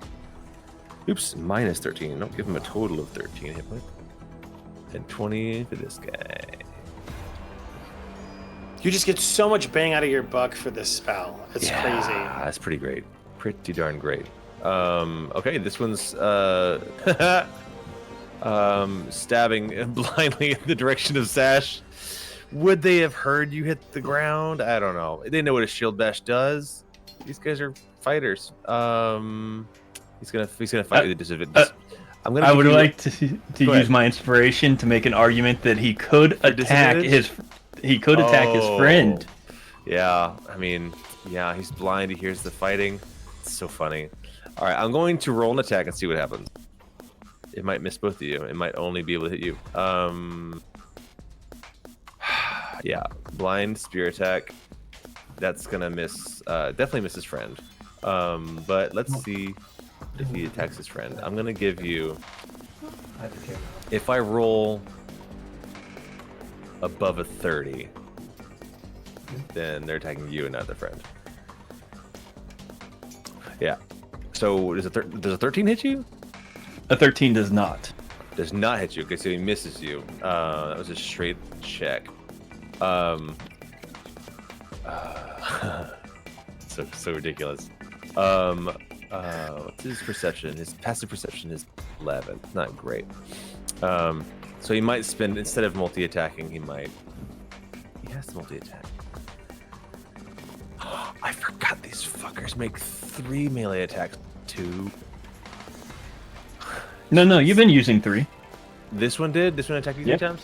Oops, minus 13. Don't give him a total of 13 hit points. And 20 for this guy. You just get so much bang out of your buck for this spell. It's crazy. That's pretty great. Pretty darn great. Okay, this one's stabbing blindly in the direction of Zash. Would they have heard you hit the ground? I don't know. They know what a shield bash does. These guys are fighters. He's gonna fight with a disadvantage. I would like to use my inspiration to make an argument that he could attack his friend. Yeah, I mean, yeah, he's blind. He hears the fighting. It's so funny. All right, I'm going to roll an attack and see what happens. It might miss both of you. It might only be able to hit you. Yeah, blind spear attack. That's gonna miss. Definitely miss his friend. But let's see if he attacks his friend. I'm gonna give you. If I roll above a 30, then they're attacking you and not their friend. Yeah. So does a 13 hit you? A 13 does not. Does not hit you. Okay, so he misses you. That was a straight check. So ridiculous. What's his perception? His passive perception is 11. Not great. So he might spend, instead of multi-attacking, he has to multi-attack. I forgot these fuckers make 3 melee attacks. 2. No, you've been using 3. This one did? This one attacked you 3 times?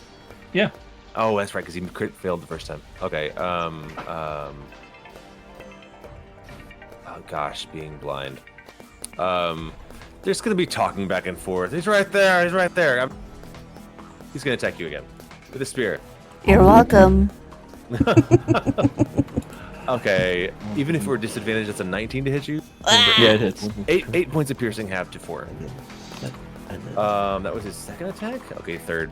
Yeah. Oh, that's right, because he crit failed the first time. Okay, oh gosh, being blind. There's gonna be talking back and forth. He's right there, he's right there. He's gonna attack you again with a spear. You're welcome. Okay, even if we're disadvantaged, that's a 19 to hit you. Yeah, it hits. 8 points of piercing, half to 4. That was his second attack? Okay, third.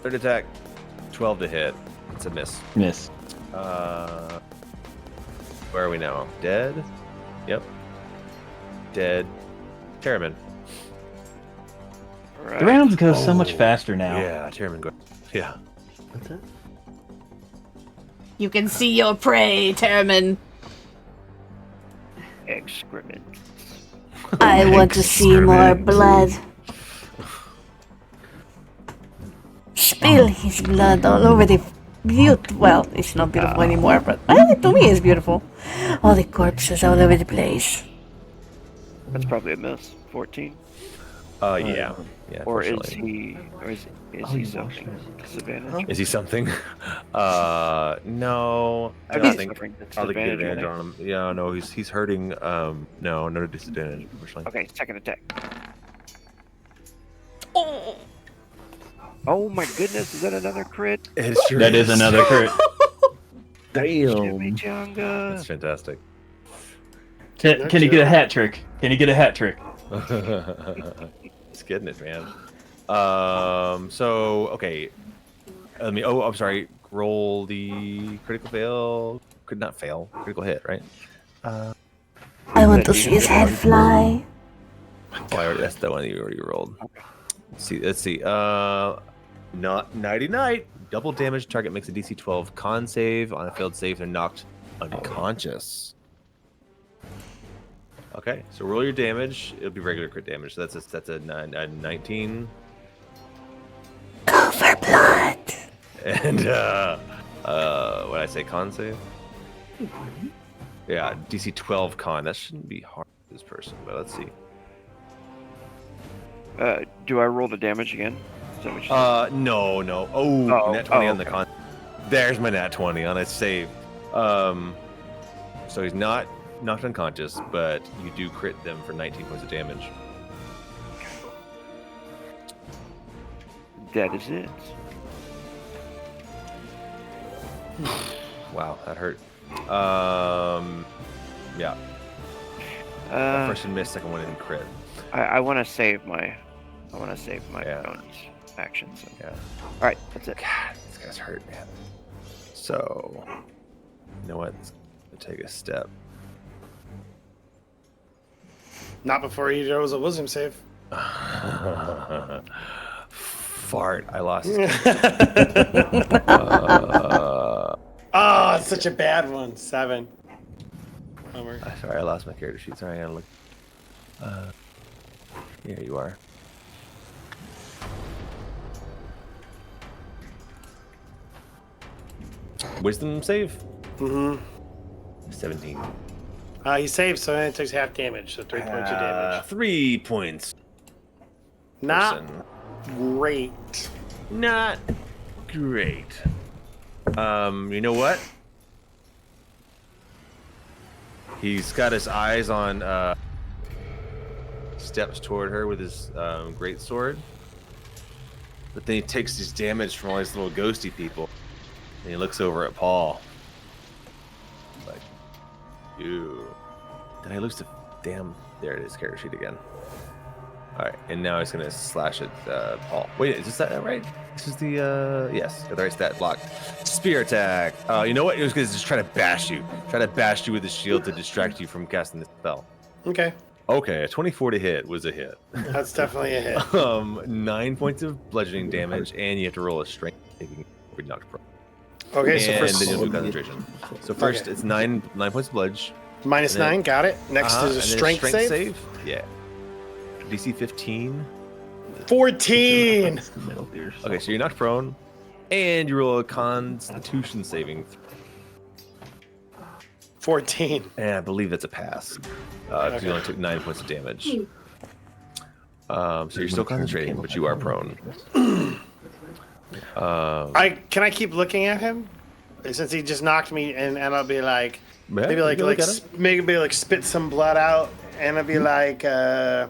Third attack, 12 to hit. It's a miss. Miss. Where are we now? Dead? Yep. Dead. Terramyn. All right. The rounds go so much faster now. Yeah, Terramyn go. Yeah. What's that? You can see your prey, Terramyn. Excrement. I want to see more blood. Spill his blood all over the well, it's not beautiful anymore, but to me it's beautiful. All the corpses all over the place. That's probably a miss. 14. Yeah. Or is unfortunately. he something? Disadvantage? Is he something? No. I don't think suffering I'll get disadvantage, advantage right? on him. Yeah, no, he's hurting. No disadvantage, unfortunately. Okay, second attack. Oh my goodness, is that another crit? It sure That is another crit. Jimmy Damn. Chunga. That's fantastic. Can you get a hat trick? Can you get a hat trick? He's getting it, man. So okay. Let me. Oh, I'm sorry. Roll the critical fail. Could not fail. Critical hit, right? I want to see his head fly. Oh, that's the one that you already rolled. Let's see. Not nighty night. Double damage. Target makes a DC 12 con save. On a failed save, they're knocked unconscious. Okay, so roll your damage. It'll be regular crit damage. So that's a 19. Go for blood. And what did I say? Con save. Yeah, DC 12 con. That shouldn't be hard for this person, but let's see. Do I roll the damage again? Is that what you said? No. Oh, nat 20 on the okay. con. There's my nat 20 on a save. So he's not knocked unconscious, but you do crit them for 19 points of damage. That is it. Wow, that hurt. Yeah. First one missed, second one didn't crit. I want to save my Yeah. bonus action. So. Yeah. All right, that's it. God, this guy's hurt, man. So, you know what? Let's take a step. Not before he throws a wisdom save. Fart. I lost. Oh, it's such a bad one. 7. Bummer. Sorry, I lost my character sheet. Sorry, I gotta look. Here you are. Wisdom save? Mm-hmm. 17. He saved, so then it takes half damage, so 3 points of damage. 3 points. Not person. great. Not great. You know what? He's got his eyes on. Steps toward her with his great sword, but then he takes his damage from all these little ghosty people, and he looks over at Pall. Like, you. Did I lose the damn? There it is, character sheet again. All right, and now he's gonna slash at Pall. Wait, is this that right? This is the yes, the right stat block. Spear attack. You know what? He was gonna just try to bash you. Try to bash you with the shield to distract you from casting the spell. Okay. Okay, a 24 to hit was a hit. That's definitely a hit. 9 points of bludgeoning damage, and you have to roll a strength saving if you're knocked prone. Okay, so and first then you'll do concentration. So first, it's 9 points of bludge. Minus and then- 9, got it. Next is a strength save. Yeah. DC 15. 14. Okay, so you're knocked prone, and you roll a Constitution saving. 14. And I believe that's a pass. Because you only took 9 points of damage. So you're still concentrating, but you are prone. Can I keep looking at him? Since he just knocked me, and I'll be like, Yeah, maybe you can look at him. maybe like spit some blood out, and I'll be like, I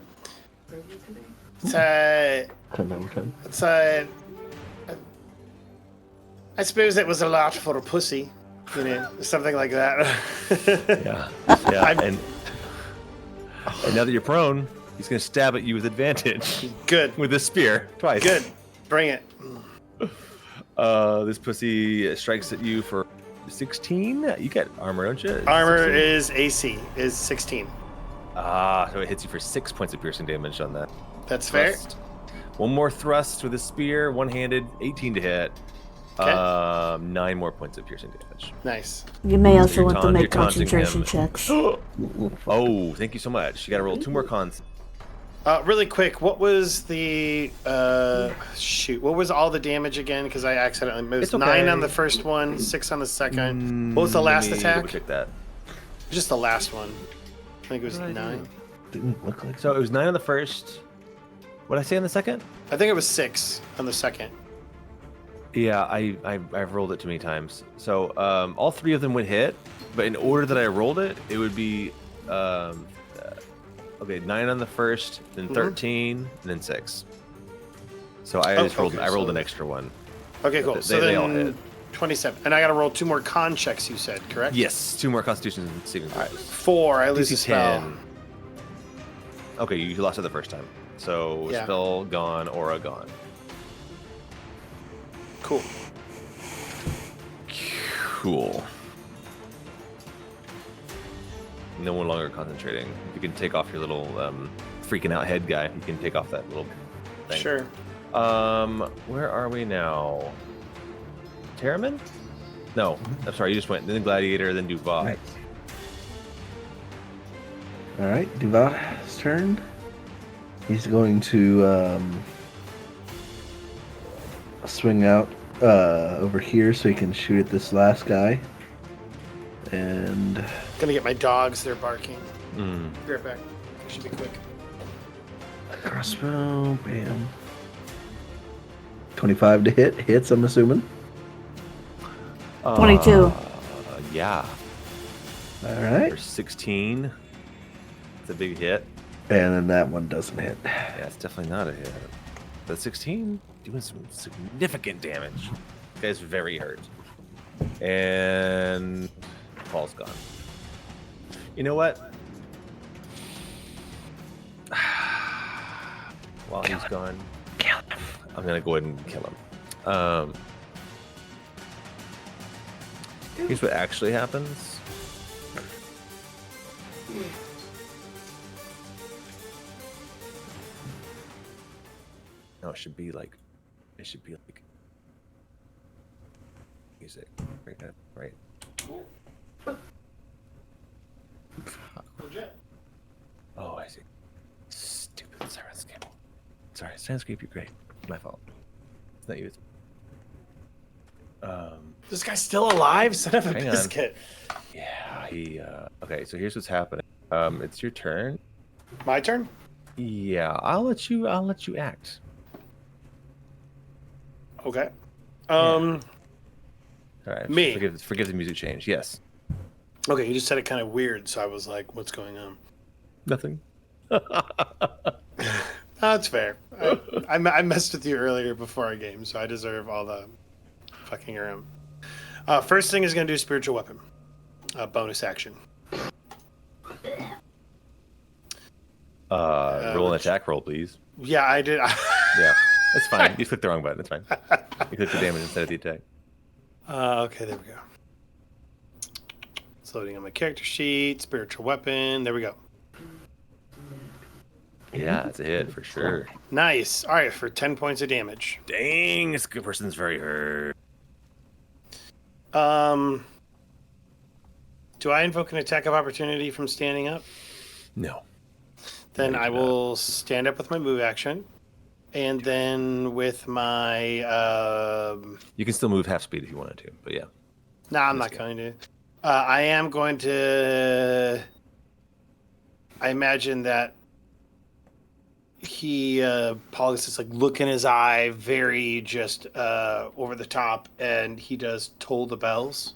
suppose it was a lot for a pussy, you know, something like that. Yeah. And now that you're prone, he's going to stab at you with advantage. Good. With a spear twice. Good. Bring it. This pussy strikes at you for 16. You get armor, don't you? Armor 16? is AC, is 16. So it hits you for 6 points of piercing damage on that. That's fair. Thrust. One more thrust with a spear, one-handed, 18 to hit. Okay. 9 more points of piercing damage. Nice. You may also You're want to you're make taunting concentration him. checks. Oh, thank you so much. You got to roll 2 more cons. Really quick, what was the what was all the damage again? Because I accidentally moved. It's okay. 9 on the first one, 6 on the second. What was the last attack? Check that. Just the last one. I think it was 9. Didn't look like So it was 9 on the first. What did I say on the second? I think it was 6 on the second. Yeah, I've rolled it too many times. So all 3 of them would hit, but in order that I rolled it, it would be okay, 9 on the first, then 13, and then 6. So I just rolled. Okay, I rolled so- an extra one. Okay, cool. They- So they all then hit. 27. And I got to roll 2 more con checks, you said, correct? Yes, 2 more Constitution saving throws. 4, I lose the DC spell. 10. Okay, you lost it the first time. So Yeah. spell gone, aura gone. Cool. Cool. No one longer concentrating. You can take off your little freaking out head guy. You can take off that little thing. Sure. Where are we now? Terramyn? No, I'm sorry. You just went. Then Gladiator, then Duval. Right. All right, Duval's turn. He's going to swing out over here so he can shoot at this last guy. And Gonna get my dogs, they're barking. Mm. Be right back. Should be quick. crossbow, bam. 25 to hit. Hits, I'm assuming. 22. Yeah. All right. For 16. It's a big hit. And then that one doesn't hit. Yeah, it's definitely not a hit. But 16, doing some significant damage. This guy's very hurt. And Paul's gone. You know what? While he's gone, I'm gonna go ahead and kill him. Here's what actually happens. No, it should be like music. Right. Oh, I see. Stupid Sirenscape. Sorry, Sirenscape, you're great. My fault. It's not you. It's... This guy's still alive? Son of a Hang on. biscuit. Yeah, he. Okay, so here's what's happening. It's your turn. My turn? Yeah, I'll let you act. Okay. All right. Me. Forgive the music change. Yes. Okay, you just said it kind of weird, so I was like, what's going on? Nothing. That's fair. I messed with you earlier before our game, so I deserve all the fucking around. First thing is going to do spiritual weapon. Bonus action. Roll an attack roll, please. Yeah, I did. Yeah, it's fine. You clicked the wrong button. It's fine. You clicked the damage instead of the attack. Okay, there we go. It's loading on my character sheet. Spiritual weapon. There we go. Yeah, it's a hit for sure. Nice. All right, for 10 points of damage. Dang, this good person's very hurt. Do I invoke an attack of opportunity from standing up? No. Then I will stand up with my move action. And then with my... You can still move half speed if you wanted to, but yeah. Nah, I'm not going to. I am going to... I imagine that Paul is just like look in his eye, very just over the top, and he does toll the bells.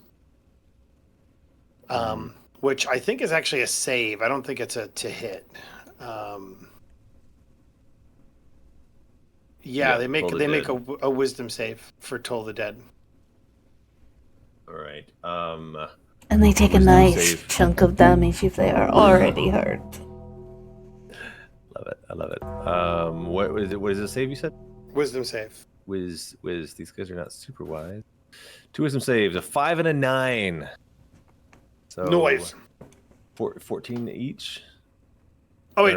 Which I think is actually a save. I don't think it's a to hit. They make a wisdom save for Toll the Dead. All right. And they take a nice save. chunk of damage if they are already hurt. Love it. I love it. What was it? What is the save you said? Wisdom save. Wiz. These guys are not super wise. 2 wisdom saves, a 5 and a 9. So Noise. 14 each. Oh wait,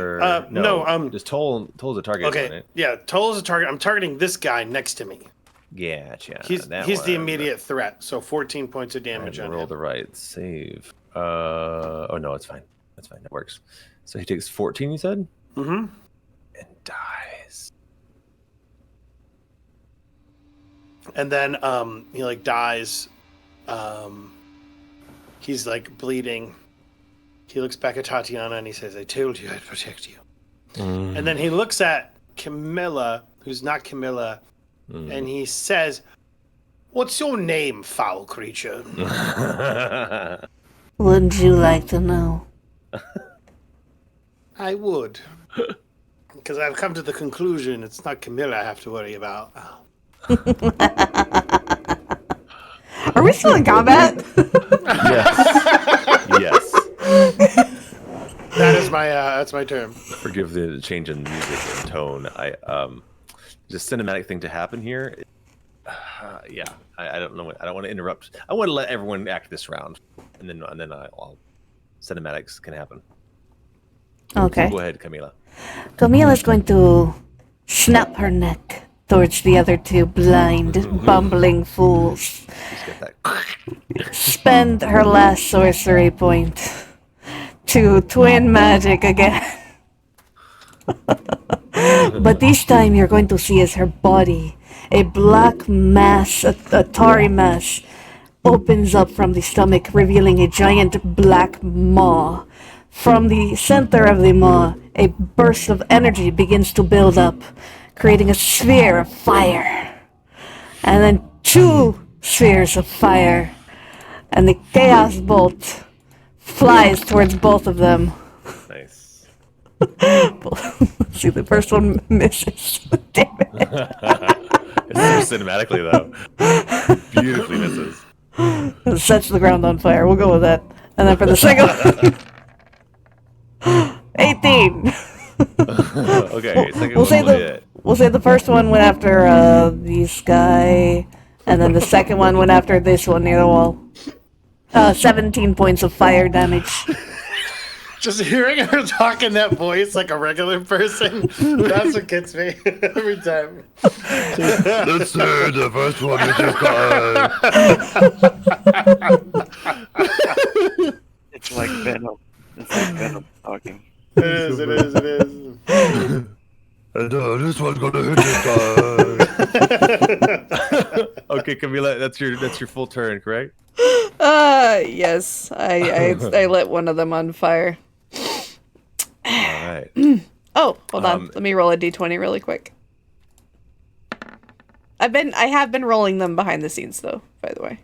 no. Just Toll's a target. Okay, Right? yeah, Toll is a target. I'm targeting this guy next to me. Gotcha. He's the immediate threat, so 14 points of damage on roll him. the right save. Oh no, it's fine. That's fine. That works. So he takes 14. You said. Mm-hmm. And dies. And then he like dies. He's like bleeding. He looks back at Tatiana and he says, "I told you I'd protect you." And then he looks at Camila, who's not Camila, and he says, "What's your name, foul creature?" Wouldn't you like to know? I would. Because I've come to the conclusion it's not Camila I have to worry about. Are we still in combat? Yes. That's my term. Forgive the change in music and tone. I just cinematic thing to happen here. I don't know. I don't want to interrupt. I want to let everyone act this round, and then I'll cinematics can happen. Okay. Go ahead, Camila. Camila's going to snap her neck towards the other two blind, bumbling fools. Just get that. Spend her last sorcery point to twin magic again. But this time you're going to see as her body, a black mass, a tarry mass, opens up from the stomach, revealing a giant black maw. From the center of the maw, a burst of energy begins to build up, creating a sphere of fire. And then 2 spheres of fire. And the chaos bolt flies towards both of them. Nice. See, the first one misses. Damn it. It's so cinematically though. Beautifully misses. It sets the ground on fire. We'll go with that. And then for the second one, 18. Okay, We'll say the first one went after this guy, and then the second one went after this one near the wall. 17 points of fire damage. Just hearing her talk in that voice like a regular person, that's what gets me every time. Let's say the first one you just got. It's like Venom. It's like Venom talking. It is. And this one's gonna hit this guy. Okay, Camila, that's your full turn, correct? Yes. I lit one of them on fire. All right. Oh, hold on. Let me roll a d20 really quick. I have been rolling them behind the scenes though, by the way.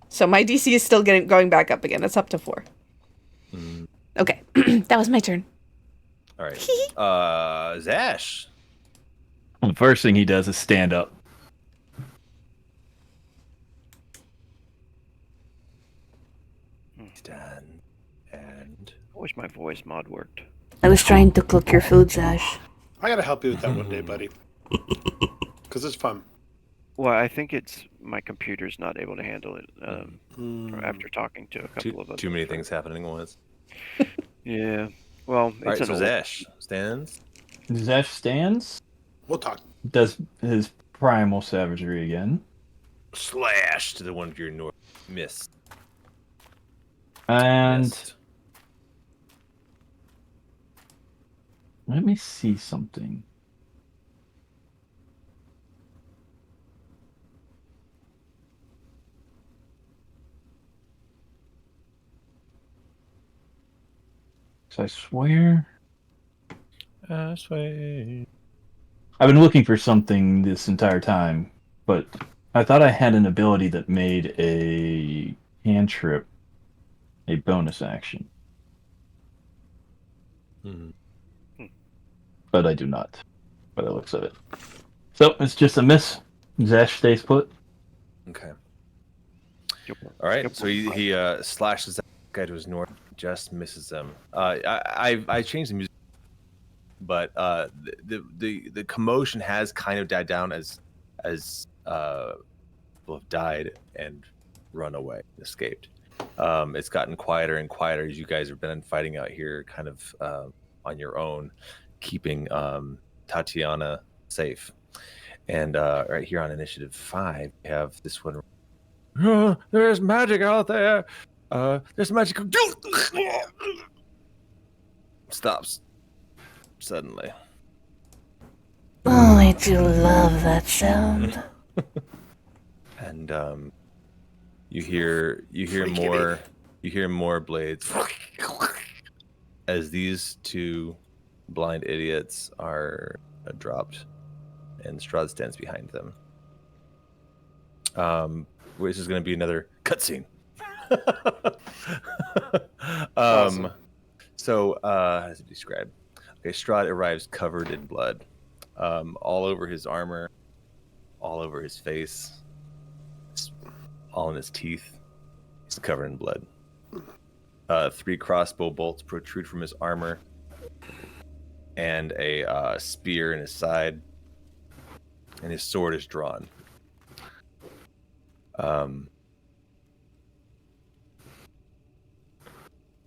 So my DC is still going back up again. It's up to 4. Okay, that was my turn. All right. Zash. The first thing he does is stand up. Stand and I wish my voice mod worked. I was trying to cook your food, Zash. I gotta help you with that one day, buddy. Because it's fun. Well, I think it's my computer's not able to handle it after talking to a couple of other too many friends. things happening at once. Yeah. Well, All right, it's so an Zash stands. Zash stands, We'll talk. does his primal savagery again, Slash to the one of your north. Miss. and Missed. let me see something. So I swear I've been looking for something this entire time, but I thought I had an ability that made a cantrip a bonus action, but I do not, by the looks of it. So it's just a miss. Zash stays put. Okay. All right. So he slashes that guy to his north, just misses him. I changed the music, but the commotion has kind of died down as people have died and run away, escaped. It's gotten quieter and quieter as you guys have been fighting out here, kind of on your own, keeping Tatiana safe. And right here on initiative 5, we have this one. There's magic out there. There's magic. Stops suddenly. Oh, I do love that sound. And you hear more blades as these two blind idiots are dropped, and Strahd stands behind them. Which is going to be another cutscene. Awesome. So, how does it describe? Okay, Strahd arrives covered in blood, all over his armor, all over his face, all in his teeth. He's covered in blood. 3 crossbow bolts protrude from his armor, and a spear in his side, and his sword is drawn.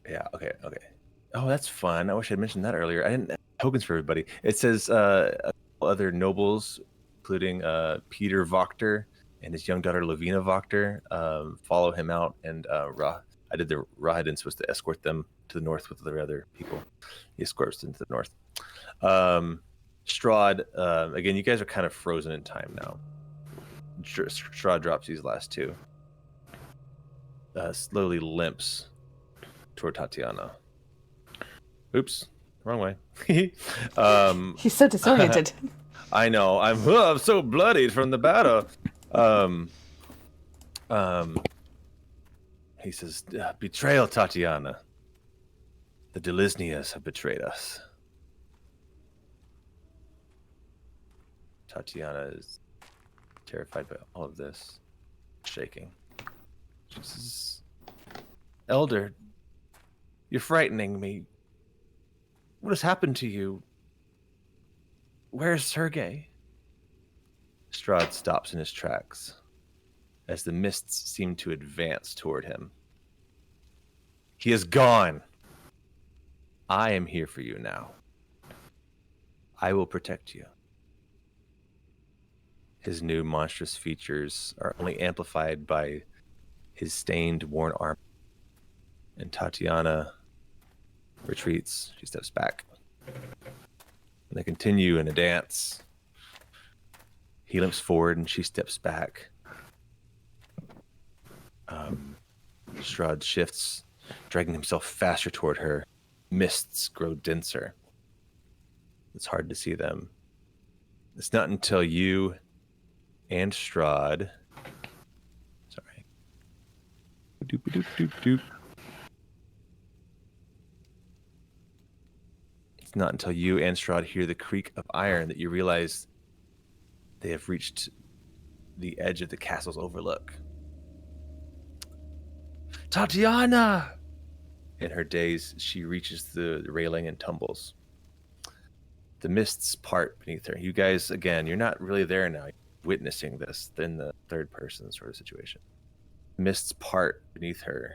Yeah, okay. Oh, that's fun. I wish I'd mentioned that earlier. I didn't have tokens for everybody. It says other nobles, including Peter Wachter and his young daughter Lavina Wachter, follow him out, and Rahadin's supposed to escort them to the north with the other people. He escorts them to the north. Strahd, again, you guys are kind of frozen in time now. Strahd drops these last 2. Slowly limps toward Tatiana. Oops, wrong way. He's so disoriented. I know. I'm so bloodied from the battle. He says, "Betrayal, Tatiana. The Delisnias have betrayed us." Tatiana is terrified by all of this, shaking. She says, "Elder, you're frightening me. What has happened to you? Where's Sergei?" Strahd stops in his tracks as the mists seem to advance toward him. "He is gone. I am here for you now. I will protect you." His new monstrous features are only amplified by his stained, worn armor. And Tatiana retreats. She steps back. And they continue in a dance. He limps forward and she steps back. Strahd shifts, dragging himself faster toward her. Mists grow denser. It's hard to see them. It's not until you and Strahd... Sorry. Doop. It's not until you and Strahd hear the creak of iron that you realize they have reached the edge of the castle's overlook. Tatiana! In her daze, she reaches the railing and tumbles. The mists part beneath her. You guys, again, you're not really there now, witnessing this in the third person sort of situation. Mists part beneath her.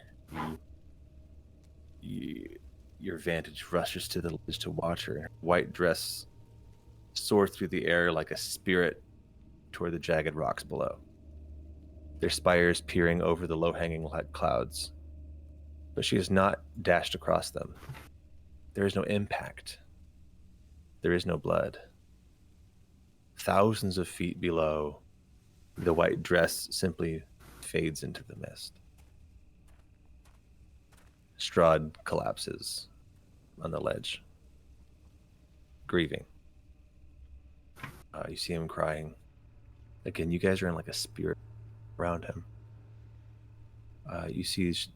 Your vantage rushes to the ledge to watch her. White dress soar through the air like a spirit toward the jagged rocks below. Their spires peering over the low-hanging clouds. But she has not dashed across them. There is no impact. There is no blood. Thousands of feet below, the white dress simply fades into the mist. Strahd collapses on the ledge, grieving. You see him crying. Again, you guys are in like a spirit around him. You see his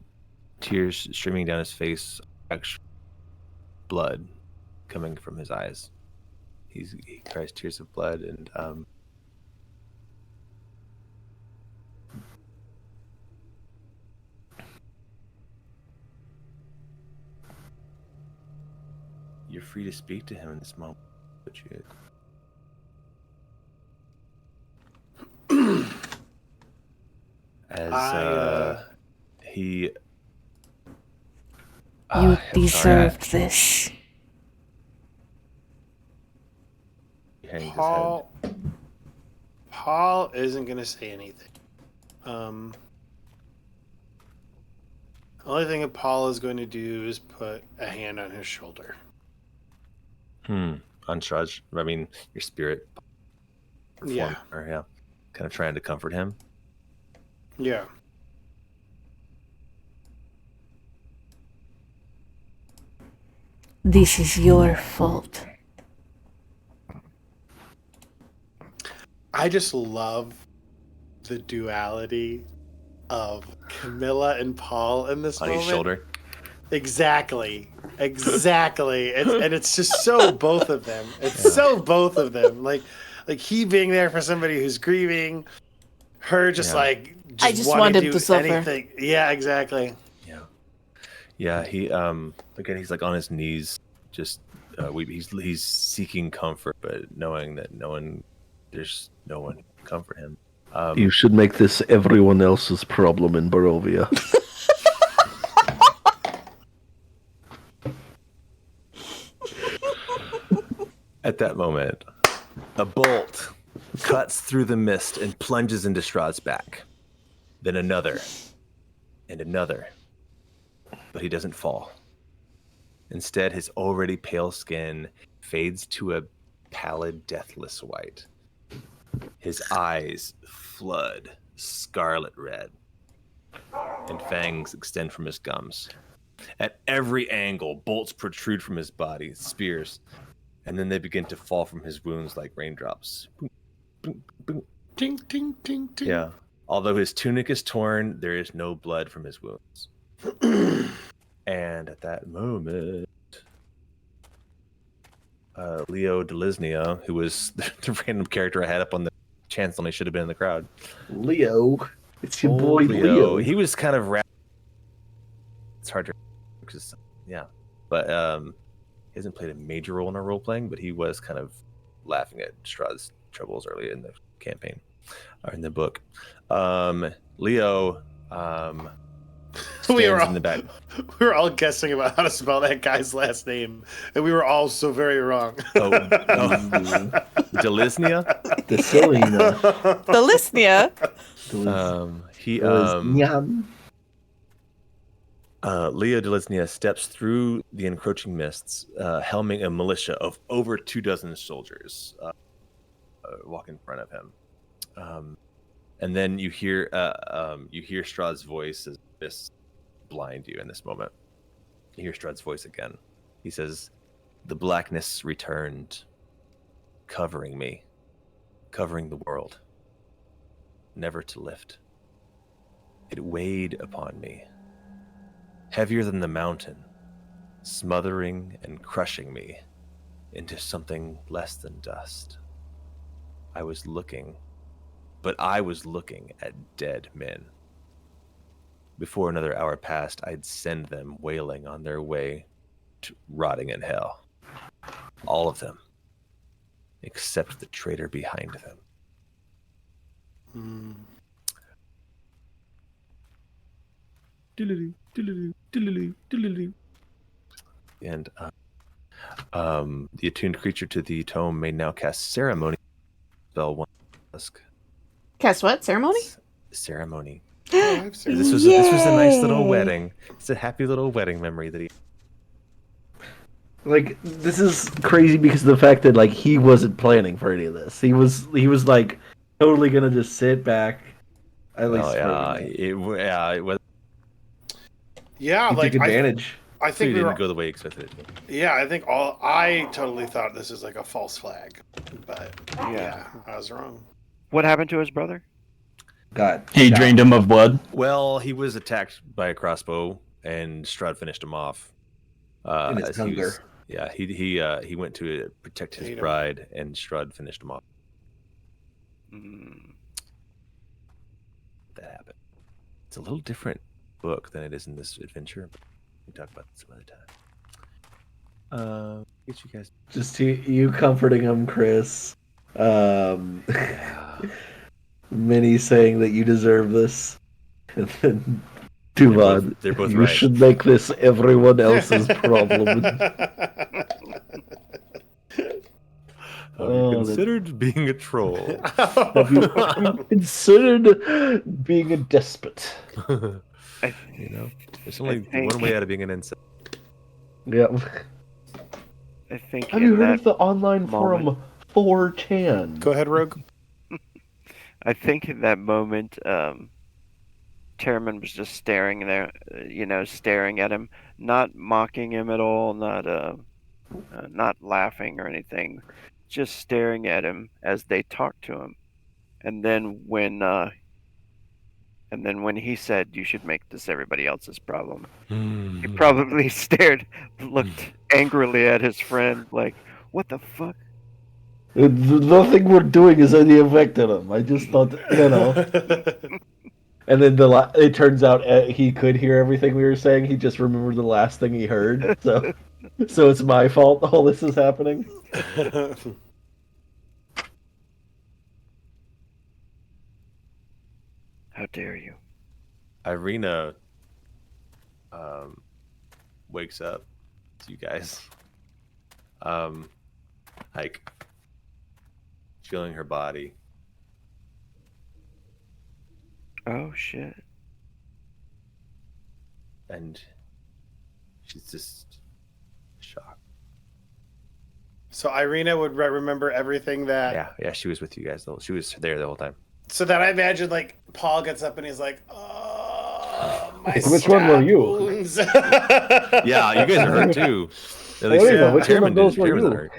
tears streaming down his face, actual blood coming from his eyes. He cries tears of blood, and you're free to speak to him in this moment, but you as he you deserved this. Paul isn't going to say anything. The only thing that Paul is going to do is put a hand on his shoulder. On Strahd, I mean, your spirit. Yeah. Kind of trying to comfort him. Yeah. This is your fault. I just love the duality of Camila and Paul in this moment. On his shoulder. Exactly. It's just so both of them. It's so both of them. Like he being there for somebody who's grieving, her just I just wanted him to suffer. Anything. Yeah, exactly. Yeah. He again, he's like on his knees, just he's seeking comfort, but knowing that there's no one to comfort him. You should make this everyone else's problem in Barovia. At that moment, a bolt cuts through the mist and plunges into Strahd's back. Then another, and another. But he doesn't fall. Instead, his already pale skin fades to a pallid, deathless white. His eyes flood scarlet red, and fangs extend from his gums. At every angle, bolts protrude from his body, spears, and then they begin to fall from his wounds like raindrops. Boom, boom, boom. Ting, ting, ting, ting. Yeah. Although his tunic is torn, there is no blood from his wounds. And at that moment, Leo Delisnia, who was the random character I had up on the chance when he should have been in the crowd. Leo. It's your boy Leo. He was kind of it's hard to but he hasn't played a major role in our role playing, but he was kind of laughing at Strahd's troubles early in the campaign or in the book. Leo stands in the back. We were all guessing about how to spell that guy's last name, and we were all so very wrong. Delisnia? Delisnia? Leo Delisnia steps through the encroaching mists, helming a militia of over 24 soldiers walk in front of him. And then you hear Strahd's voice as mists blind you in this moment. You hear Strahd's voice again. He says, "The blackness returned, covering me, covering the world, never to lift. It weighed upon me, heavier than the mountain, smothering and crushing me into something less than dust. I was looking at dead men. Before another hour passed, I'd send them wailing on their way to rotting in hell. All of them, except the traitor behind them. And the attuned creature to the tome may now cast ceremony spell one dusk. Cast what? Ceremony? Ceremony. I've seen This was a nice little wedding. It's a happy little wedding memory that he. Like, this is crazy because of the fact that like he wasn't planning for any of this. He was like totally gonna just sit back. At least it was. Yeah, he like took advantage. I think It we didn't were. go the way you expected it to. Yeah, I totally thought this is like a false flag, but yeah, I was wrong. What happened to his brother? He drained him of blood. Well, he was attacked by a crossbow, and Strahd finished him off. In his as he hunger. was- yeah, he went to protect his Hate him. bride, and Strahd finished him off. That happened. It's a little different book than it is in this adventure. But we can talk about this some other time. Get you guys. Just you comforting him, Chris. Minnie saying that you deserve this. And then Tuvad, They're both you right. should make this everyone else's problem. Have you considered being a troll? Have you considered being a despot? You know, there's only one way out of being an insect. Yep. I think. Have you in heard that of the online moment- forum 4chan? Go ahead, Rogue. I think in that moment, Terramyn was just staring there, staring at him, not mocking him at all, not laughing or anything, just staring at him as they talked to him. And then when he said, "You should make this everybody else's problem," he probably looked angrily at his friend, like, "What the fuck?" Nothing we're doing is any effect on him. I just thought, And then it turns out he could hear everything we were saying. He just remembered the last thing he heard. So it's my fault all this is happening. How dare you? Irina wakes up to you guys. Like feeling her body. Oh shit. And she's just shocked. So Irina would remember everything that. Yeah, she was with you guys. She was there the whole time. So that I imagine, like, Paul gets up and he's like, "Oh, my Which one were stab you?" wounds." Yeah, you guys are hurt too. At least Irina, which one of Terramyn those were Terramyn's you? not hurt.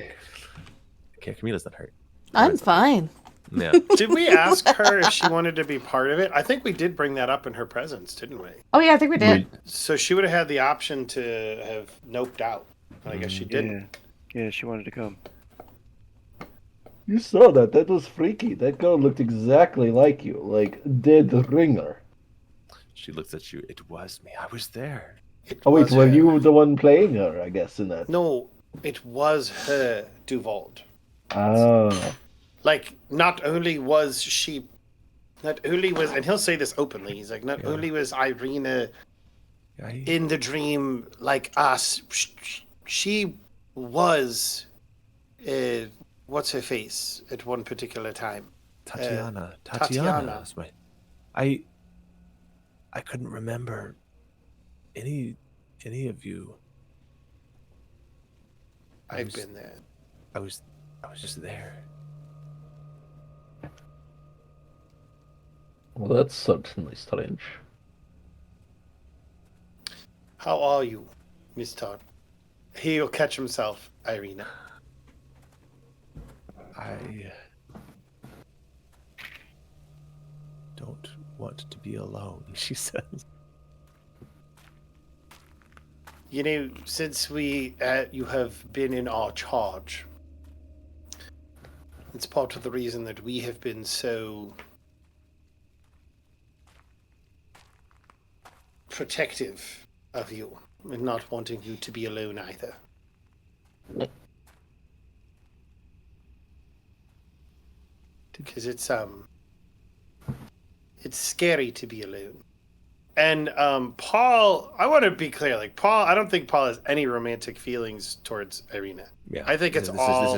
Okay, Camila's not hurt. I'm fine. Yeah. Did we ask her if she wanted to be part of it? I think we did bring that up in her presence, didn't we? Oh yeah, I think we did. So she would have had the option to have noped out. I guess she didn't. Yeah, she wanted to come. You saw that. That was freaky. That girl looked exactly like you. Like Dead Ringer. She looks at you. It was me. I was there. It Oh, wait, was were her. you the one playing her, I guess, in that? No, it was her, Duvald. Oh. Like, not only was, and he'll say this openly, he's like, not only was Irina in the dream like us, she was, what's her face at one particular time? Tatiana. Tatiana. Was my. I couldn't remember any of you. I've been there. I was just there. Well, that's certainly strange. How are you, Miss Todd? He'll catch himself, Irina. I don't want to be alone, she says. You know, since you have been in our charge, it's part of the reason that we have been so protective of you and not wanting you to be alone either. Because it's scary to be alone. And Paul, I want to be clear, like Paul, I don't think Paul has any romantic feelings towards Irina. Yeah, I think it's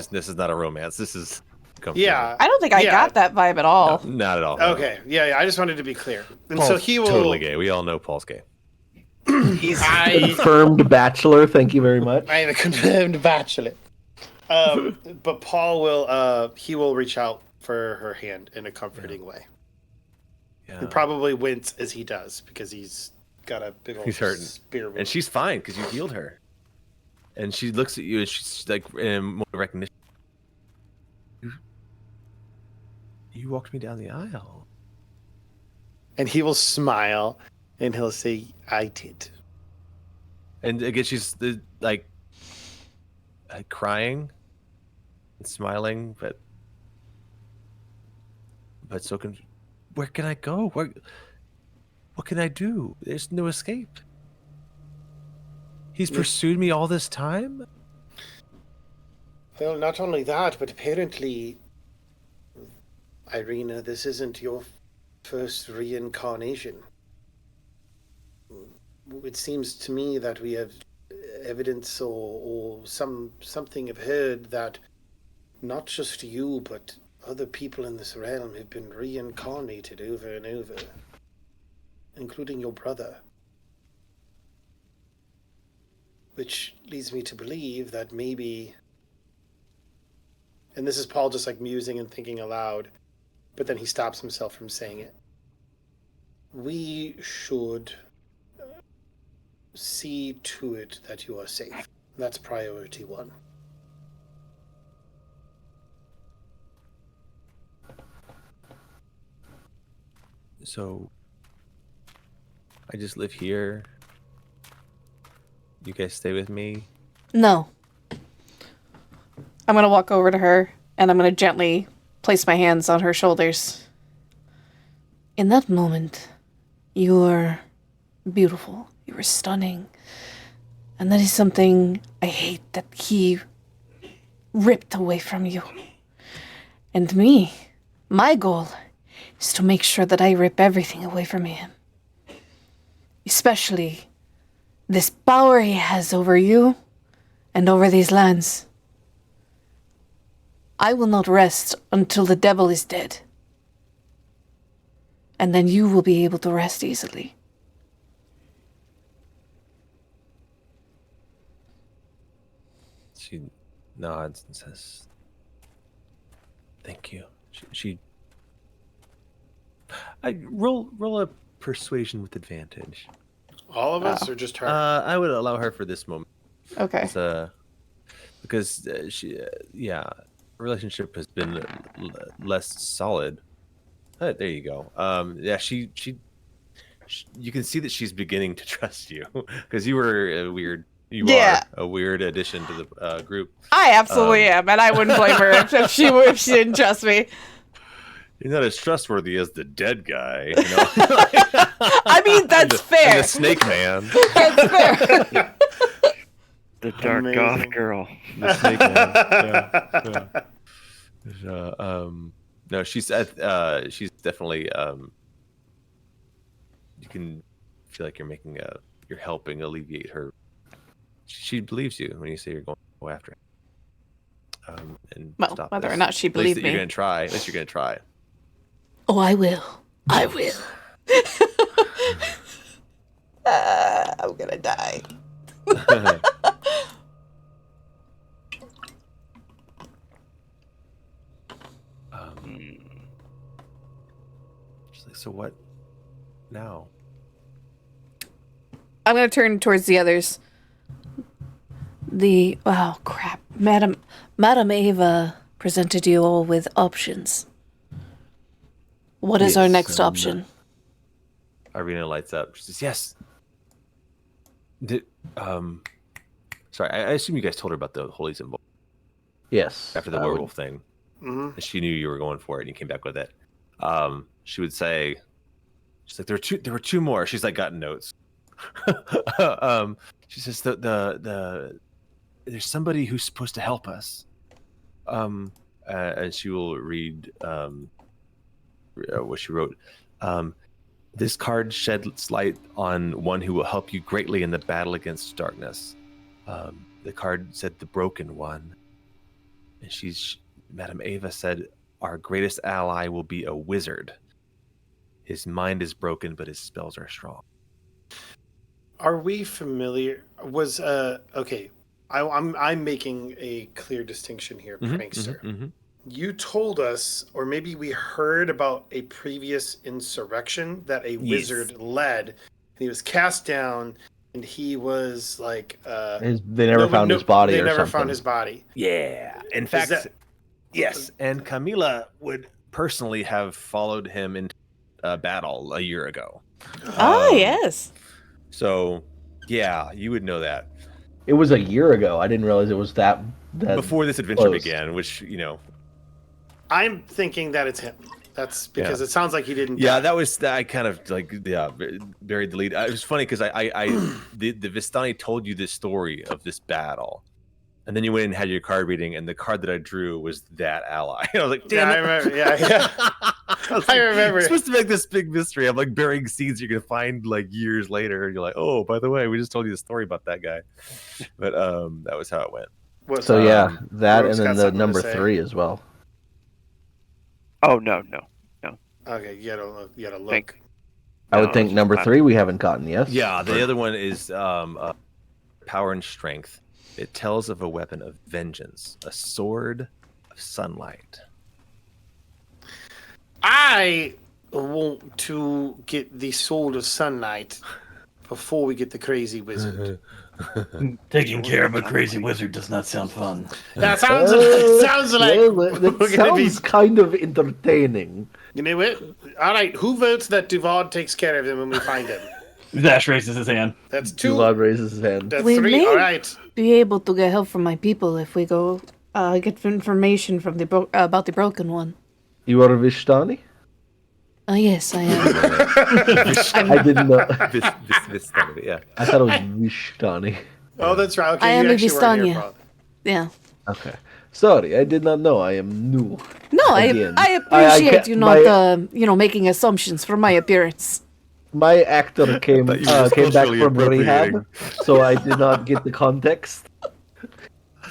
this is not a romance. This is yeah. I don't think I got that vibe at all. No, not at all. Okay, yeah, I just wanted to be clear. And Paul's so he will totally gay. We all know Paul's gay. He's Confirmed bachelor. Thank you very much. I am a confirmed bachelor. But Paul will reach out for her hand in a comforting way. Yeah. And probably wince as he does because he's got a big old spear wound. And she's fine because you healed her. And she looks at you and she's like in more recognition. You walked me down the aisle. And he will smile and he'll say, I did. And again, she's like crying and smiling, but so confused. Where can I go? What can I do? There's no escape. He's pursued me all this time? Well, not only that, but apparently, Irina, this isn't your first reincarnation. It seems to me that we have evidence or something have heard that not just you, but other people in this realm have been reincarnated over and over, including your brother. Which leads me to believe that maybe, and this is Paul just like musing and thinking aloud, but then he stops himself from saying it. We should see to it that you are safe. That's priority one. So, I just live here. You guys stay with me? No. I'm going to walk over to her, and I'm going to gently place my hands on her shoulders. In that moment, you were beautiful. You were stunning. And that is something I hate that he ripped away from you. And me, my goal is to make sure that I rip everything away from him. Especially this power he has over you and over these lands. I will not rest until the devil is dead. And then you will be able to rest easily. She nods and says, "Thank you." I roll a persuasion with advantage. All of us, or just her? I would allow her for this moment. Okay. Because relationship has been less solid. There you go. She you can see that she's beginning to trust you because you were a weird. You are a weird addition to the group. I absolutely am, and I wouldn't blame her if she didn't trust me. You're not as trustworthy as the dead guy. You know? I mean, that's fair. And the snake man. That's fair. The dark goth girl. The snake man. Yeah. No, she's definitely. You can feel like you're helping alleviate her. She believes you when you say you're going to go after him. And well, stop whether this. or not she believes me. You're going to try. At least you're going to try. Oh, I will. I will. I'm gonna die. She's like, so what now? I'm gonna turn towards the others. Oh crap. Madam Ava presented you all with options. What is our next option? Irina lights up. She says, yes. Sorry, I assume you guys told her about the holy symbol Yes. after the werewolf thing. Mm-hmm. She knew you were going for it, and you came back with it. She would say, "She's like there were two more." She's like got notes. She says the there's somebody who's supposed to help us. And she will read what she wrote. This card sheds light on one who will help you greatly in the battle against darkness. The card said the broken one. And Madame Ava said, our greatest ally will be a wizard. His mind is broken, but his spells are strong. Are we familiar? Okay. I'm making a clear distinction here, prankster. You told us, or maybe we heard about a previous insurrection that a wizard led. And he was cast down, and he was like... they never found his body. They never found his body. Yeah. In fact, yes. And Camila would personally have followed him into battle a year ago. Yes. So, yeah, you would know that. It was a year ago. I didn't realize it was that before this adventure began, which, I'm thinking that it's him. That's because it sounds like he didn't. Yeah, I kind of buried the lead. It was funny because the Vistani told you this story of this battle, and then you went and had your card reading, and the card that I drew was that ally. I was like, damn it. I remember. Yeah. I remember. You're supposed to make this big mystery. I'm like burying seeds you're gonna find like years later, and you're like, oh, by the way, we just told you the story about that guy. But that was how it went. That and then the number 3 as well. Oh no. Okay, you gotta look. I would think number 3 we haven't gotten, yes? Yeah, the other one is power and strength. It tells of a weapon of vengeance, a sword of sunlight. I want to get the sword of sunlight before we get the crazy wizard. Taking care of a crazy wizard does not sound fun. That sounds like that sounds kind of entertaining. You know what? All right, who votes that Duvard takes care of him when we find him? Zash raises his hand. That's 2. Duvard raises his hand. That's We 3. may All right. be able to get help from my people if we go get information from about the broken one. You are Vistani? Yes, I am. I didn't know. Vistani, yeah. I thought it was Vistani. Oh, that's right. Okay, I am you a actually weren't here, Vistania. Bob. Yeah. Okay. Sorry, I did not know. I am new. No, I appreciate you not making assumptions for my appearance. My actor came back culturally from rehab, appropriating. so I did not get the context.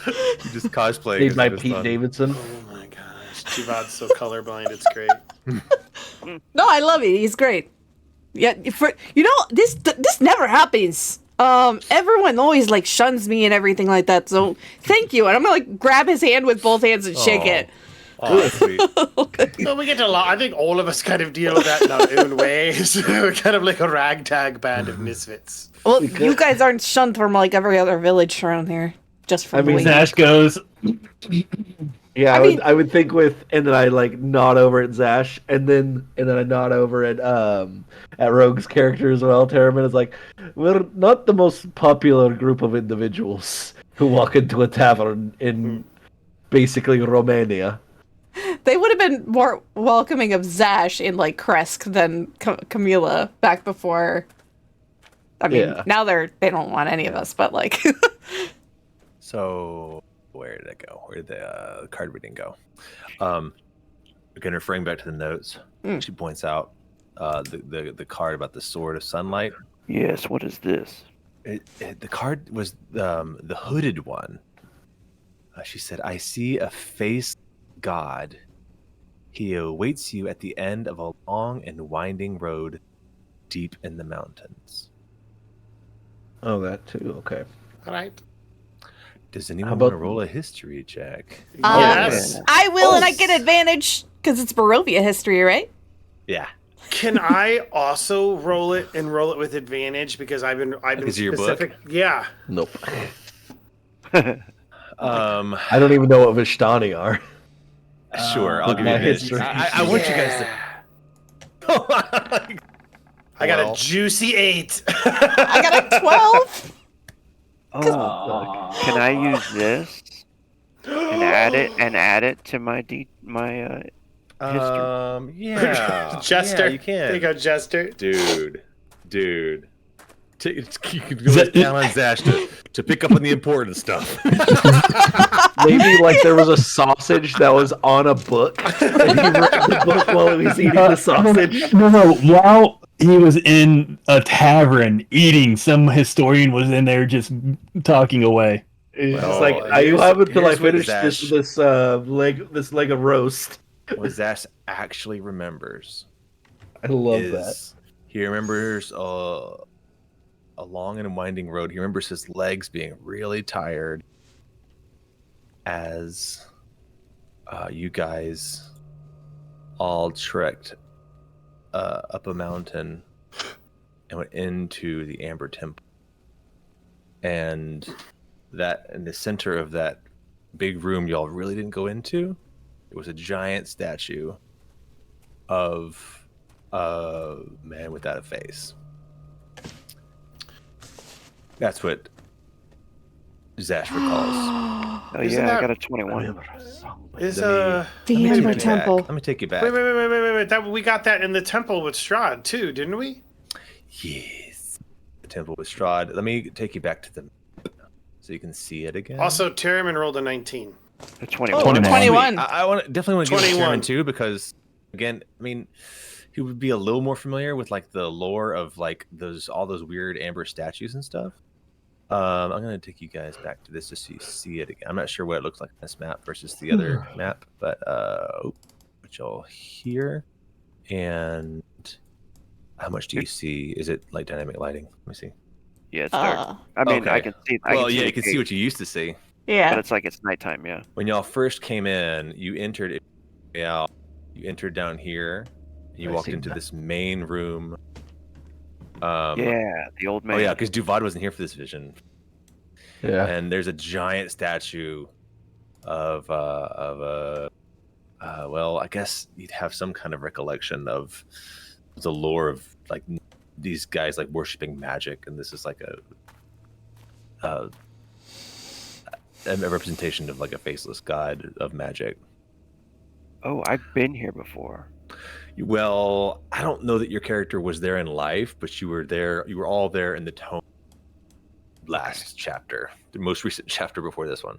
You just cosplay. Made by Pete Davidson. Oh my gosh, Duvard's so colorblind. It's great. No, I love it. He's great. Yeah, this never happens. Everyone always like shuns me and everything like that. So thank you, and I'm gonna like grab his hand with both hands and shake it. Oh, that's sweet. Well, we get a lot. I think all of us kind of deal with that in our own ways. We're kind of like a ragtag band of misfits. Well, you guys aren't shunned from like every other village around here. Just for Zash goes. Yeah, I would think with, and then I like nod over at Zash, and then I nod over at Rogue's character as well. Terramyn is like, we're not the most popular group of individuals who walk into a tavern in basically Romania. They would have been more welcoming of Zash in like Kresk than Camila back before. I mean, now they don't want any of us, but like. So where did it go? Where did the card reading go? Again, referring back to the notes, she points out the card about the sword of sunlight. Yes. What is this? The card was the hooded one. She said, "I see a face god. He awaits you at the end of a long and winding road deep in the mountains." Oh, that too. Okay. All right. Does anyone want to roll a history check? Yes. I will, and I get advantage because it's Barovia history, right? Yeah. Can I also roll it with advantage because I've been Is it your book? Yeah. Nope. I I don't even know what Vistani are. Sure, I'll give you history. I want you guys to. I got a juicy 8. I got a 12. Oh, can I use this and add it to my history? Yeah. Jester. Yeah, you can. There you go, Jester. Dude. You can always count on Zash to pick up on the important stuff. Maybe like there was a sausage that was on a book, and he read the book while he was eating the sausage. No. While he was in a tavern eating, some historian was in there just talking away. It's just Well, like I have until I here's what finish Zash- this leg of roast. What Zash actually remembers I love is that. he remembers a long and winding road. He remembers his legs being really tired as you guys all trekked up a mountain and went into the Amber Temple. And that in the center of that big room y'all really didn't go into, it was a giant statue of a man without a face. That's what Zash recalls. Oh Isn't yeah, I that- got a 21. Is The Let me Amber take you back. Temple. Let me take you back. wait. That we got that in the temple with Strahd too, didn't we? Yes. The temple with Strahd. Let me take you back to the map so you can see it again. Also, Terramyn rolled a 19. A 21. 21. I definitely want to give it to 21. Terramyn too, because again, I mean, he would be a little more familiar with like the lore of like all those weird amber statues and stuff. I'm gonna take you guys back to this just so you see it again. I'm not sure what it looks like on this map versus the other map, but put y'all here. And how much do you see? Is it like dynamic lighting? Let me see. Yeah, it's dark. I mean, I can see. Well, yeah, you can see what you used to see. Yeah. But it's like it's nighttime. Yeah. When y'all first came in, you entered down here. You walked into this main room. Yeah, the old man. Oh yeah, because Duvad wasn't here for this vision. Yeah. And there's a giant statue of well, I guess you'd have some kind of recollection of the lore of like these guys like worshiping magic, and this is like a representation of like a faceless god of magic. Oh, I've been here before. Well, I don't know that your character was there in life, but you were there. You were all there in the tome last chapter, the most recent chapter before this one.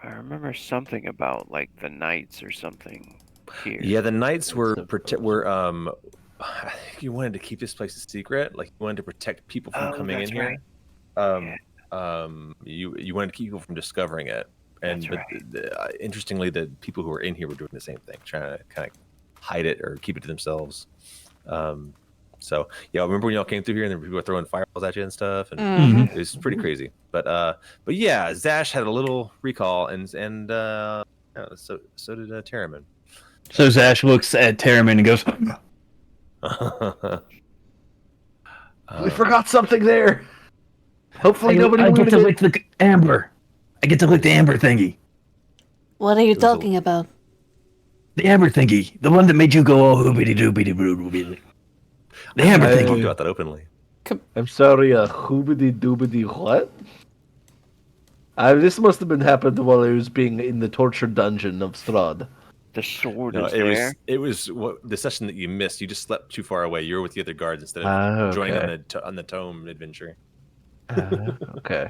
I remember something about like the knights or something here. Yeah, the knights were I think you wanted to keep this place a secret. Like you wanted to protect people from coming in here. Right. You wanted to keep people from discovering it. And interestingly, the people who were in here were doing the same thing, trying to kind of hide it or keep it to themselves. So yeah, I remember when y'all came through here and people were throwing fireballs at you and stuff, and it was pretty crazy. But yeah, Zash had a little recall, and so did Terramyn. So Zash looks at Terramyn and goes, We forgot something there. Hopefully nobody I get to looted lick the amber. I get to lick the amber thingy. What are you talking about? The amber thingy. The one that made you go all hoobity doobity doobity. The amber I talked thingy. about that openly. I'm sorry, hoobity doobity what? This must have been happened while I was being in the torture dungeon of Strahd. The sword No, is there. it was the session that you missed. You just slept too far away. You were with the other guards instead of joining on the tome adventure. Okay.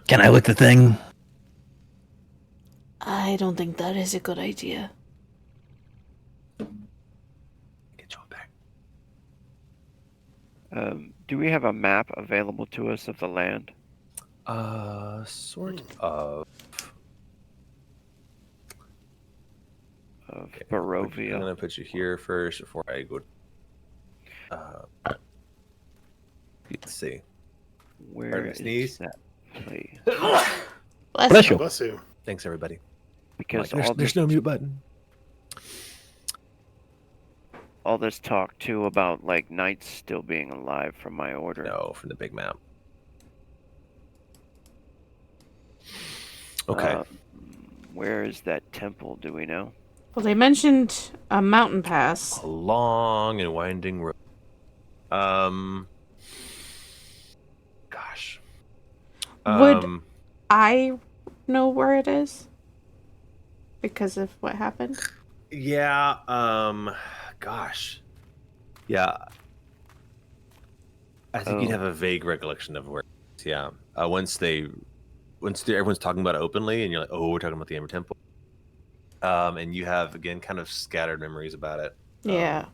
Can I lick the thing? I don't think that is a good idea. Get y'all back. Do we have a map available to us of the land? Sort of. Of I'm Barovia. gonna put you here first before I go. Let's see. Where Pardon me, is sneeze. that place? Bless you. Bless you. Thanks, everybody. Because There's no mute button. all this talk too about like knights still being alive from my order. No, from the big map. Okay. Where is that temple? Do we know? Well, they mentioned a mountain pass. A long and winding road. Gosh. Would I know where it is? Because of what happened? Yeah, gosh. Yeah. I think you'd have a vague recollection of where it is, yeah. Once everyone's talking about it openly and you're like, oh, we're talking about the Amber Temple. And you have, again, kind of scattered memories about it. Yeah.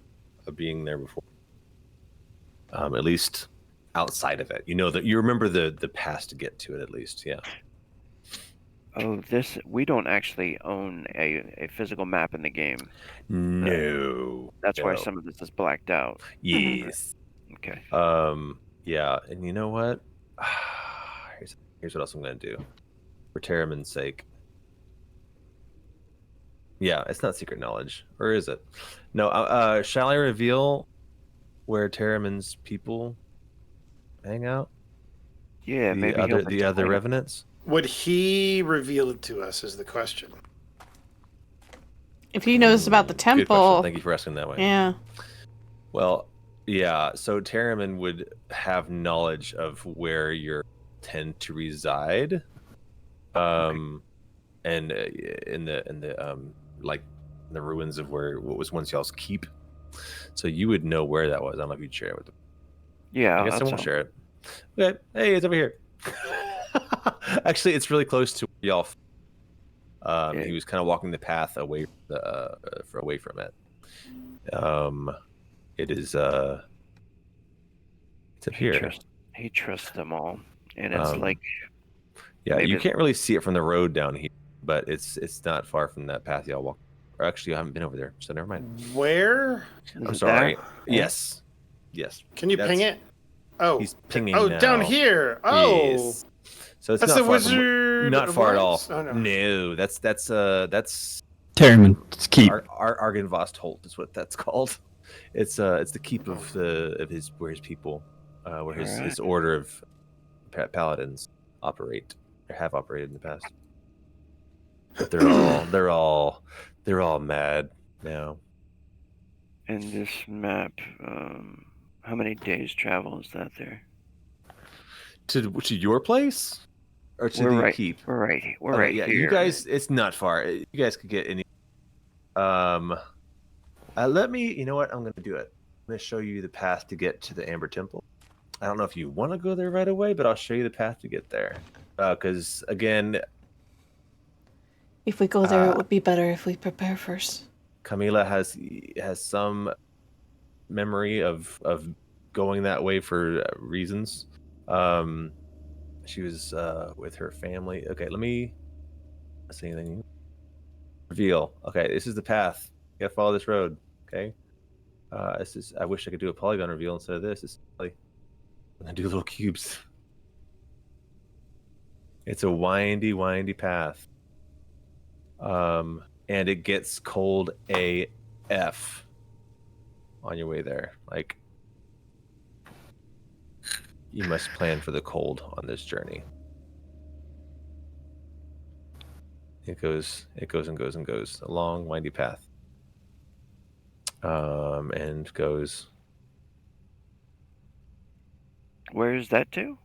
Of being there before. At least outside of it. You know that you remember the path to get to it, at least, yeah. Oh, we don't actually own a physical map in the game. No. That's why some of this is blacked out. Yes. Okay. Yeah, and you know what? Here's what else I'm gonna do. For Terramyn's sake. Yeah, it's not secret knowledge. Or is it? No, shall I reveal where Terramyn's people hang out? Yeah, maybe the other revenants? Would he reveal it to us is the question. If he knows about the Good question. temple. Thank you for asking that way. Yeah. Well, yeah, so Terramyn would have knowledge of where you tend to reside. And in the ruins of what was once y'all's keep. So you would know where that was. I don't know if you'd share it with them. Yeah, I guess I won't share it. Okay. Hey, it's over here. Actually, it's really close to y'all. He was kind of walking the path away from it. It is it's up here. He trusts them all, and it's like. Yeah, you can't really see it from the road down here, but it's not far from that path y'all walk. Or actually, I haven't been over there, so never mind. Where? I'm sorry. Yes. Can you ping it? Oh, he's pinging. Oh, now. down here. Oh, yes. So it's that's not the far wizard. Not far at all. Oh, no. No, that's Terramyn's keep. Argenvost Holt is what that's called. It's the keep of his people, where his order of paladins operate or have operated in the past. But they're all mad now. And this map, how many days travel is that there? To your place, or to the keep? We're right here. You guys, it's not far. You guys could get any. Let me. You know what? I'm going to do it. I'm going to show you the path to get to the Amber Temple. I don't know if you want to go there right away, but I'll show you the path to get there. Because again, if we go there, it would be better if we prepare first. Camila has some memory of going that way for reasons. She was with her family. Okay, let me see anything. Reveal. Okay, this is the path. You gotta follow this road. Okay. This is. I wish I could do a polygon reveal instead of this. I'm gonna do little cubes. It's a windy path. And it gets cold AF on your way there. Like, you must plan for the cold on this journey. It goes and goes and goes. A long, windy path. And goes. Where is that to?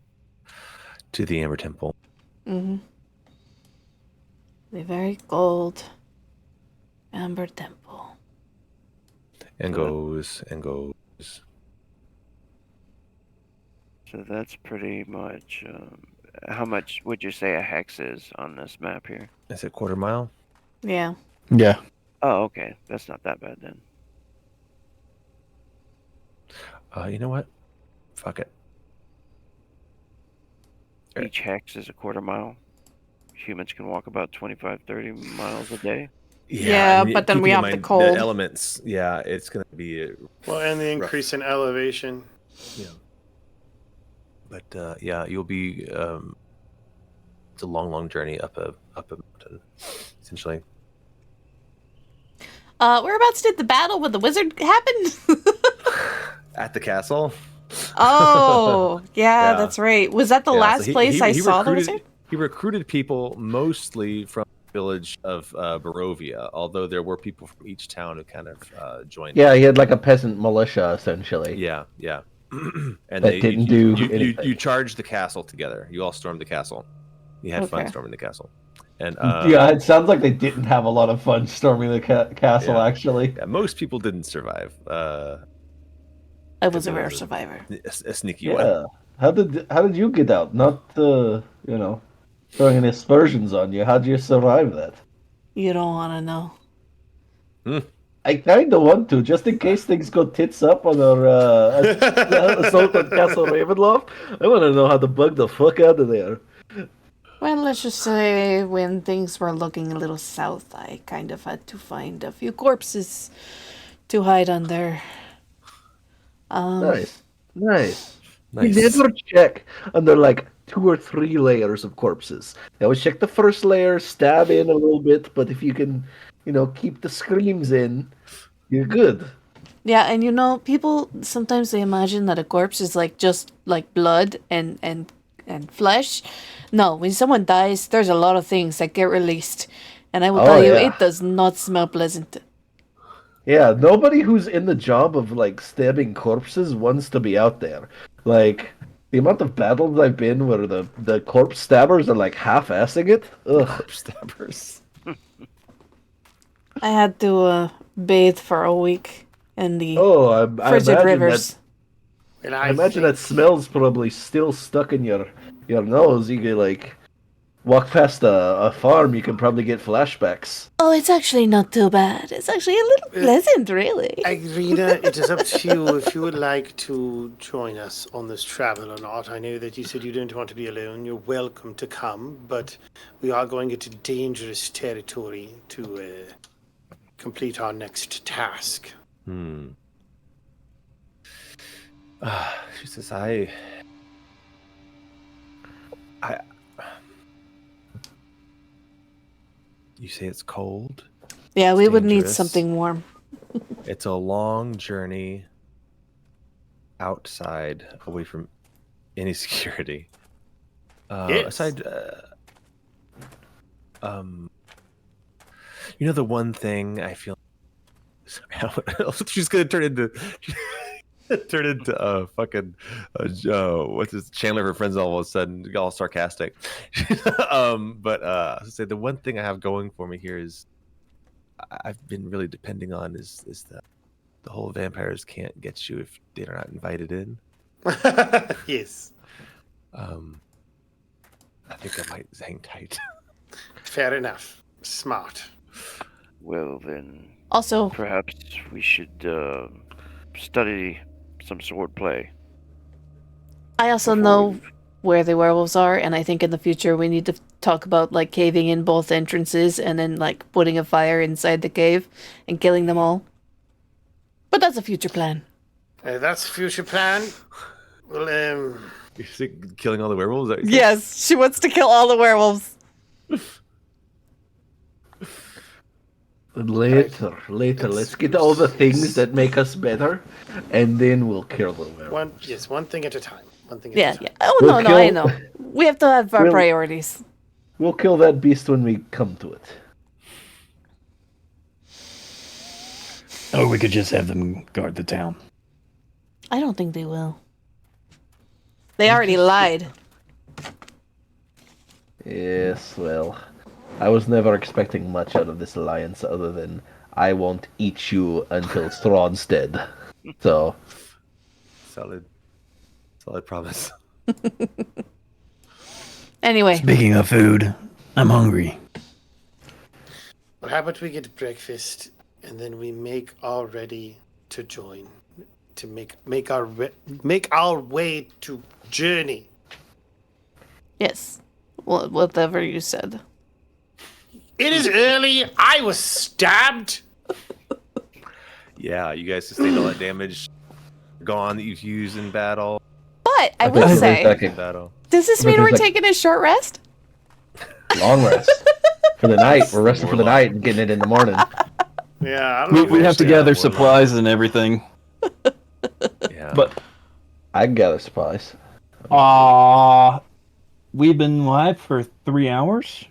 To the Amber Temple. Mm-hmm. The very gold Amber Temple. And goes and goes. So that's pretty much. How much would you say a hex is on this map here? Is it quarter mile? Yeah. Yeah. Oh, okay. That's not that bad then. You know what? Fuck it. Each hex is a quarter mile. Humans can walk about 25-30 miles a day. Yeah, but then we have the cold. The elements. Yeah, it's going to be and the increase in elevation. Yeah. But yeah, you'll be. It's a long journey up a mountain, essentially. Whereabouts did the battle with the wizard happen? At the castle. Oh, yeah, that's right. Was that the last place I saw the wizard? He recruited people mostly from the village of Barovia, although there were people from each town who kind of joined. Yeah, he had like a peasant militia, essentially. Yeah. and That didn't do anything. you charged the castle together. You all stormed the castle. You had fun Okay. storming the castle. And Yeah, it sounds like they didn't have a lot of fun storming the castle. Yeah. Actually, yeah, most people didn't survive. I was a there rare was survivor. a sneaky one. yeah. How did you get out? Not throwing any aspersions on you. How did you survive that? You don't want to know. I kind of want to, just in case things go tits up on our assault on Castle Ravenloft. I want to know how to bug the fuck out of there. Well, let's just say when things were looking a little south, I kind of had to find a few corpses to hide under. Nice. We never check under like 2 or 3 layers of corpses. They always check the first layer, stab in a little bit, but if you can, keep the screams in, you're good. Yeah, and people sometimes they imagine that a corpse is like just like blood and flesh. No, when someone dies, there's a lot of things that get released, and I will tell you, yeah. it does not smell pleasant. Yeah, nobody who's in the job of like stabbing corpses wants to be out there. Like the amount of battles I've been where the corpse stabbers are like half-assing it. Ugh. Corpse stabbers. I had to bathe for a week in the I frigid imagine rivers. I imagine that smell's probably still stuck in your nose. You could like walk past a farm, you can probably get flashbacks. Oh, it's actually not too bad. It's actually a little pleasant, really. Irina, it is up to you if you would like to join us on this travel or not. I know that you said you don't want to be alone. You're welcome to come, but we are going into dangerous territory to complete our next task. She says, I you say it's cold? Yeah, It's we would need dangerous. something warm. It's a long journey outside, away from any security. Yes. Aside, the one thing I feel. She's gonna turn into fucking what's this Chandler, her friends, all of a sudden all sarcastic. But I was say the one thing I have going for me here is I've been really depending on is the whole vampires can't get you if they're not invited in. Yes. I think I might hang tight. Fair enough. Smart. Well, then, Also, perhaps we should study some sword play. I also before know we- where the werewolves are, and I think in the future we need to talk about like caving in both entrances and then like putting a fire inside the cave and killing them all. But that's a future plan. That's a future plan. Well, You think killing all the werewolves? Is that what you said? Yes, she wants to kill all the werewolves. Later. Let's get all the things that make us better, and then we'll kill the werewolves. one thing at a time. One thing at Yeah, a time. yeah. Oh, We'll no, I kill- know. We have to have our We'll- priorities. We'll kill that beast when we come to it. Or we could just have them guard the town. I don't think they will. They already lied. Yes, well, I was never expecting much out of this alliance other than I won't eat you until Strahd's dead. So, Solid promise. Anyway, Speaking of food, I'm hungry. Well, how about we get breakfast and then we make all ready to join, to make our way to journey. yes. Whatever you said. It is early. I was stabbed. Yeah, you guys sustained all that damage gone that you've used in battle. But I think will for a say, second, In battle. does this I mean think we're it's taking a short rest? long rest for the night. We're resting for the night and getting it in the morning. Yeah, I don't know. We have to Yeah, gather we're supplies and everything. Yeah. But I can gather supplies. we've been live for 3 hours.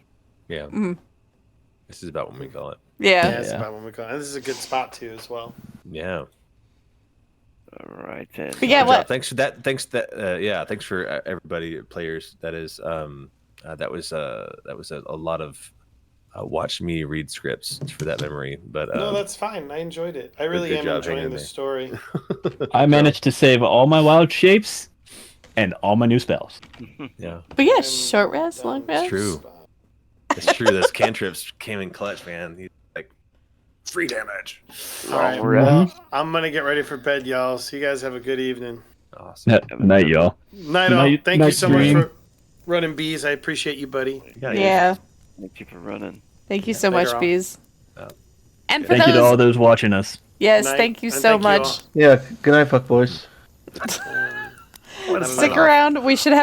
yeah. This is about when we call it. Yeah, Yeah. that's about when we go. And this is a good spot too, as well. Yeah. All right then. But yeah, Good what? job. Thanks for that. Thanks for everybody, players. That was a lot of watch me read scripts for that memory. But No, that's fine. I enjoyed it. I really good am job enjoying hanging the there. story. I managed to save all my wild shapes and all my new spells. Yeah, But yeah, I'm short rest, down long to rest. true. spot. it's true. Those cantrips came in clutch, man. He's like free damage. All right. Long rest. Well, I'm gonna get ready for bed, y'all. So you guys have a good evening. Awesome. Night, y'all. Night all. Night- Thank you night so dream. much for running bees. I appreciate you, buddy. Yeah. Thank you for running. Thank you so Later much, on. Bees. Yeah. And for Thank you to all those, those watching us. yes, Night, thank you and so thank you all. much. Yeah. Good night, fuck boys. What a Stick sign-off. around. We should have